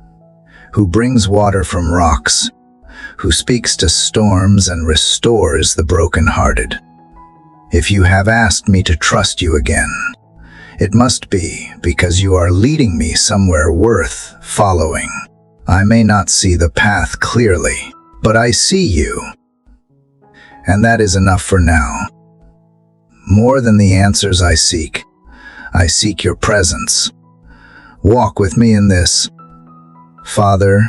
who brings water from rocks, who speaks to storms and restores the brokenhearted. If you have asked me to trust you again, it must be because you are leading me somewhere worth following. I may not see the path clearly, but I see you. And that is enough for now. More than the answers I seek, I seek your presence. Walk with me in this. Father,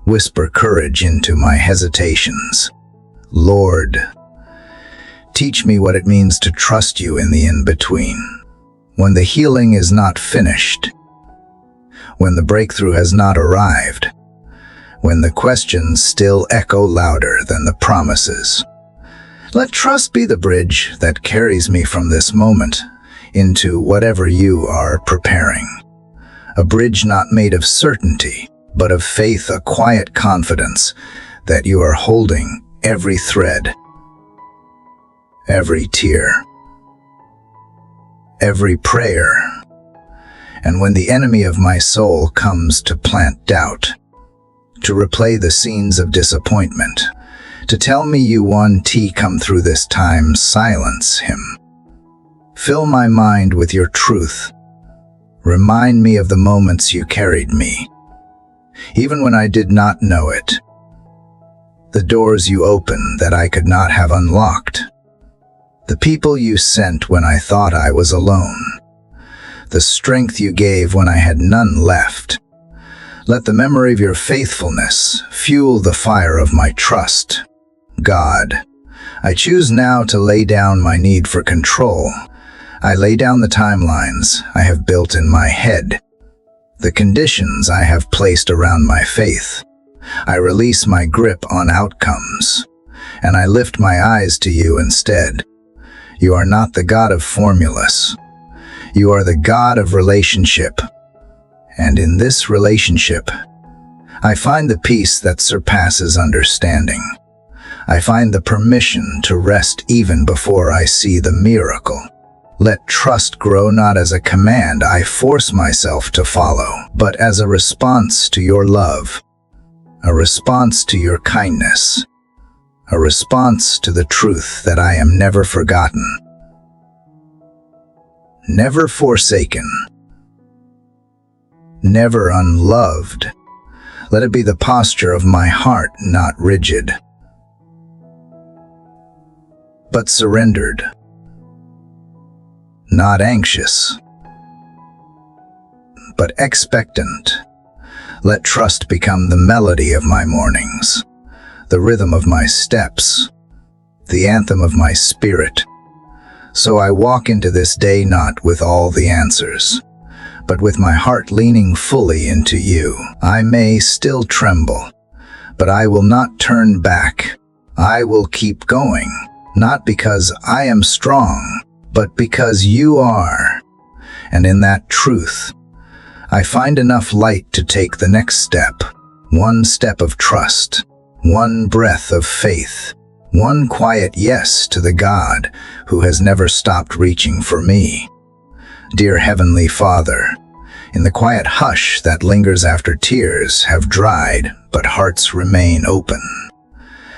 whisper courage into my hesitations. Lord, teach me what it means to trust you in the in-between. When the healing is not finished, when the breakthrough has not arrived, when the questions still echo louder than the promises. Let trust be the bridge that carries me from this moment into whatever you are preparing. A bridge not made of certainty, but of faith, a quiet confidence that you are holding every thread, every tear, every prayer. And when the enemy of my soul comes to plant doubt, to replay the scenes of disappointment, to tell me you won, come through this time, silence him. Fill my mind with your truth. Remind me of the moments you carried me, even when I did not know it. The doors you opened that I could not have unlocked. The people you sent when I thought I was alone. The strength you gave when I had none left. Let the memory of your faithfulness fuel the fire of my trust. God, I choose now to lay down my need for control. I lay down the timelines I have built in my head, the conditions I have placed around my faith. I release my grip on outcomes, and I lift my eyes to you instead. You are not the God of formulas. You are the God of relationship. And in this relationship, I find the peace that surpasses understanding. I find the permission to rest even before I see the miracle. Let trust grow not as a command I force myself to follow, but as a response to your love, a response to your kindness, a response to the truth that I am never forgotten, never forsaken, never unloved. Let it be the posture of my heart, not rigid, but surrendered, not anxious, but expectant. Let trust become the melody of my mornings, the rhythm of my steps, the anthem of my spirit. So I walk into this day not with all the answers, but with my heart leaning fully into you. I may still tremble, but I will not turn back. I will keep going, not because I am strong, but because you are. And in that truth, I find enough light to take the next step. One step of trust, one breath of faith, one quiet yes to the God who has never stopped reaching for me. Dear Heavenly Father, in the quiet hush that lingers after tears have dried, but hearts remain open,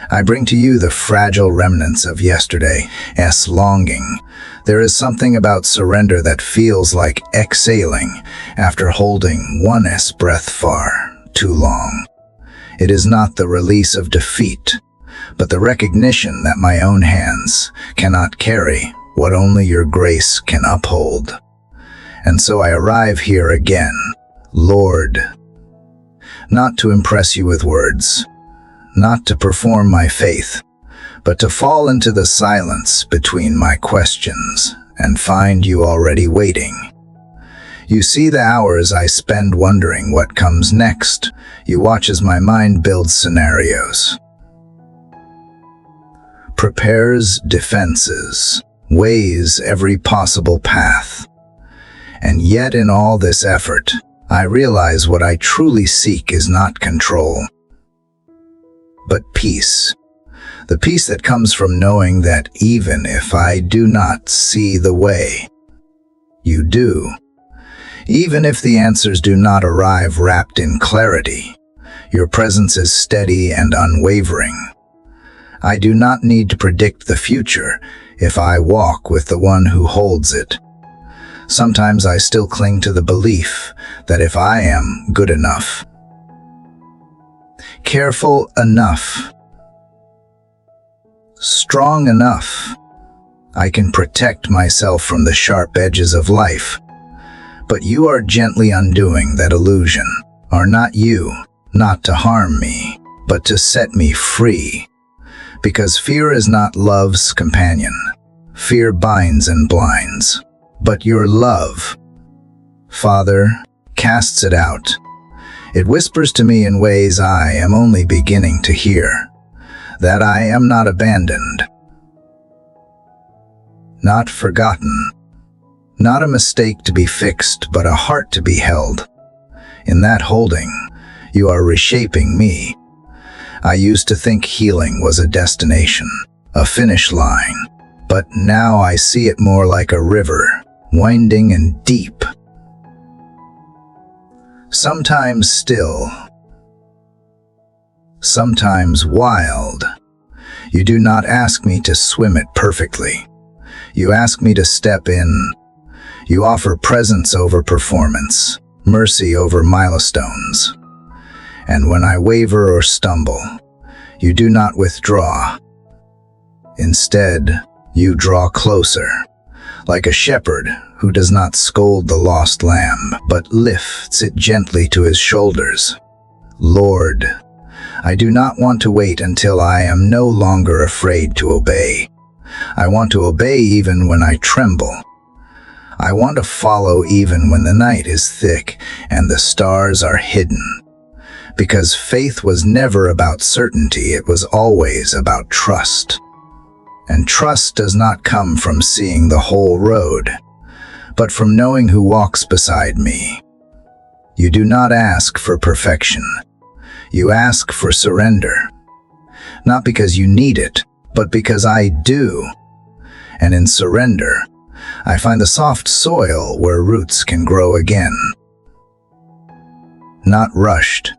I bring to you the fragile remnants of yesterday's longing. There is something about surrender that feels like exhaling after holding one's breath far too long. It is not the release of defeat, but the recognition that my own hands cannot carry what only your grace can uphold. And so I arrive here again, Lord, not to impress you with words, not to perform my faith, but to fall into the silence between my questions and find you already waiting. You see the hours I spend wondering what comes next. You watch as my mind builds scenarios, prepares defenses, weighs every possible path. And yet in all this effort, I realize what I truly seek is not control, but peace. The peace that comes from knowing that even if I do not see the way, you do. Even if the answers do not arrive wrapped in clarity, your presence is steady and unwavering. I do not need to predict the future if I walk with the one who holds it. Sometimes I still cling to the belief that if I am good enough, careful enough, strong enough, I can protect myself from the sharp edges of life. But you are gently undoing that illusion, are not you, not to harm me, but to set me free. Because fear is not love's companion. Fear binds and blinds. But your love, Father, casts it out. It whispers to me in ways I am only beginning to hear, that I am not abandoned, not forgotten, not a mistake to be fixed, but a heart to be held. In that holding, you are reshaping me. I used to think healing was a destination, a finish line, but now I see it more like a river, winding and deep. Sometimes still, sometimes wild. You do not ask me to swim it perfectly. You ask me to step in. You offer presence over performance, mercy over milestones. And when I waver or stumble, you do not withdraw. Instead, you draw closer, like a shepherd who does not scold the lost lamb, but lifts it gently to his shoulders. Lord, I do not want to wait until I am no longer afraid to obey. I want to obey even when I tremble. I want to follow even when the night is thick and the stars are hidden. Because faith was never about certainty, it was always about trust. And trust does not come from seeing the whole road, but from knowing who walks beside me. You do not ask for perfection. You ask for surrender. Not because you need it, but because I do. And in surrender, I find the soft soil where roots can grow again. Not rushed,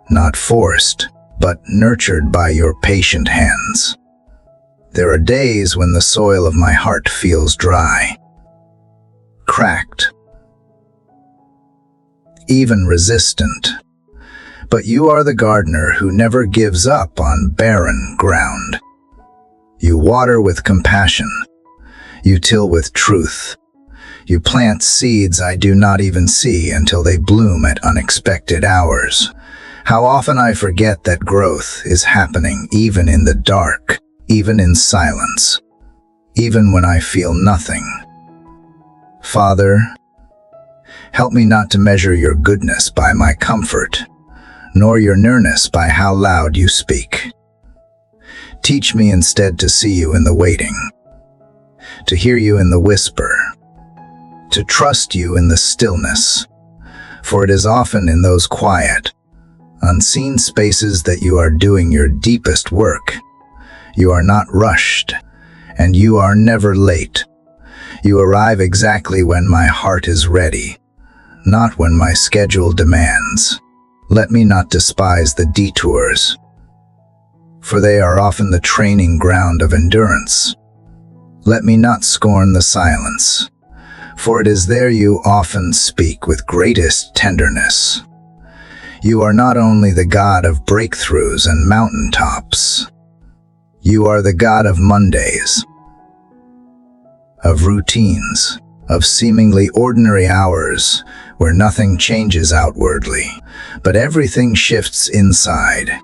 not forced, but nurtured by your patient hands. There are days when the soil of my heart feels dry, cracked, even resistant. But you are the gardener who never gives up on barren ground. You water with compassion. You till with truth. You plant seeds I do not even see until they bloom at unexpected hours. How often I forget that growth is happening even in the dark, even in silence, even when I feel nothing. Father, help me not to measure your goodness by my comfort, nor your nearness by how loud you speak. Teach me instead to see you in the waiting, to hear you in the whisper, to trust you in the stillness, for it is often in those quiet, unseen spaces that you are doing your deepest work. You are not rushed, and you are never late. You arrive exactly when my heart is ready, not when my schedule demands. Let me not despise the detours, for they are often the training ground of endurance. Let me not scorn the silence, for it is there you often speak with greatest tenderness. You are not only the God of breakthroughs and mountaintops. You are the God of Mondays, of routines, of seemingly ordinary hours where nothing changes outwardly, but everything shifts inside.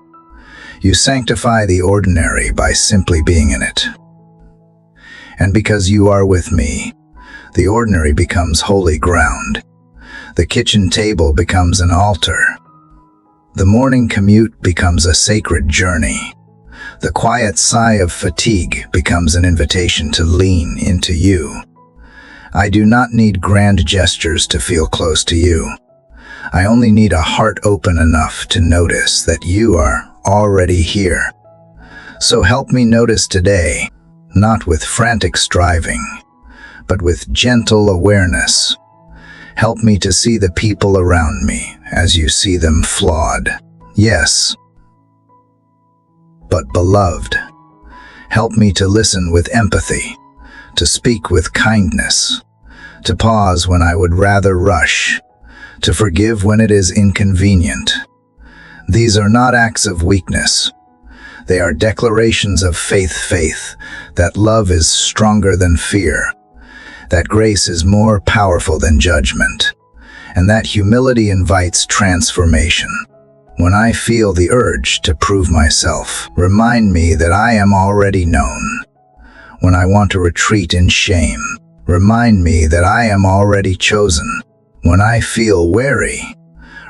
You sanctify the ordinary by simply being in it. And because you are with me, the ordinary becomes holy ground. The kitchen table becomes an altar. The morning commute becomes a sacred journey. The quiet sigh of fatigue becomes an invitation to lean into you. I do not need grand gestures to feel close to you. I only need a heart open enough to notice that you are already here. So help me notice today, not with frantic striving, but with gentle awareness. Help me to see the people around me as you see them flawed. Yes, but beloved. Help me to listen with empathy, to speak with kindness, to pause when I would rather rush, to forgive when it is inconvenient. These are not acts of weakness. They are declarations of faith that love is stronger than fear, that grace is more powerful than judgment, and that humility invites transformation. When I feel the urge to prove myself, remind me that I am already known. When I want to retreat in shame, remind me that I am already chosen. When I feel weary,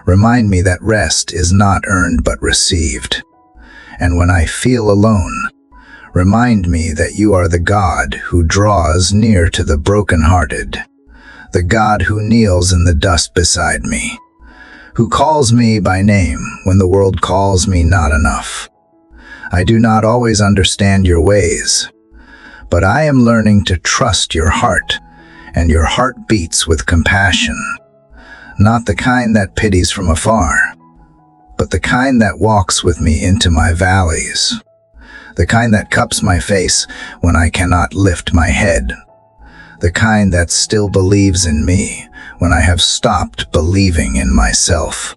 remind me that rest is not earned but received. And when I feel alone, remind me that you are the God who draws near to the brokenhearted, the God who kneels in the dust beside me, who calls me by name when the world calls me not enough. I do not always understand your ways, but I am learning to trust your heart, and your heart beats with compassion, not the kind that pities from afar, but the kind that walks with me into my valleys, the kind that cups my face when I cannot lift my head, the kind that still believes in me when I have stopped believing in myself.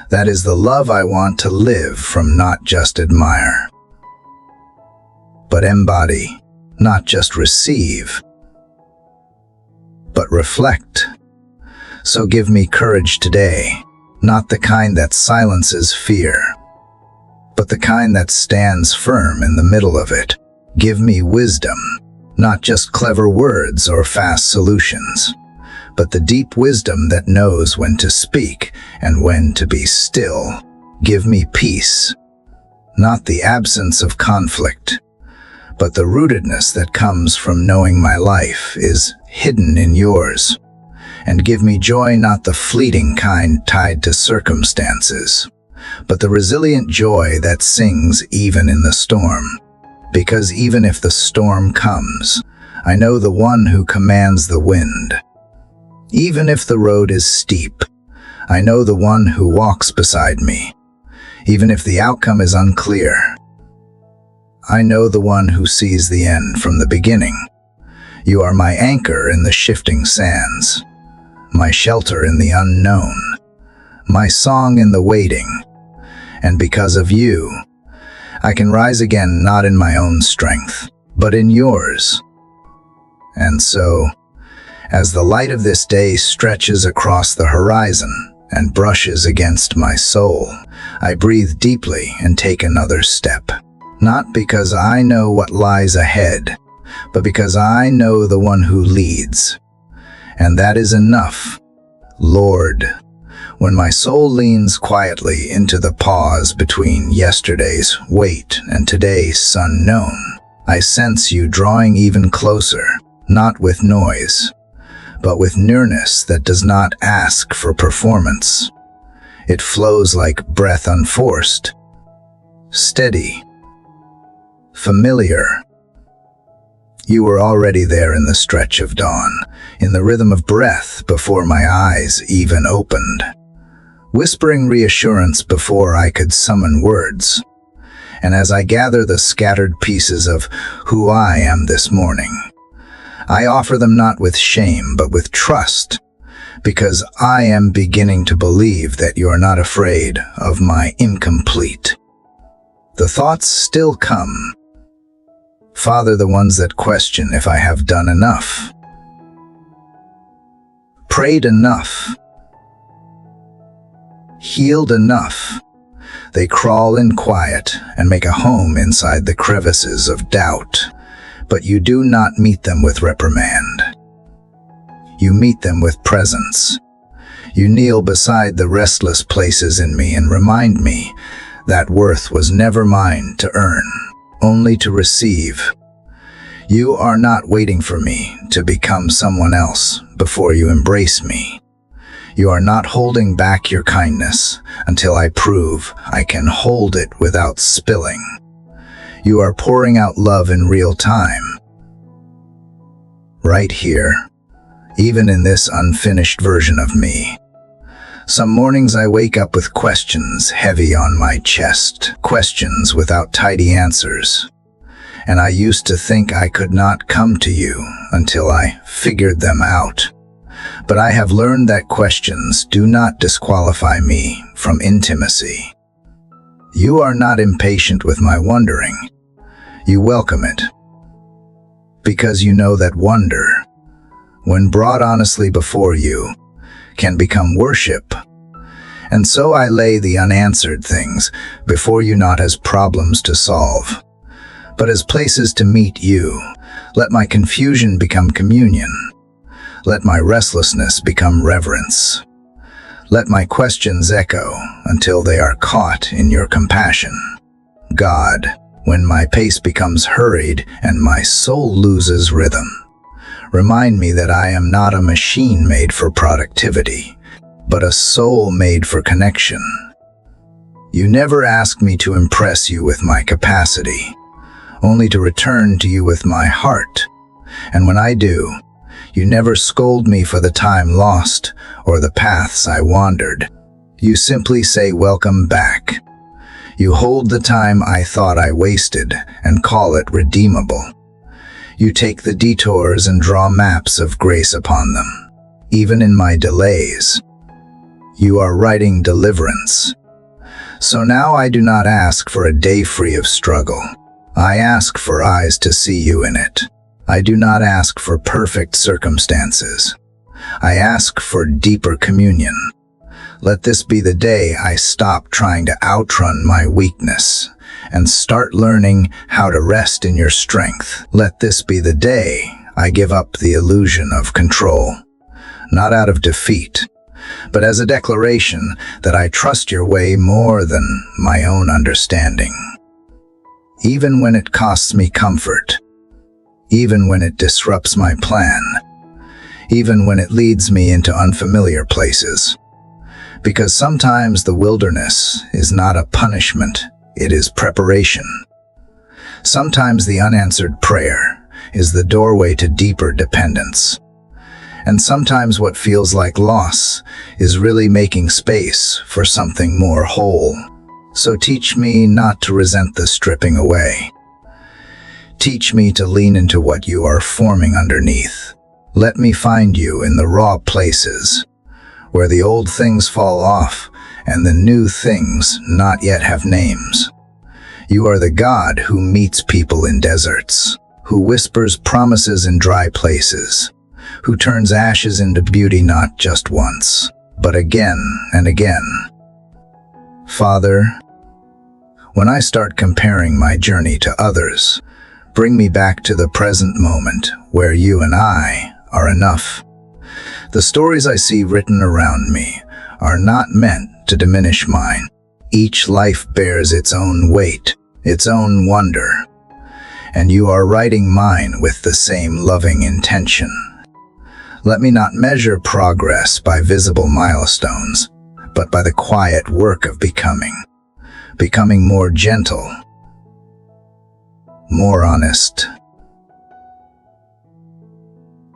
That is the love I want to live from, not just admire, but embody, not just receive, but reflect. So give me courage today, not the kind that silences fear, but the kind that stands firm in the middle of it. Give me wisdom, not just clever words or fast solutions, but the deep wisdom that knows when to speak and when to be still. Give me peace, not the absence of conflict, but the rootedness that comes from knowing my life is hidden in yours. And give me joy, not the fleeting kind tied to circumstances, but the resilient joy that sings even in the storm. Because even if the storm comes, I know the one who commands the wind. Even if the road is steep, I know the one who walks beside me. Even if the outcome is unclear, I know the one who sees the end from the beginning. You are my anchor in the shifting sands, my shelter in the unknown, my song in the waiting. And because of you, I can rise again, not in my own strength, but in yours. And so, as the light of this day stretches across the horizon and brushes against my soul, I breathe deeply and take another step. Not because I know what lies ahead, but because I know the one who leads. And that is enough, Lord. When my soul leans quietly into the pause between yesterday's wait and today's unknown, I sense you drawing even closer, not with noise, but with nearness that does not ask for performance. It flows like breath unforced, steady, familiar. You were already there in the stretch of dawn, in the rhythm of breath before my eyes even opened, whispering reassurance before I could summon words. And as I gather the scattered pieces of who I am this morning, I offer them not with shame, but with trust, because I am beginning to believe that you are not afraid of my incomplete. The thoughts still come, Father, the ones that question if I have done enough, prayed enough, healed enough. They crawl in quiet and make a home inside the crevices of doubt. But you do not meet them with reprimand. You meet them with presence. You kneel beside the restless places in me and remind me that worth was never mine to earn, only to receive. You are not waiting for me to become someone else before you embrace me. You are not holding back your kindness until I prove I can hold it without spilling. You are pouring out love in real time, right here, even in this unfinished version of me. Some mornings I wake up with questions heavy on my chest, questions without tidy answers. And I used to think I could not come to you until I figured them out. But I have learned that questions do not disqualify me from intimacy. You are not impatient with my wondering. You welcome it, because you know that wonder, when brought honestly before you, can become worship. And so I lay the unanswered things before you not as problems to solve, but as places to meet you. Let my confusion become communion. Let my restlessness become reverence. Let my questions echo until they are caught in your compassion. God, when my pace becomes hurried and my soul loses rhythm, remind me that I am not a machine made for productivity, but a soul made for connection. You never ask me to impress you with my capacity, only to return to you with my heart. And when I do, you never scold me for the time lost or the paths I wandered. You simply say, "Welcome back." You hold the time I thought I wasted and call it redeemable. You take the detours and draw maps of grace upon them. Even in my delays, you are writing deliverance. So now I do not ask for a day free of struggle. I ask for eyes to see you in it. I do not ask for perfect circumstances. I ask for deeper communion. Let this be the day I stop trying to outrun my weakness and start learning how to rest in your strength. Let this be the day I give up the illusion of control, not out of defeat, but as a declaration that I trust your way more than my own understanding. Even when it costs me comfort, even when it disrupts my plan, even when it leads me into unfamiliar places. Because sometimes the wilderness is not a punishment, it is preparation. Sometimes the unanswered prayer is the doorway to deeper dependence. And sometimes what feels like loss is really making space for something more whole. So teach me not to resent the stripping away. Teach me to lean into what you are forming underneath. Let me find you in the raw places, where the old things fall off and the new things not yet have names. You are the God who meets people in deserts, who whispers promises in dry places, who turns ashes into beauty not just once, but again and again. Father, when I start comparing my journey to others, bring me back to the present moment where you and I are enough. The stories I see written around me are not meant to diminish mine. Each life bears its own weight, its own wonder, and you are writing mine with the same loving intention. Let me not measure progress by visible milestones, but by the quiet work of becoming more gentle, more honest,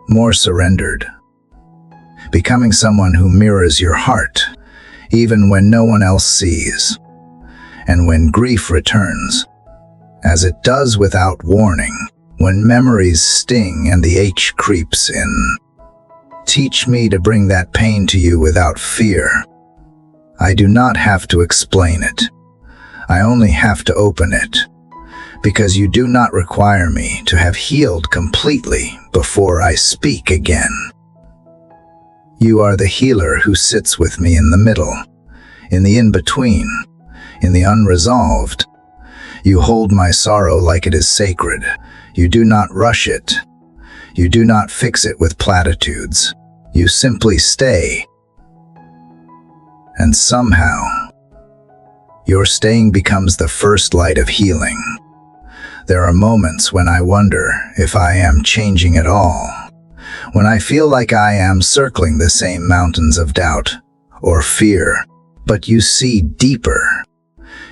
more surrendered, becoming someone who mirrors your heart, even when no one else sees. And when grief returns, as it does without warning, when memories sting and the ache creeps in, teach me to bring that pain to you without fear. I do not have to explain it. I only have to open it, because you do not require me to have healed completely before I speak again. You are the healer who sits with me in the middle, in the in-between, in the unresolved. You hold my sorrow like it is sacred. You do not rush it. You do not fix it with platitudes. You simply stay. And somehow, your staying becomes the first light of healing. There are moments when I wonder if I am changing at all, when I feel like I am circling the same mountains of doubt or fear. But you see deeper.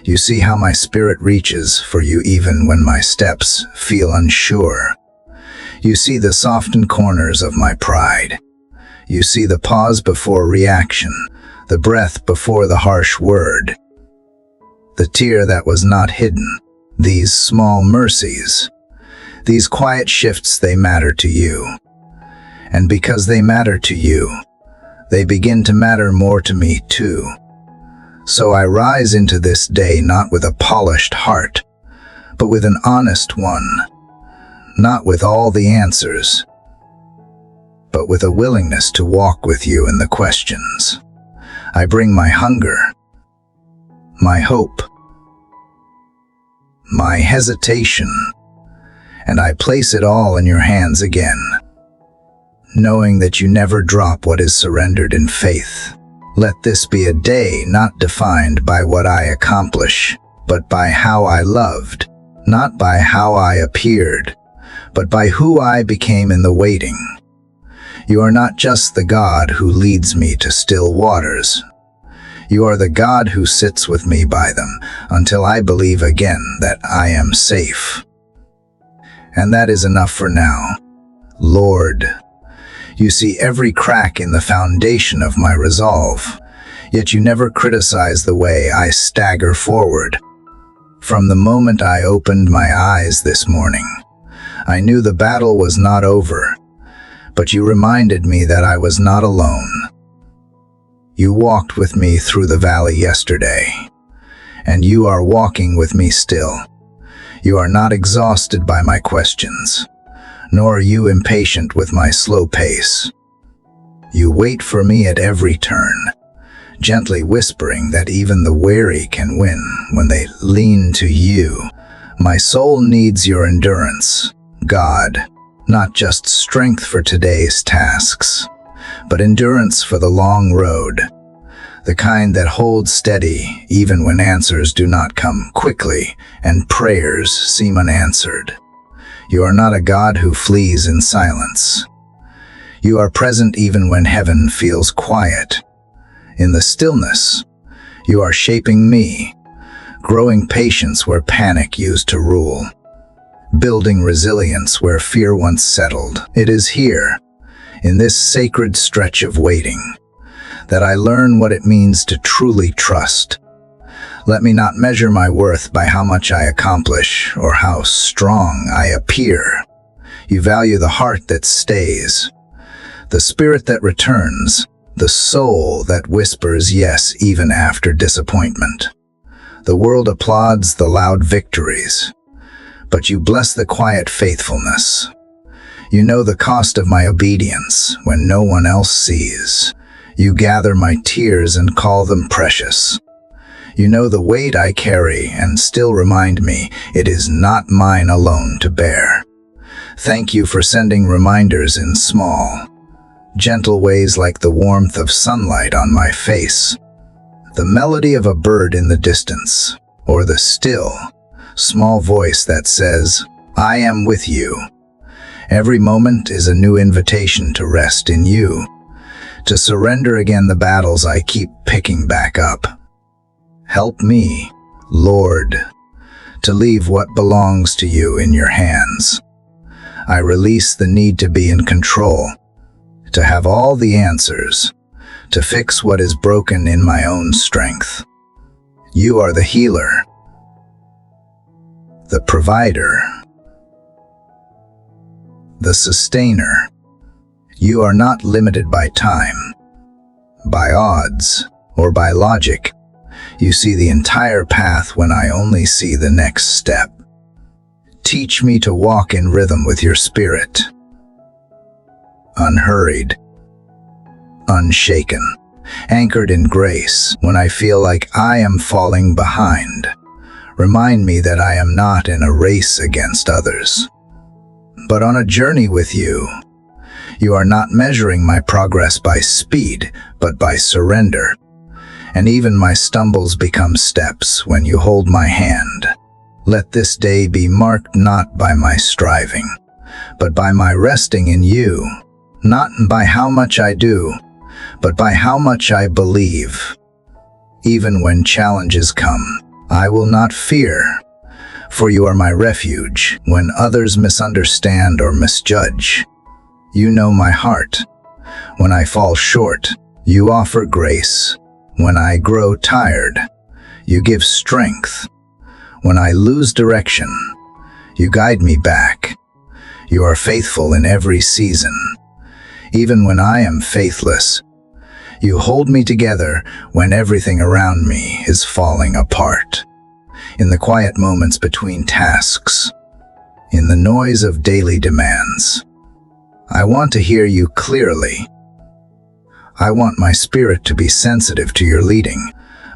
You see how my spirit reaches for you even when my steps feel unsure. You see the softened corners of my pride. You see the pause before reaction, the breath before the harsh word, the tear that was not hidden. These small mercies, these quiet shifts, they matter to you. And because they matter to you, they begin to matter more to me too. So I rise into this day not with a polished heart, but with an honest one, not with all the answers, but with a willingness to walk with you in the questions. I bring my hunger, my hope, my hesitation, and I place it all in your hands again, knowing that you never drop what is surrendered in faith. Let this be a day not defined by what I accomplish, but by how I loved, not by how I appeared, but by who I became in the waiting. You are not just the God who leads me to still waters. You are the God who sits with me by them until I believe again that I am safe. And that is enough for now. Lord, you see every crack in the foundation of my resolve, yet you never criticize the way I stagger forward. From the moment I opened my eyes this morning, I knew the battle was not over, but you reminded me that I was not alone. You walked with me through the valley yesterday, and you are walking with me still. You are not exhausted by my questions, nor are you impatient with my slow pace. You wait for me at every turn, gently whispering that even the weary can win when they lean to you. My soul needs your endurance, God, not just strength for today's tasks, but endurance for the long road, the kind that holds steady even when answers do not come quickly and prayers seem unanswered. You are not a God who flees in silence. You are present even when heaven feels quiet. In the stillness, you are shaping me, growing patience where panic used to rule, building resilience where fear once settled. It is here, in this sacred stretch of waiting, that I learn what it means to truly trust. Let me not measure my worth by how much I accomplish or how strong I appear. You value the heart that stays, the spirit that returns, the soul that whispers yes even after disappointment. The world applauds the loud victories, but you bless the quiet faithfulness. You know the cost of my obedience when no one else sees. You gather my tears and call them precious. You know the weight I carry and still remind me it is not mine alone to bear. Thank you for sending reminders in small, gentle ways like the warmth of sunlight on my face, the melody of a bird in the distance, or the still, small voice that says, I am with you. Every moment is a new invitation to rest in you, to surrender again the battles I keep picking back up. Help me, Lord, to leave what belongs to you in your hands. I release the need to be in control, to have all the answers, to fix what is broken in my own strength. You are the healer, the provider, the sustainer. You are not limited by time, by odds, or by logic. You see the entire path when I only see the next step. Teach me to walk in rhythm with your spirit, unhurried, unshaken, anchored in grace when I feel like I am falling behind. Remind me that I am not in a race against others, but on a journey with you. You are not measuring my progress by speed, but by surrender. And even my stumbles become steps when you hold my hand. Let this day be marked not by my striving, but by my resting in you, not by how much I do, but by how much I believe. Even when challenges come, I will not fear, for you are my refuge when others misunderstand or misjudge. You know my heart. When I fall short, you offer grace. When I grow tired, you give strength. When I lose direction, you guide me back. You are faithful in every season. Even when I am faithless, you hold me together when everything around me is falling apart. In the quiet moments between tasks, in the noise of daily demands, I want to hear you clearly. I want my spirit to be sensitive to your leading,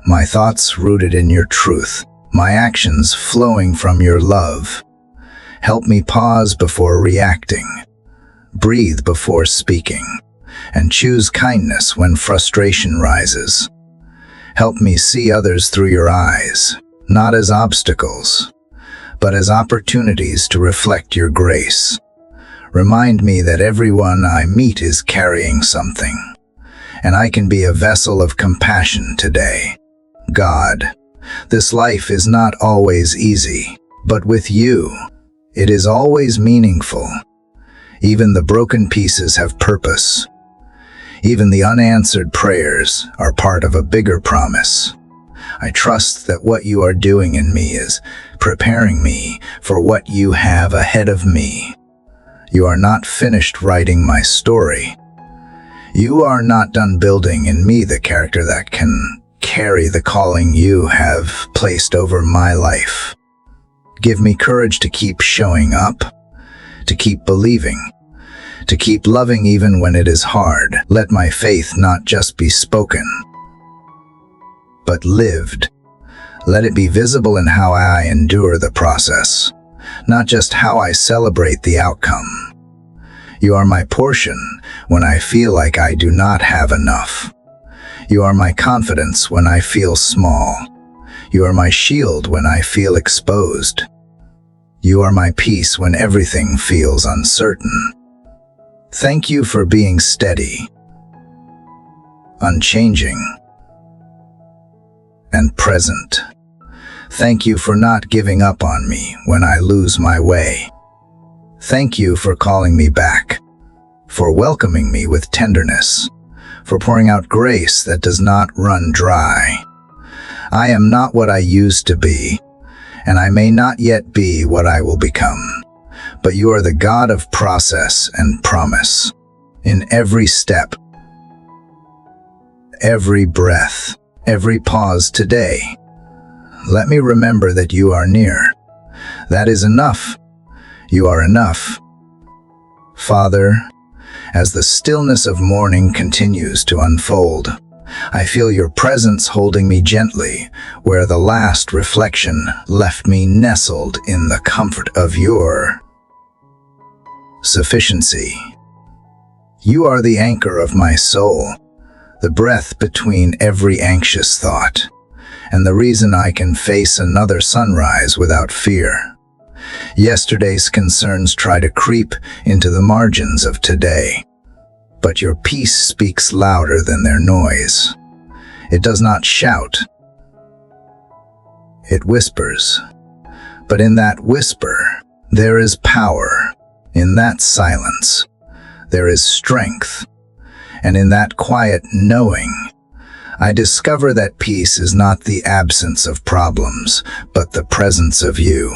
my thoughts rooted in your truth, my actions flowing from your love. Help me pause before reacting, breathe before speaking, and choose kindness when frustration rises. Help me see others through your eyes, not as obstacles, but as opportunities to reflect your grace. Remind me that everyone I meet is carrying something, and I can be a vessel of compassion today. God, this life is not always easy, but with you, it is always meaningful. Even the broken pieces have purpose. Even the unanswered prayers are part of a bigger promise. I trust that what you are doing in me is preparing me for what you have ahead of me. You are not finished writing my story. You are not done building in me the character that can carry the calling you have placed over my life. Give me courage to keep showing up, to keep believing, to keep loving even when it is hard. Let my faith not just be spoken, but lived. Let it be visible in how I endure the process, not just how I celebrate the outcome. You are my portion when I feel like I do not have enough. You are my confidence when I feel small. You are my shield when I feel exposed. You are my peace when everything feels uncertain. Thank you for being steady, unchanging, and present. Thank you for not giving up on me when I lose my way. Thank you for calling me back, for welcoming me with tenderness, for pouring out grace that does not run dry. I am not what I used to be, and I may not yet be what I will become, but you are the God of process and promise. In every step, every breath, every pause today, let me remember that you are near. That is enough. You are enough. Father, as the stillness of morning continues to unfold, I feel your presence holding me gently where the last reflection left me, nestled in the comfort of your sufficiency. You are the anchor of my soul, the breath between every anxious thought, and the reason I can face another sunrise without fear. Yesterday's concerns try to creep into the margins of today, but your peace speaks louder than their noise. It does not shout. It whispers. But in that whisper, there is power. In that silence, there is strength. And in that quiet knowing, I discover that peace is not the absence of problems, but the presence of you.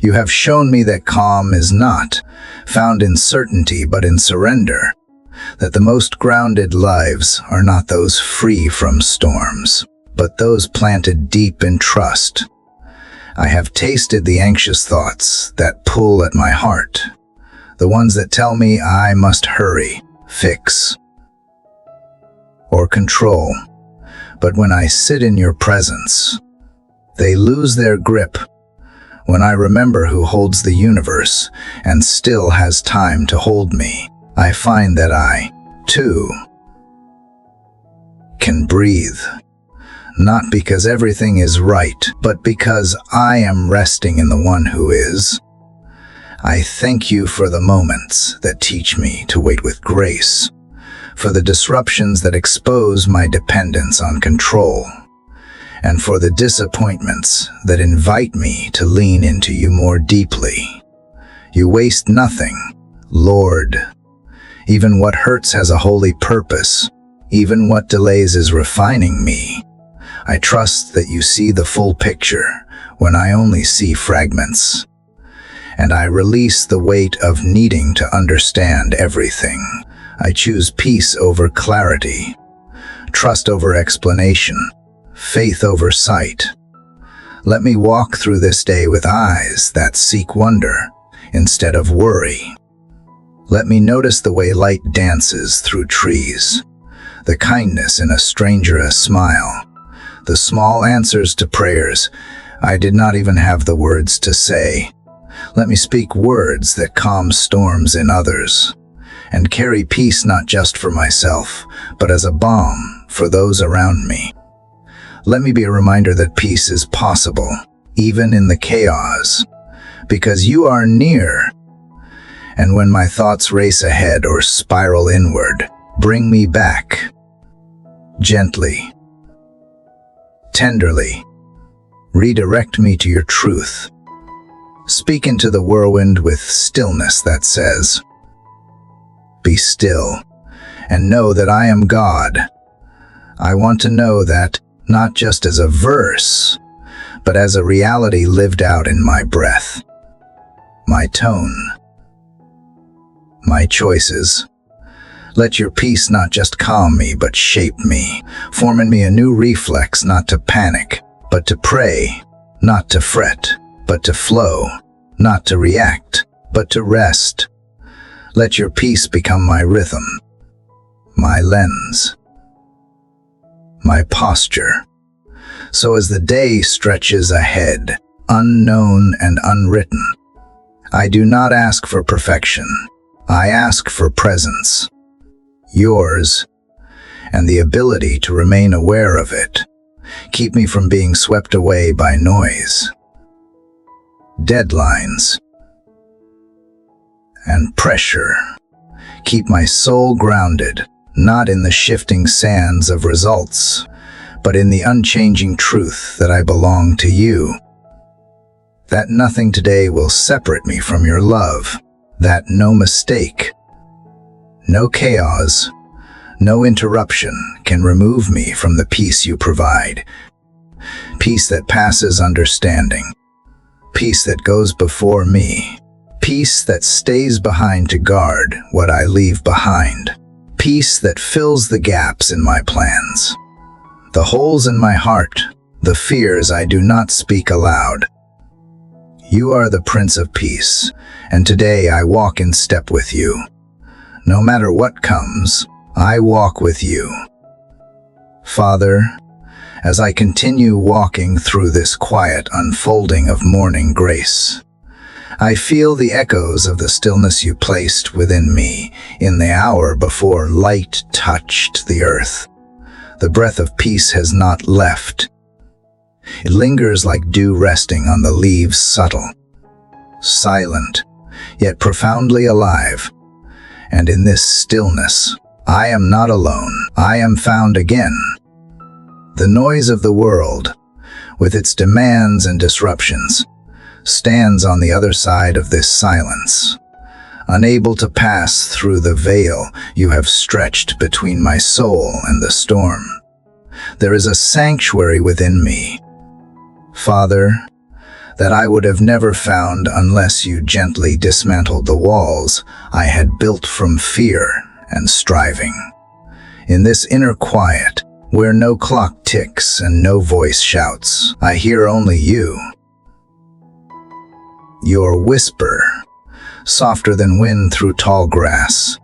You have shown me that calm is not found in certainty but in surrender, that the most grounded lives are not those free from storms, but those planted deep in trust. I have tasted the anxious thoughts that pull at my heart, the ones that tell me I must hurry, fix, or control. But when I sit in your presence, they lose their grip. When I remember who holds the universe and still has time to hold me, I find that I, too, can breathe. Not because everything is right, but because I am resting in the one who is. I thank you for the moments that teach me to wait with grace, for the disruptions that expose my dependence on control, and for the disappointments that invite me to lean into you more deeply. You waste nothing, Lord. Even what hurts has a holy purpose. Even what delays is refining me. I trust that you see the full picture when I only see fragments. And I release the weight of needing to understand everything. I choose peace over clarity, trust over explanation, faith over sight. Let me walk through this day with eyes that seek wonder instead of worry. Let me notice the way light dances through trees, the kindness in a stranger, a smile, the small answers to prayers I did not even have the words to say. Let me speak words that calm storms in others, and carry peace not just for myself, but as a balm for those around me. Let me be a reminder that peace is possible, even in the chaos, because you are near. And when my thoughts race ahead or spiral inward, bring me back. Gently, tenderly, redirect me to your truth. Speak into the whirlwind with stillness that says, "Be still, and know that I am God." I want to know that, not just as a verse, but as a reality lived out in my breath, my tone, my choices. Let your peace not just calm me, but shape me, form in me a new reflex not to panic, but to pray, not to fret, but to flow, not to react, but to rest. Let your peace become my rhythm, my lens, my posture. So as the day stretches ahead, unknown and unwritten, I do not ask for perfection. I ask for presence, yours, and the ability to remain aware of it. Keep me from being swept away by noise, deadlines, and pressure. Keep my soul grounded, not in the shifting sands of results, but in the unchanging truth that I belong to you. That nothing today will separate me from your love. That no mistake, no chaos, no interruption can remove me from the peace you provide. Peace that passes understanding. Peace that goes before me. Peace that stays behind to guard what I leave behind. Peace that fills the gaps in my plans, the holes in my heart, the fears I do not speak aloud. You are the Prince of Peace, and today I walk in step with you. No matter what comes, I walk with you. Father, as I continue walking through this quiet unfolding of morning grace, I feel the echoes of the stillness you placed within me in the hour before light touched the earth. The breath of peace has not left. It lingers like dew resting on the leaves, subtle, silent, yet profoundly alive. And in this stillness, I am not alone. I am found again. The noise of the world, with its demands and disruptions, stands on the other side of this silence, unable to pass through the veil you have stretched between my soul and the storm. There is a sanctuary within me, Father, that I would have never found unless you gently dismantled the walls I had built from fear and striving. In this inner quiet, where no clock ticks and no voice shouts, I hear only you. Your whisper, softer than wind through tall grass,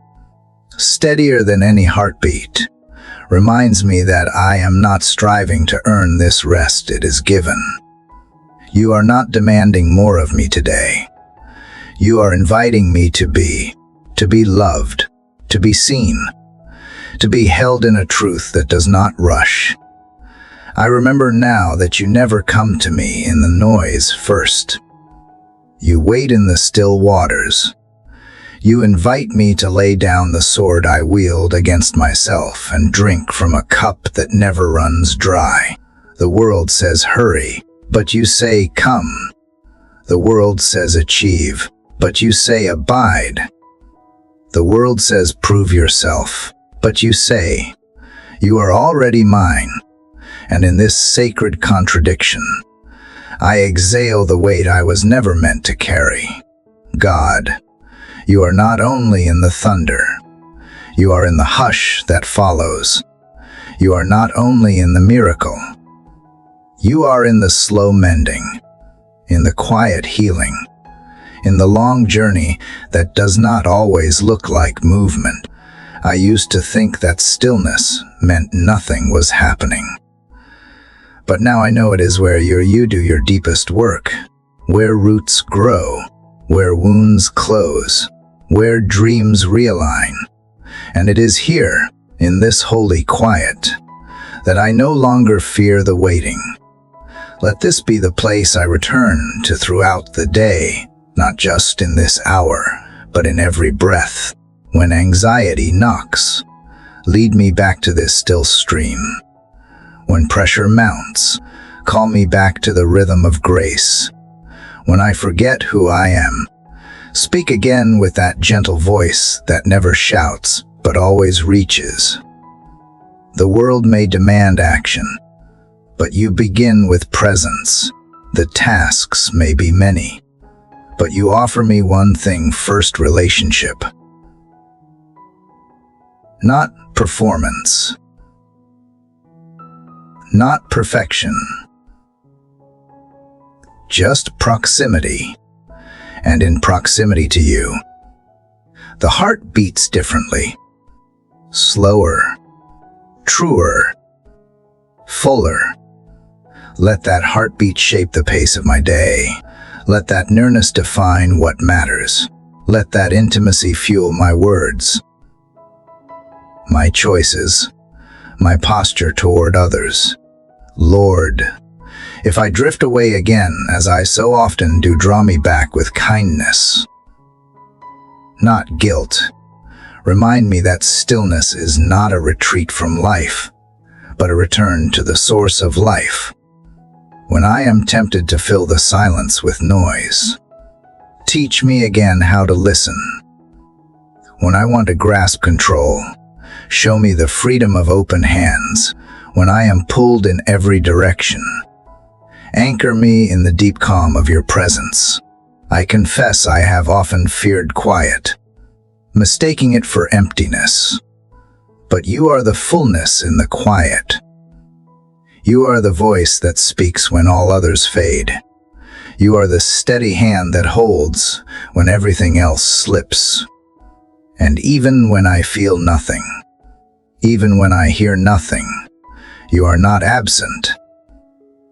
steadier than any heartbeat, reminds me that I am not striving to earn this rest it is given. You are not demanding more of me today. You are inviting me to be loved, to be seen, to be held in a truth that does not rush. I remember now that you never come to me in the noise first. You wait in the still waters. You invite me to lay down the sword I wield against myself and drink from a cup that never runs dry. The world says hurry, but you say come. The world says achieve, but you say abide. The world says prove yourself, but you say, you are already mine. And in this sacred contradiction, I exhale the weight I was never meant to carry. God, you are not only in the thunder, you are in the hush that follows. You are not only in the miracle, you are in the slow mending, in the quiet healing, in the long journey that does not always look like movement. I used to think that stillness meant nothing was happening. But now I know it is where you do your deepest work, where roots grow, where wounds close, where dreams realign. And it is here, in this holy quiet, that I no longer fear the waiting. Let this be the place I return to throughout the day, not just in this hour, but in every breath. When anxiety knocks, lead me back to this still stream. When pressure mounts, call me back to the rhythm of grace. When I forget who I am, speak again with that gentle voice that never shouts, but always reaches. The world may demand action, but you begin with presence. The tasks may be many, but you offer me one thing first: relationship. Not performance. Not perfection. Just proximity. And in proximity to you, the heart beats differently. Slower. Truer. Fuller. Let that heartbeat shape the pace of my day. Let that nearness define what matters. Let that intimacy fuel my words, my choices, my posture toward others. Lord, if I drift away again, as I so often do, draw me back with kindness, not guilt. Remind me that stillness is not a retreat from life, but a return to the source of life. When I am tempted to fill the silence with noise, teach me again how to listen. When I want to grasp control, show me the freedom of open hands. When I am pulled in every direction, anchor me in the deep calm of your presence. I confess I have often feared quiet, mistaking it for emptiness. But you are the fullness in the quiet. You are the voice that speaks when all others fade. You are the steady hand that holds when everything else slips. And even when I feel nothing, even when I hear nothing, you are not absent.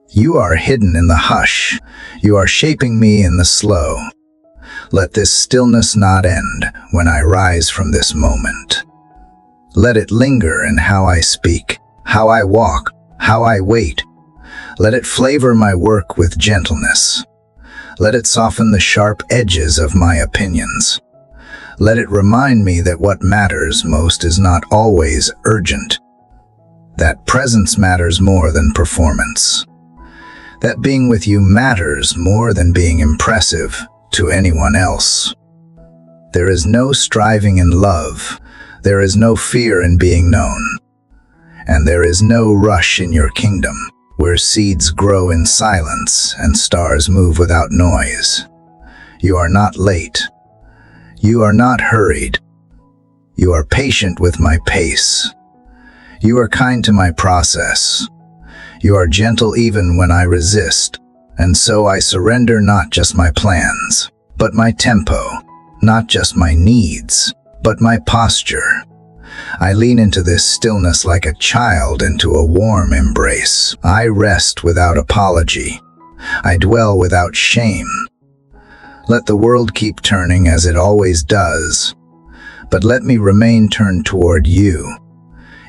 You are hidden in the hush. You are shaping me in the slow. Let this stillness not end when I rise from this moment. Let it linger in how I speak, how I walk, how I wait. Let it flavor my work with gentleness. Let it soften the sharp edges of my opinions. Let it remind me that what matters most is not always urgent. That presence matters more than performance. That being with you matters more than being impressive to anyone else. There is no striving in love. There is no fear in being known. And there is no rush in your kingdom, where seeds grow in silence and stars move without noise. You are not late. You are not hurried. You are patient with my pace. You are kind to my process. You are gentle even when I resist. And so I surrender not just my plans, but my tempo, not just my needs, but my posture. I lean into this stillness like a child into a warm embrace. I rest without apology. I dwell without shame. Let the world keep turning as it always does, but let me remain turned toward you.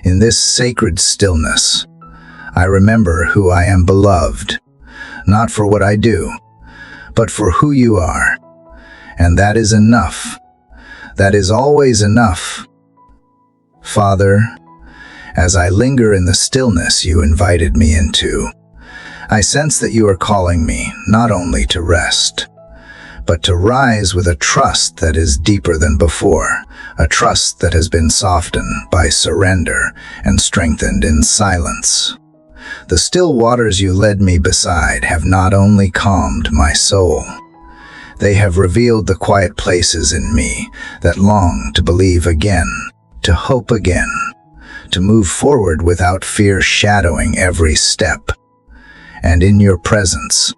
In this sacred stillness, I remember who I am beloved, not for what I do, but for who you are. And that is enough. That is always enough. Father, as I linger in the stillness you invited me into, I sense that you are calling me not only to rest, but to rise with a trust that is deeper than before, a trust that has been softened by surrender and strengthened in silence. The still waters you led me beside have not only calmed my soul, they have revealed the quiet places in me that long to believe again, to hope again, to move forward without fear shadowing every step. And in your presence,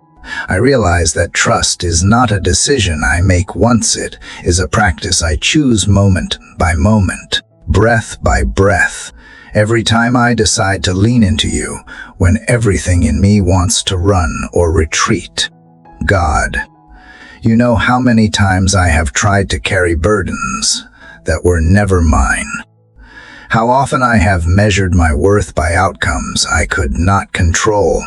I realize that trust is not a decision I make once, it is a practice I choose moment by moment, breath by breath, every time I decide to lean into you when everything in me wants to run or retreat. God, you know how many times I have tried to carry burdens that were never mine. How often I have measured my worth by outcomes I could not control.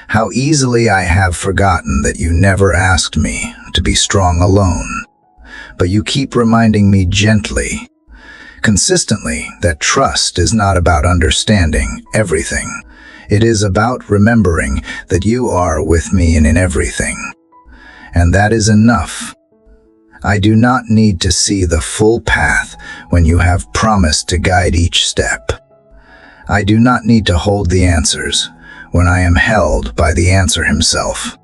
How easily I have forgotten that you never asked me to be strong alone. But you keep reminding me gently, consistently, that trust is not about understanding everything. It is about remembering that you are with me in everything. And that is enough. I do not need to see the full path when you have promised to guide each step. I do not need to hold the answers when I am held by the answer himself.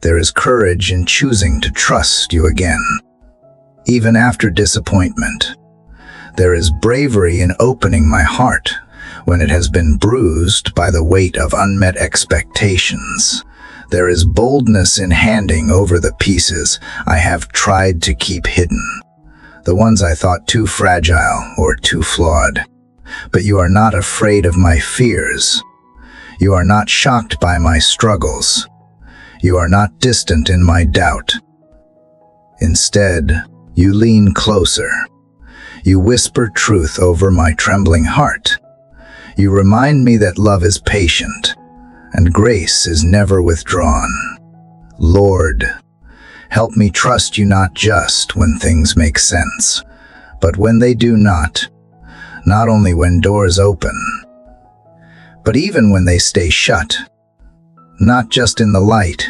There is courage in choosing to trust you again, even after disappointment. There is bravery in opening my heart when it has been bruised by the weight of unmet expectations. There is boldness in handing over the pieces I have tried to keep hidden, the ones I thought too fragile or too flawed. But you are not afraid of my fears. You are not shocked by my struggles. You are not distant in my doubt. Instead, you lean closer. You whisper truth over my trembling heart. You remind me that love is patient, and grace is never withdrawn. Lord, help me trust you not just when things make sense, but when they do not only when doors open, but even when they stay shut, not just in the light,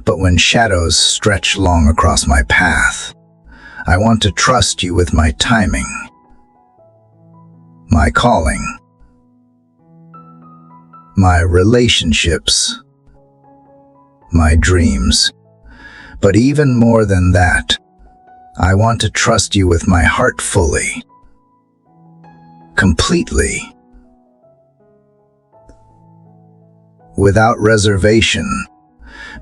but when shadows stretch long across my path. I want to trust you with my timing, my calling, my relationships, my dreams. But even more than that, I want to trust you with my heart fully, completely, without reservation,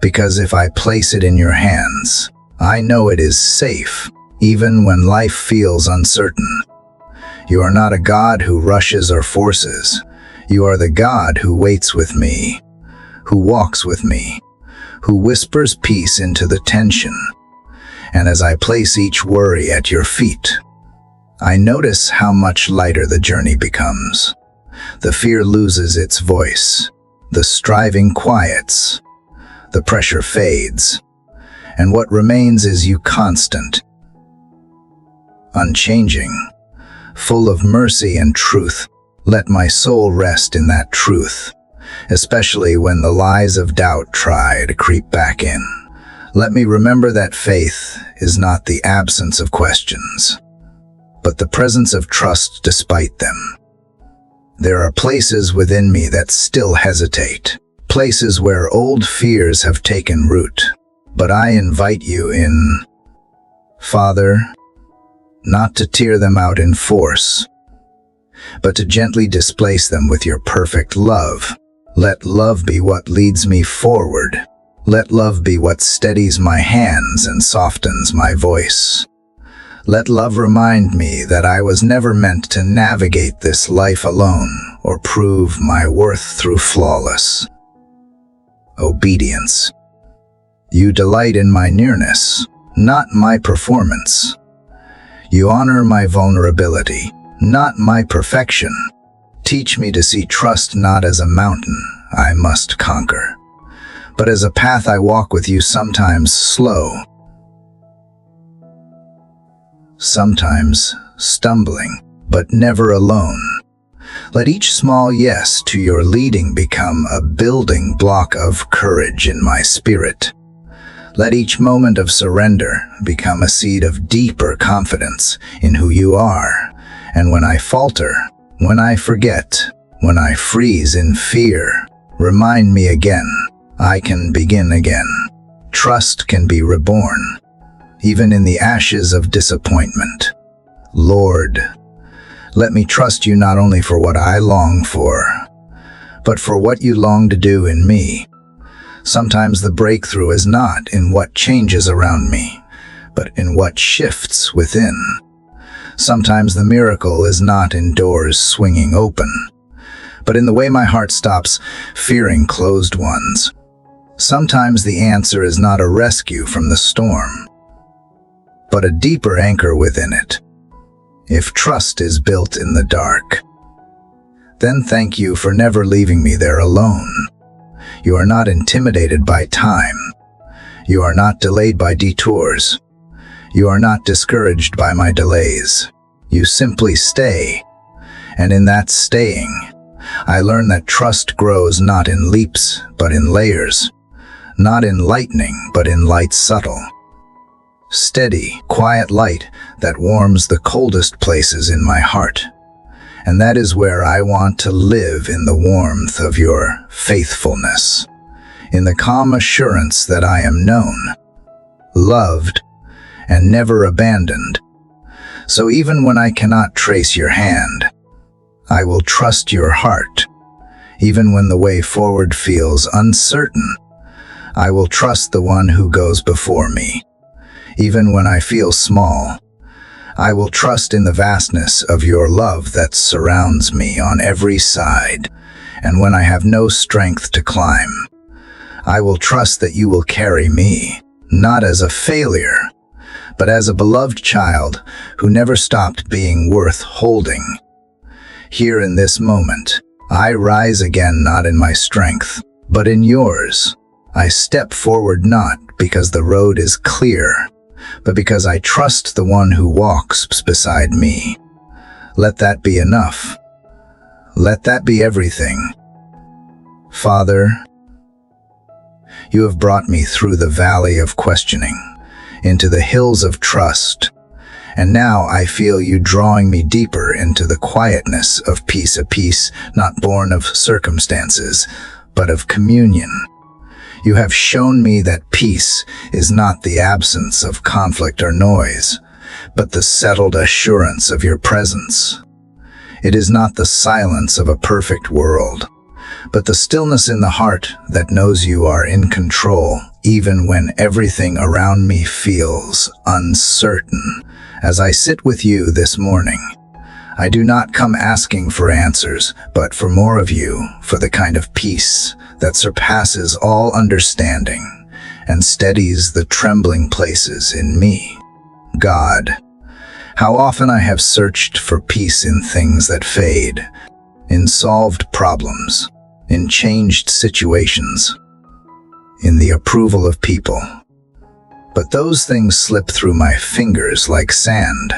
because if I place it in your hands, I know it is safe, even when life feels uncertain. You are not a God who rushes or forces. You are the God who waits with me, who walks with me, who whispers peace into the tension. And as I place each worry at your feet, I notice how much lighter the journey becomes. The fear loses its voice, the striving quiets, the pressure fades, and what remains is you, constant, unchanging, full of mercy and truth. Let my soul rest in that truth, especially when the lies of doubt try to creep back in. Let me remember that faith is not the absence of questions, but the presence of trust despite them. There are places within me that still hesitate, places where old fears have taken root, but I invite you in, Father, not to tear them out in force, but to gently displace them with your perfect love. Let love be what leads me forward. Let love be what steadies my hands and softens my voice. Let love remind me that I was never meant to navigate this life alone or prove my worth through flawless obedience. You delight in my nearness, not my performance. You honor my vulnerability, not my perfection. Teach me to see trust not as a mountain I must conquer, but as a path I walk with you, sometimes slow, sometimes stumbling, but never alone. Let each small yes to your leading become a building block of courage in my spirit. Let each moment of surrender become a seed of deeper confidence in who you are. And when I falter, when I forget, when I freeze in fear, remind me again, I can begin again. Trust can be reborn, even in the ashes of disappointment. Lord, let me trust you not only for what I long for, but for what you long to do in me. Sometimes the breakthrough is not in what changes around me, but in what shifts within. Sometimes the miracle is not in doors swinging open, but in the way my heart stops fearing closed ones. Sometimes the answer is not a rescue from the storm, but a deeper anchor within it. If trust is built in the dark, then thank you for never leaving me there alone. You are not intimidated by time. You are not delayed by detours. You are not discouraged by my delays. You simply stay. And in that staying, I learn that trust grows not in leaps, but in layers. Not in lightning, but in light subtle. Steady, quiet light that warms the coldest places in my heart. And that is where I want to live, in the warmth of your faithfulness, in the calm assurance that I am known, loved, and never abandoned. So even when I cannot trace your hand, I will trust your heart. Even when the way forward feels uncertain, I will trust the one who goes before me. Even when I feel small, I will trust in the vastness of your love that surrounds me on every side. And when I have no strength to climb, I will trust that you will carry me, not as a failure, but as a beloved child who never stopped being worth holding. Here in this moment, I rise again, not in my strength, but in yours. I step forward not because the road is clear, but because I trust the one who walks beside me. Let that be enough. Let that be everything. Father, you have brought me through the valley of questioning, into the hills of trust, and now I feel you drawing me deeper into the quietness of peace, a peace not born of circumstances, but of communion. You have shown me that peace is not the absence of conflict or noise, but the settled assurance of your presence. It is not the silence of a perfect world, but the stillness in the heart that knows you are in control, even when everything around me feels uncertain. As I sit with you this morning, I do not come asking for answers, but for more of you, for the kind of peace that surpasses all understanding and steadies the trembling places in me. God, how often I have searched for peace in things that fade, in solved problems, in changed situations, in the approval of people. But those things slip through my fingers like sand.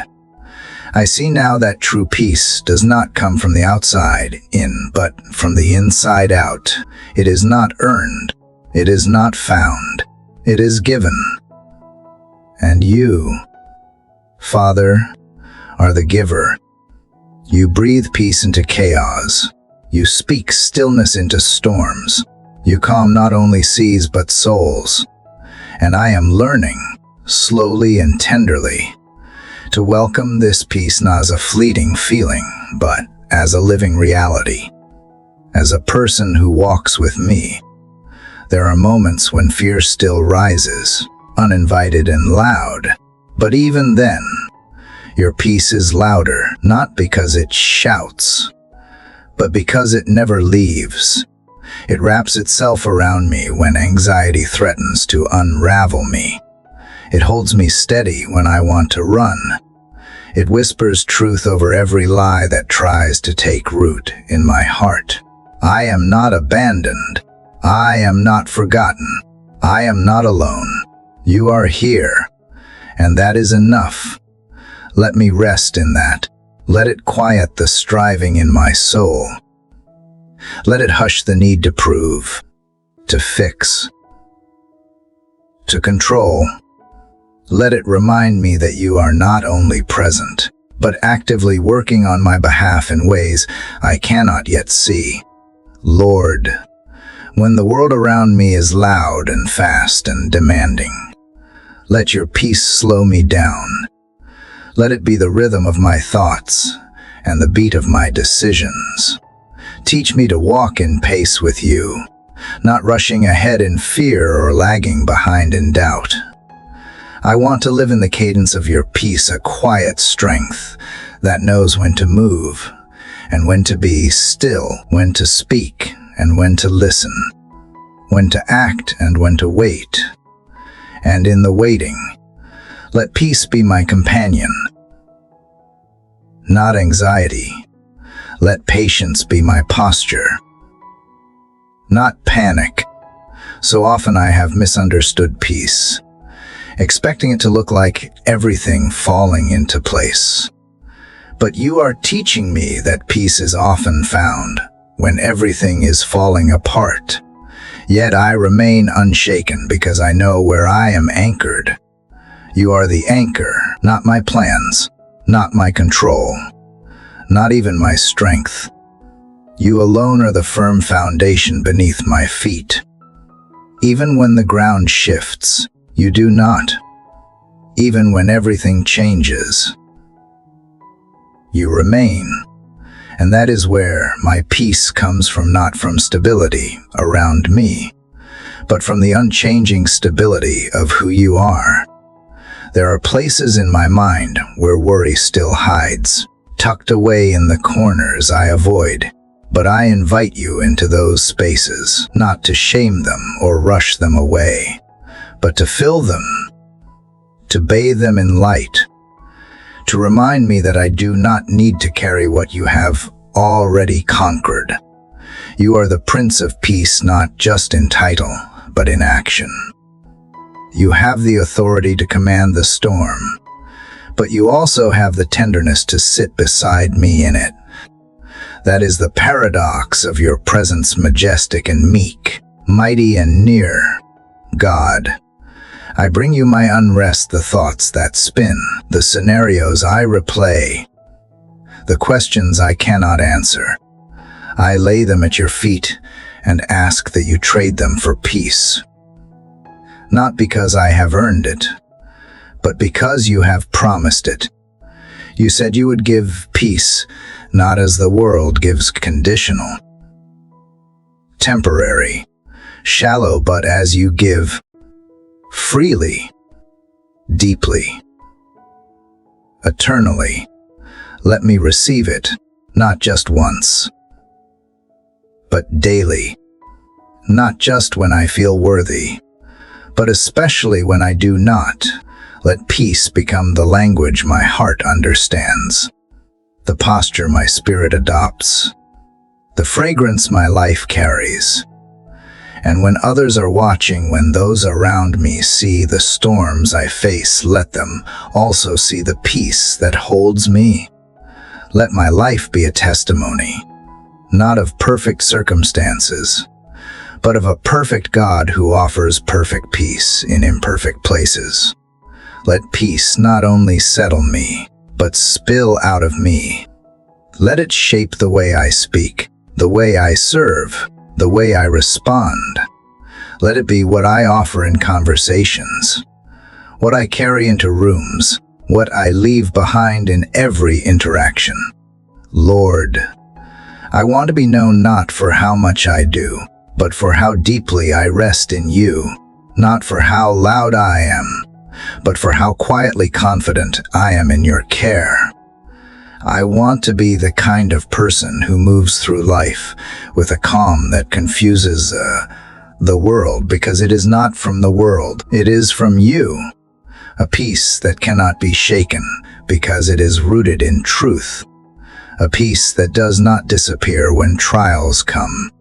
I see now that true peace does not come from the outside in, but from the inside out. It is not earned. It is not found. It is given. And you, Father, are the giver. You breathe peace into chaos. You speak stillness into storms. You calm not only seas but souls. And I am learning, slowly and tenderly, to welcome this peace not as a fleeting feeling, but as a living reality. As a person who walks with me, there are moments when fear still rises, uninvited and loud. But even then, your peace is louder, not because it shouts, but because it never leaves. It wraps itself around me when anxiety threatens to unravel me. It holds me steady when I want to run. It whispers truth over every lie that tries to take root in my heart. I am not abandoned. I am not forgotten. I am not alone. You are here, and that is enough. Let me rest in that. Let it quiet the striving in my soul. Let it hush the need to prove, to fix, to control. Let it remind me that you are not only present, but actively working on my behalf in ways I cannot yet see. Lord, when the world around me is loud and fast and demanding, let your peace slow me down. Let it be the rhythm of my thoughts and the beat of my decisions. Teach me to walk in pace with you, not rushing ahead in fear or lagging behind in doubt. I want to live in the cadence of your peace, a quiet strength that knows when to move and when to be still, when to speak and when to listen, when to act and when to wait. And in the waiting, let peace be my companion, not anxiety. Let patience be my posture, not panic. So often I have misunderstood peace, expecting it to look like everything falling into place. But you are teaching me that peace is often found when everything is falling apart. Yet I remain unshaken because I know where I am anchored. You are the anchor, not my plans, not my control, not even my strength. You alone are the firm foundation beneath my feet. Even when the ground shifts, you do not. Even when everything changes, you remain. And that is where my peace comes from, not from stability around me, but from the unchanging stability of who you are. There are places in my mind where worry still hides, tucked away in the corners I avoid. But I invite you into those spaces, not to shame them or rush them away, but to fill them, to bathe them in light, to remind me that I do not need to carry what you have already conquered. You are the Prince of Peace, not just in title, but in action. You have the authority to command the storm, but you also have the tenderness to sit beside me in it. That is the paradox of your presence, majestic and meek, mighty and near. God, I bring you my unrest, the thoughts that spin, the scenarios I replay, the questions I cannot answer. I lay them at your feet and ask that you trade them for peace. Not because I have earned it, but because you have promised it. You said you would give peace, not as the world gives, conditional, temporary, shallow, but as you give, freely, deeply, eternally. Let me receive it, not just once, but daily. Not just when I feel worthy, but especially when I do not. Let peace become the language my heart understands, the posture my spirit adopts, the fragrance my life carries. And when others are watching, when those around me see the storms I face, let them also see the peace that holds me. Let my life be a testimony, not of perfect circumstances, but of a perfect God who offers perfect peace in imperfect places. Let peace not only settle me, but spill out of me. Let it shape the way I speak, the way I serve, the way I respond. Let it be what I offer in conversations, what I carry into rooms, what I leave behind in every interaction. Lord, I want to be known not for how much I do, but for how deeply I rest in you, not for how loud I am, but for how quietly confident I am in your care. I want to be the kind of person who moves through life with a calm that confuses the world, because it is not from the world, it is from you. A peace that cannot be shaken because it is rooted in truth. A peace that does not disappear when trials come,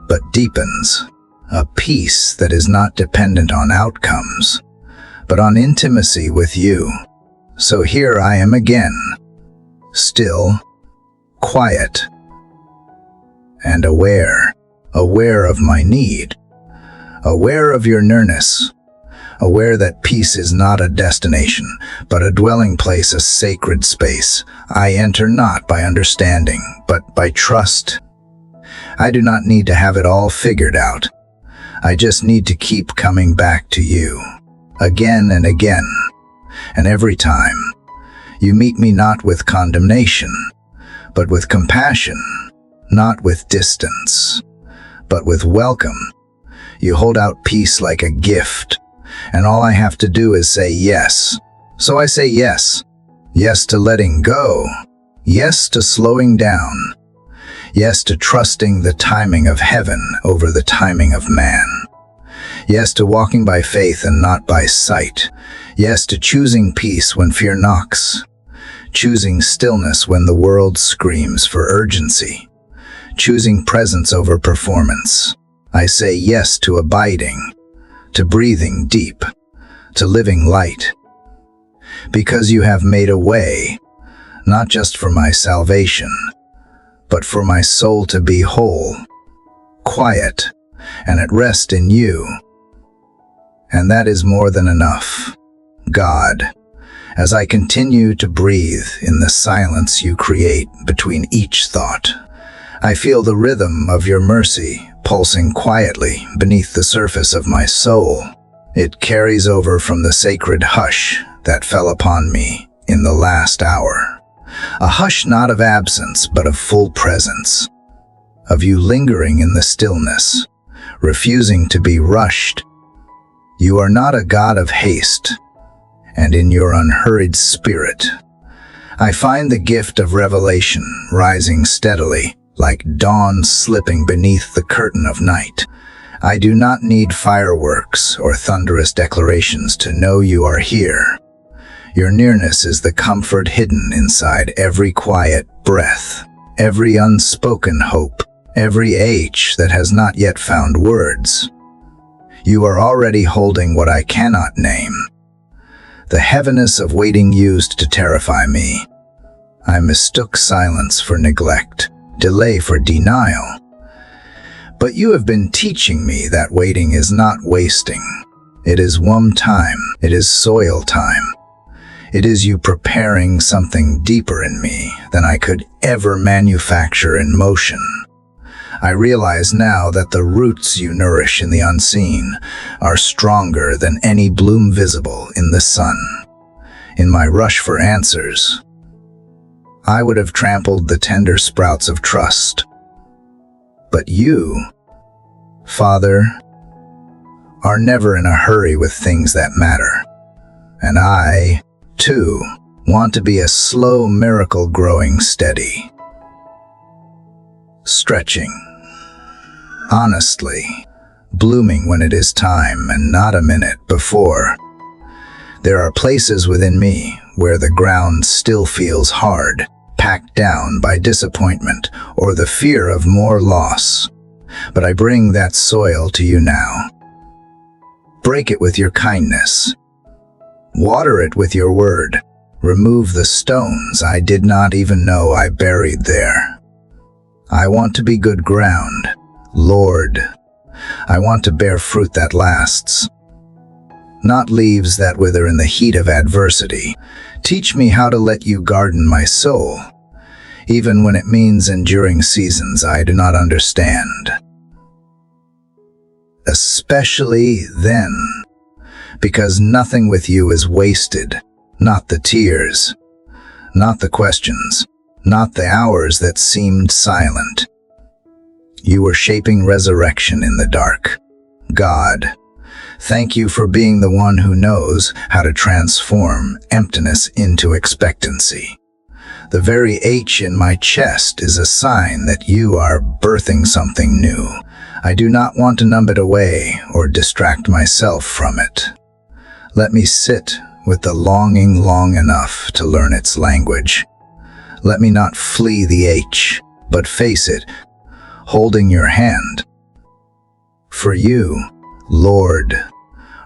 but deepens. A peace that is not dependent on outcomes, but on intimacy with you. So here I am again, still, quiet, and aware of my need, aware of your nearness, aware that peace is not a destination, but a dwelling place, a sacred space. I enter not by understanding, but by trust. I do not need to have it all figured out. I just need to keep coming back to you, again and again. And every time, you meet me not with condemnation, but with compassion, not with distance, but with welcome. You hold out peace like a gift, and all I have to do is say yes. So I say yes. Yes to letting go. Yes to slowing down. Yes to trusting the timing of heaven over the timing of man. Yes to walking by faith and not by sight. Yes to choosing peace when fear knocks. Choosing stillness when the world screams for urgency. Choosing presence over performance. I say yes to abiding, to breathing deep, to living light. Because you have made a way, not just for my salvation, but for my soul to be whole, quiet, and at rest in you. And that is more than enough, God, as I continue to breathe in the silence you create between each thought. I feel the rhythm of your mercy pulsing quietly beneath the surface of my soul. It carries over from the sacred hush that fell upon me in the last hour. A hush not of absence, but of full presence, of you lingering in the stillness, refusing to be rushed. You are not a God of haste, and in your unhurried spirit, I find the gift of revelation rising steadily, like dawn slipping beneath the curtain of night. I do not need fireworks or thunderous declarations to know you are here. Your nearness is the comfort hidden inside every quiet breath, every unspoken hope, every ache that has not yet found words. You are already holding what I cannot name. The heaviness of waiting used to terrify me. I mistook silence for neglect, delay for denial. But you have been teaching me that waiting is not wasting. It is womb time. It is soil time. It is you preparing something deeper in me than I could ever manufacture in motion. I realize now that the roots you nourish in the unseen are stronger than any bloom visible in the sun. In my rush for answers, I would have trampled the tender sprouts of trust. But you, Father, are never in a hurry with things that matter. And I, too, want to be a slow miracle growing steady. Stretching. Honestly, blooming when it is time and not a minute before. There are places within me where the ground still feels hard, packed down by disappointment or the fear of more loss. But I bring that soil to you now. Break it with your kindness. Water it with your word. Remove the stones I did not even know I buried there. I want to be good ground, Lord. I want to bear fruit that lasts, not leaves that wither in the heat of adversity. Teach me how to let you garden my soul, even when it means enduring seasons I do not understand. Especially then, because nothing with you is wasted, not the tears, not the questions, not the hours that seemed silent. You were shaping resurrection in the dark. God, thank you for being the one who knows how to transform emptiness into expectancy. The very ache in my chest is a sign that you are birthing something new. I do not want to numb it away or distract myself from it. Let me sit with the longing long enough to learn its language. Let me not flee the ache, but face it, holding your hand. For you, Lord,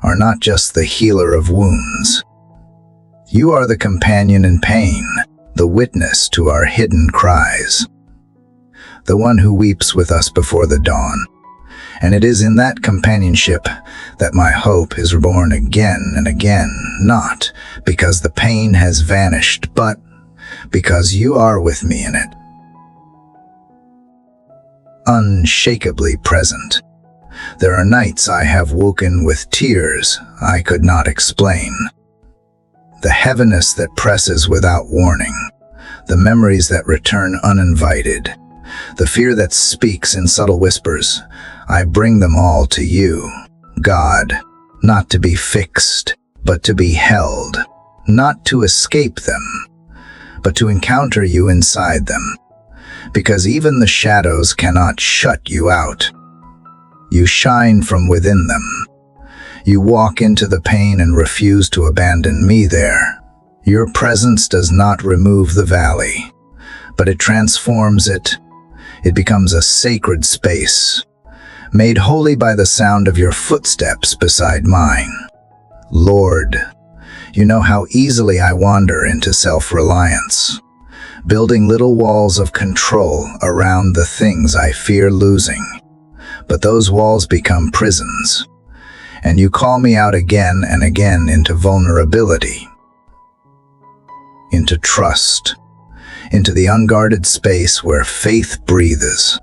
are not just the healer of wounds. You are the companion in pain, the witness to our hidden cries, the one who weeps with us before the dawn. And it is in that companionship that my hope is reborn again and again, not because the pain has vanished, but because you are with me in it. Unshakably present. There are nights I have woken with tears I could not explain. The heaviness that presses without warning, the memories that return uninvited, The fear that speaks in subtle whispers, I bring them all to you, God, not to be fixed, but to be held, not to escape them, but to encounter you inside them, because even the shadows cannot shut you out. You shine from within them. You walk into the pain and refuse to abandon me there. Your presence does not remove the valley, but it transforms it. It becomes a sacred space, made holy by the sound of your footsteps beside mine. Lord, you know how easily I wander into self-reliance, building little walls of control around the things I fear losing. But those walls become prisons, and you call me out again and again into vulnerability, into trust, into the unguarded space where faith breathes.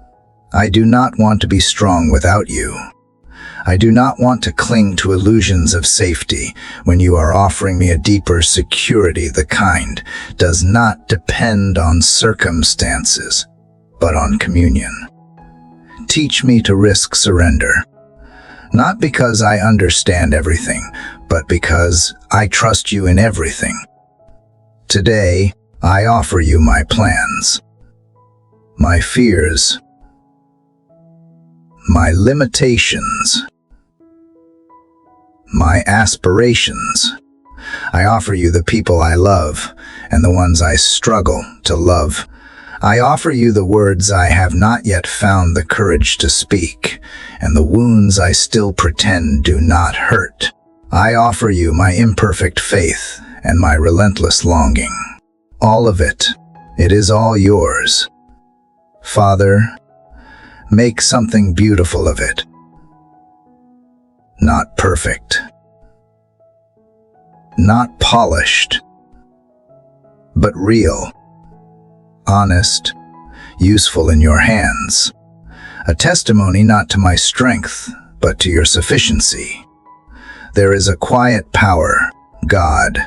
I do not want to be strong without you. I do not want to cling to illusions of safety when you are offering me a deeper security. The kind does not depend on circumstances, but on communion. Teach me to risk surrender, not because I understand everything, but because I trust you in everything. Today, I offer you my plans, my fears, my limitations, my aspirations. I offer you the people I love and the ones I struggle to love. I offer you the words I have not yet found the courage to speak, and the wounds I still pretend do not hurt. I offer you my imperfect faith and my relentless longing. All of it. It is all yours. Father, make something beautiful of it. Not perfect, not polished, but real, honest, useful in your hands. A testimony not to my strength, but to your sufficiency. There is a quiet power, God,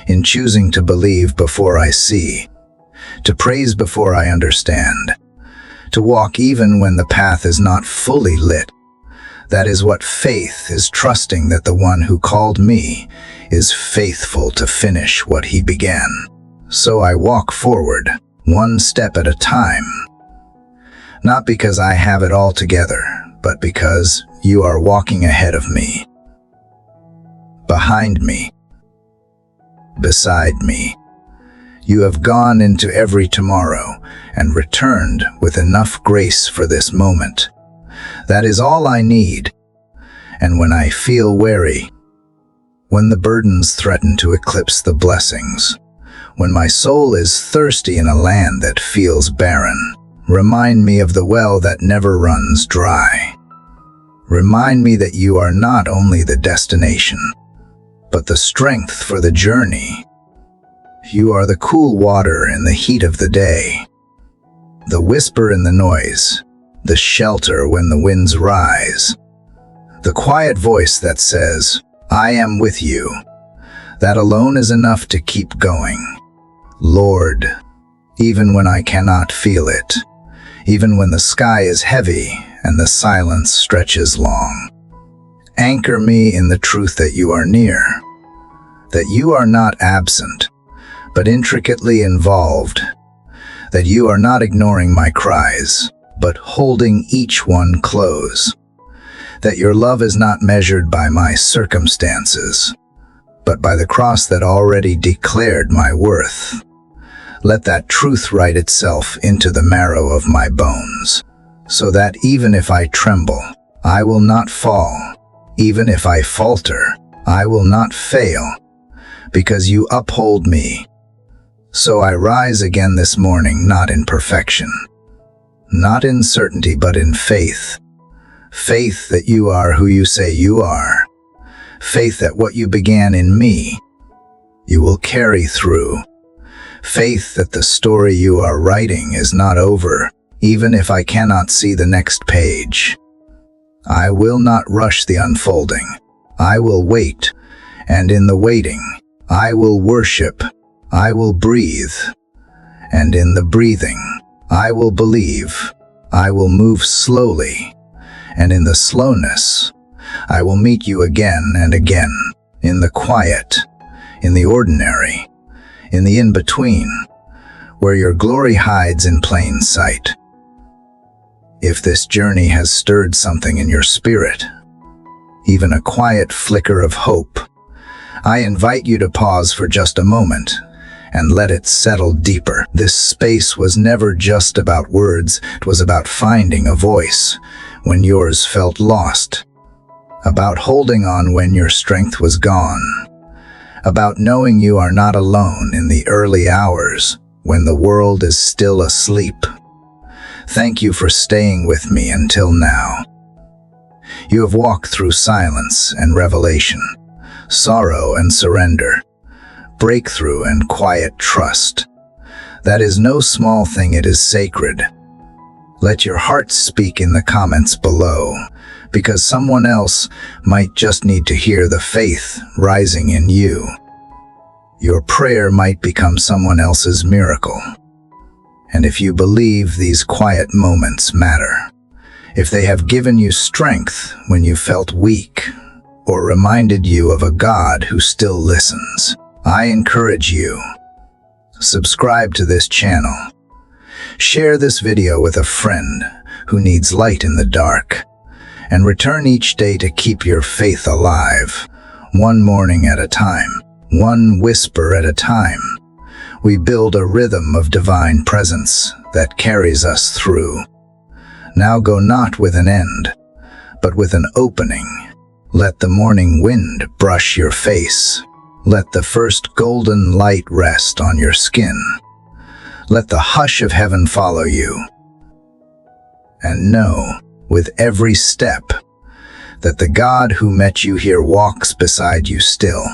in choosing to believe before I see, to praise before I understand, to walk even when the path is not fully lit. That is what faith is, trusting that the one who called me is faithful to finish what he began. So I walk forward, one step at a time, not because I have it all together, but because you are walking ahead of me, behind me, beside me. You have gone into every tomorrow and returned with enough grace for this moment. That is all I need. And when I feel weary, when the burdens threaten to eclipse the blessings, when my soul is thirsty in a land that feels barren, remind me of the well that never runs dry. Remind me that you are not only the destination, but the strength for the journey. You are the cool water in the heat of the day, the whisper in the noise, the shelter when the winds rise, the quiet voice that says, I am with you. That alone is enough to keep going. Lord, even when I cannot feel it, even when the sky is heavy and the silence stretches long, anchor me in the truth that you are near, that you are not absent, but intricately involved, that you are not ignoring my cries, but holding each one close, that your love is not measured by my circumstances, but by the cross that already declared my worth. Let that truth write itself into the marrow of my bones, so that even if I tremble, I will not fall. Even if I falter, I will not fail, because you uphold me. So I rise again this morning, not in perfection, not in certainty, but in faith. Faith that you are who you say you are. Faith that what you began in me, you will carry through. Faith that the story you are writing is not over, even if I cannot see the next page. I will not rush the unfolding. I will wait, and in the waiting, I will worship. I will breathe, and in the breathing, I will believe. I will move slowly. And in the slowness, I will meet you again and again, in the quiet, in the ordinary, in the in-between, where your glory hides in plain sight. If this journey has stirred something in your spirit, even a quiet flicker of hope, I invite you to pause for just a moment and let it settle deeper. This space was never just about words, it was about finding a voice when yours felt lost, about holding on when your strength was gone, about knowing you are not alone in the early hours when the world is still asleep. Thank you for staying with me until now. You have walked through silence and revelation, sorrow and surrender, breakthrough and quiet trust. That is no small thing, it is sacred. Let your heart speak in the comments below, because someone else might just need to hear the faith rising in you. Your prayer might become someone else's miracle. And if you believe these quiet moments matter, if they have given you strength when you felt weak, or reminded you of a God who still listens, I encourage you, subscribe to this channel. Share this video with a friend who needs light in the dark, and return each day to keep your faith alive, one morning at a time, one whisper at a time. We build a rhythm of divine presence that carries us through. Now go not with an end, but with an opening. Let the morning wind brush your face. Let the first golden light rest on your skin. Let the hush of heaven follow you. And know, with every step, that the God who met you here walks beside you still.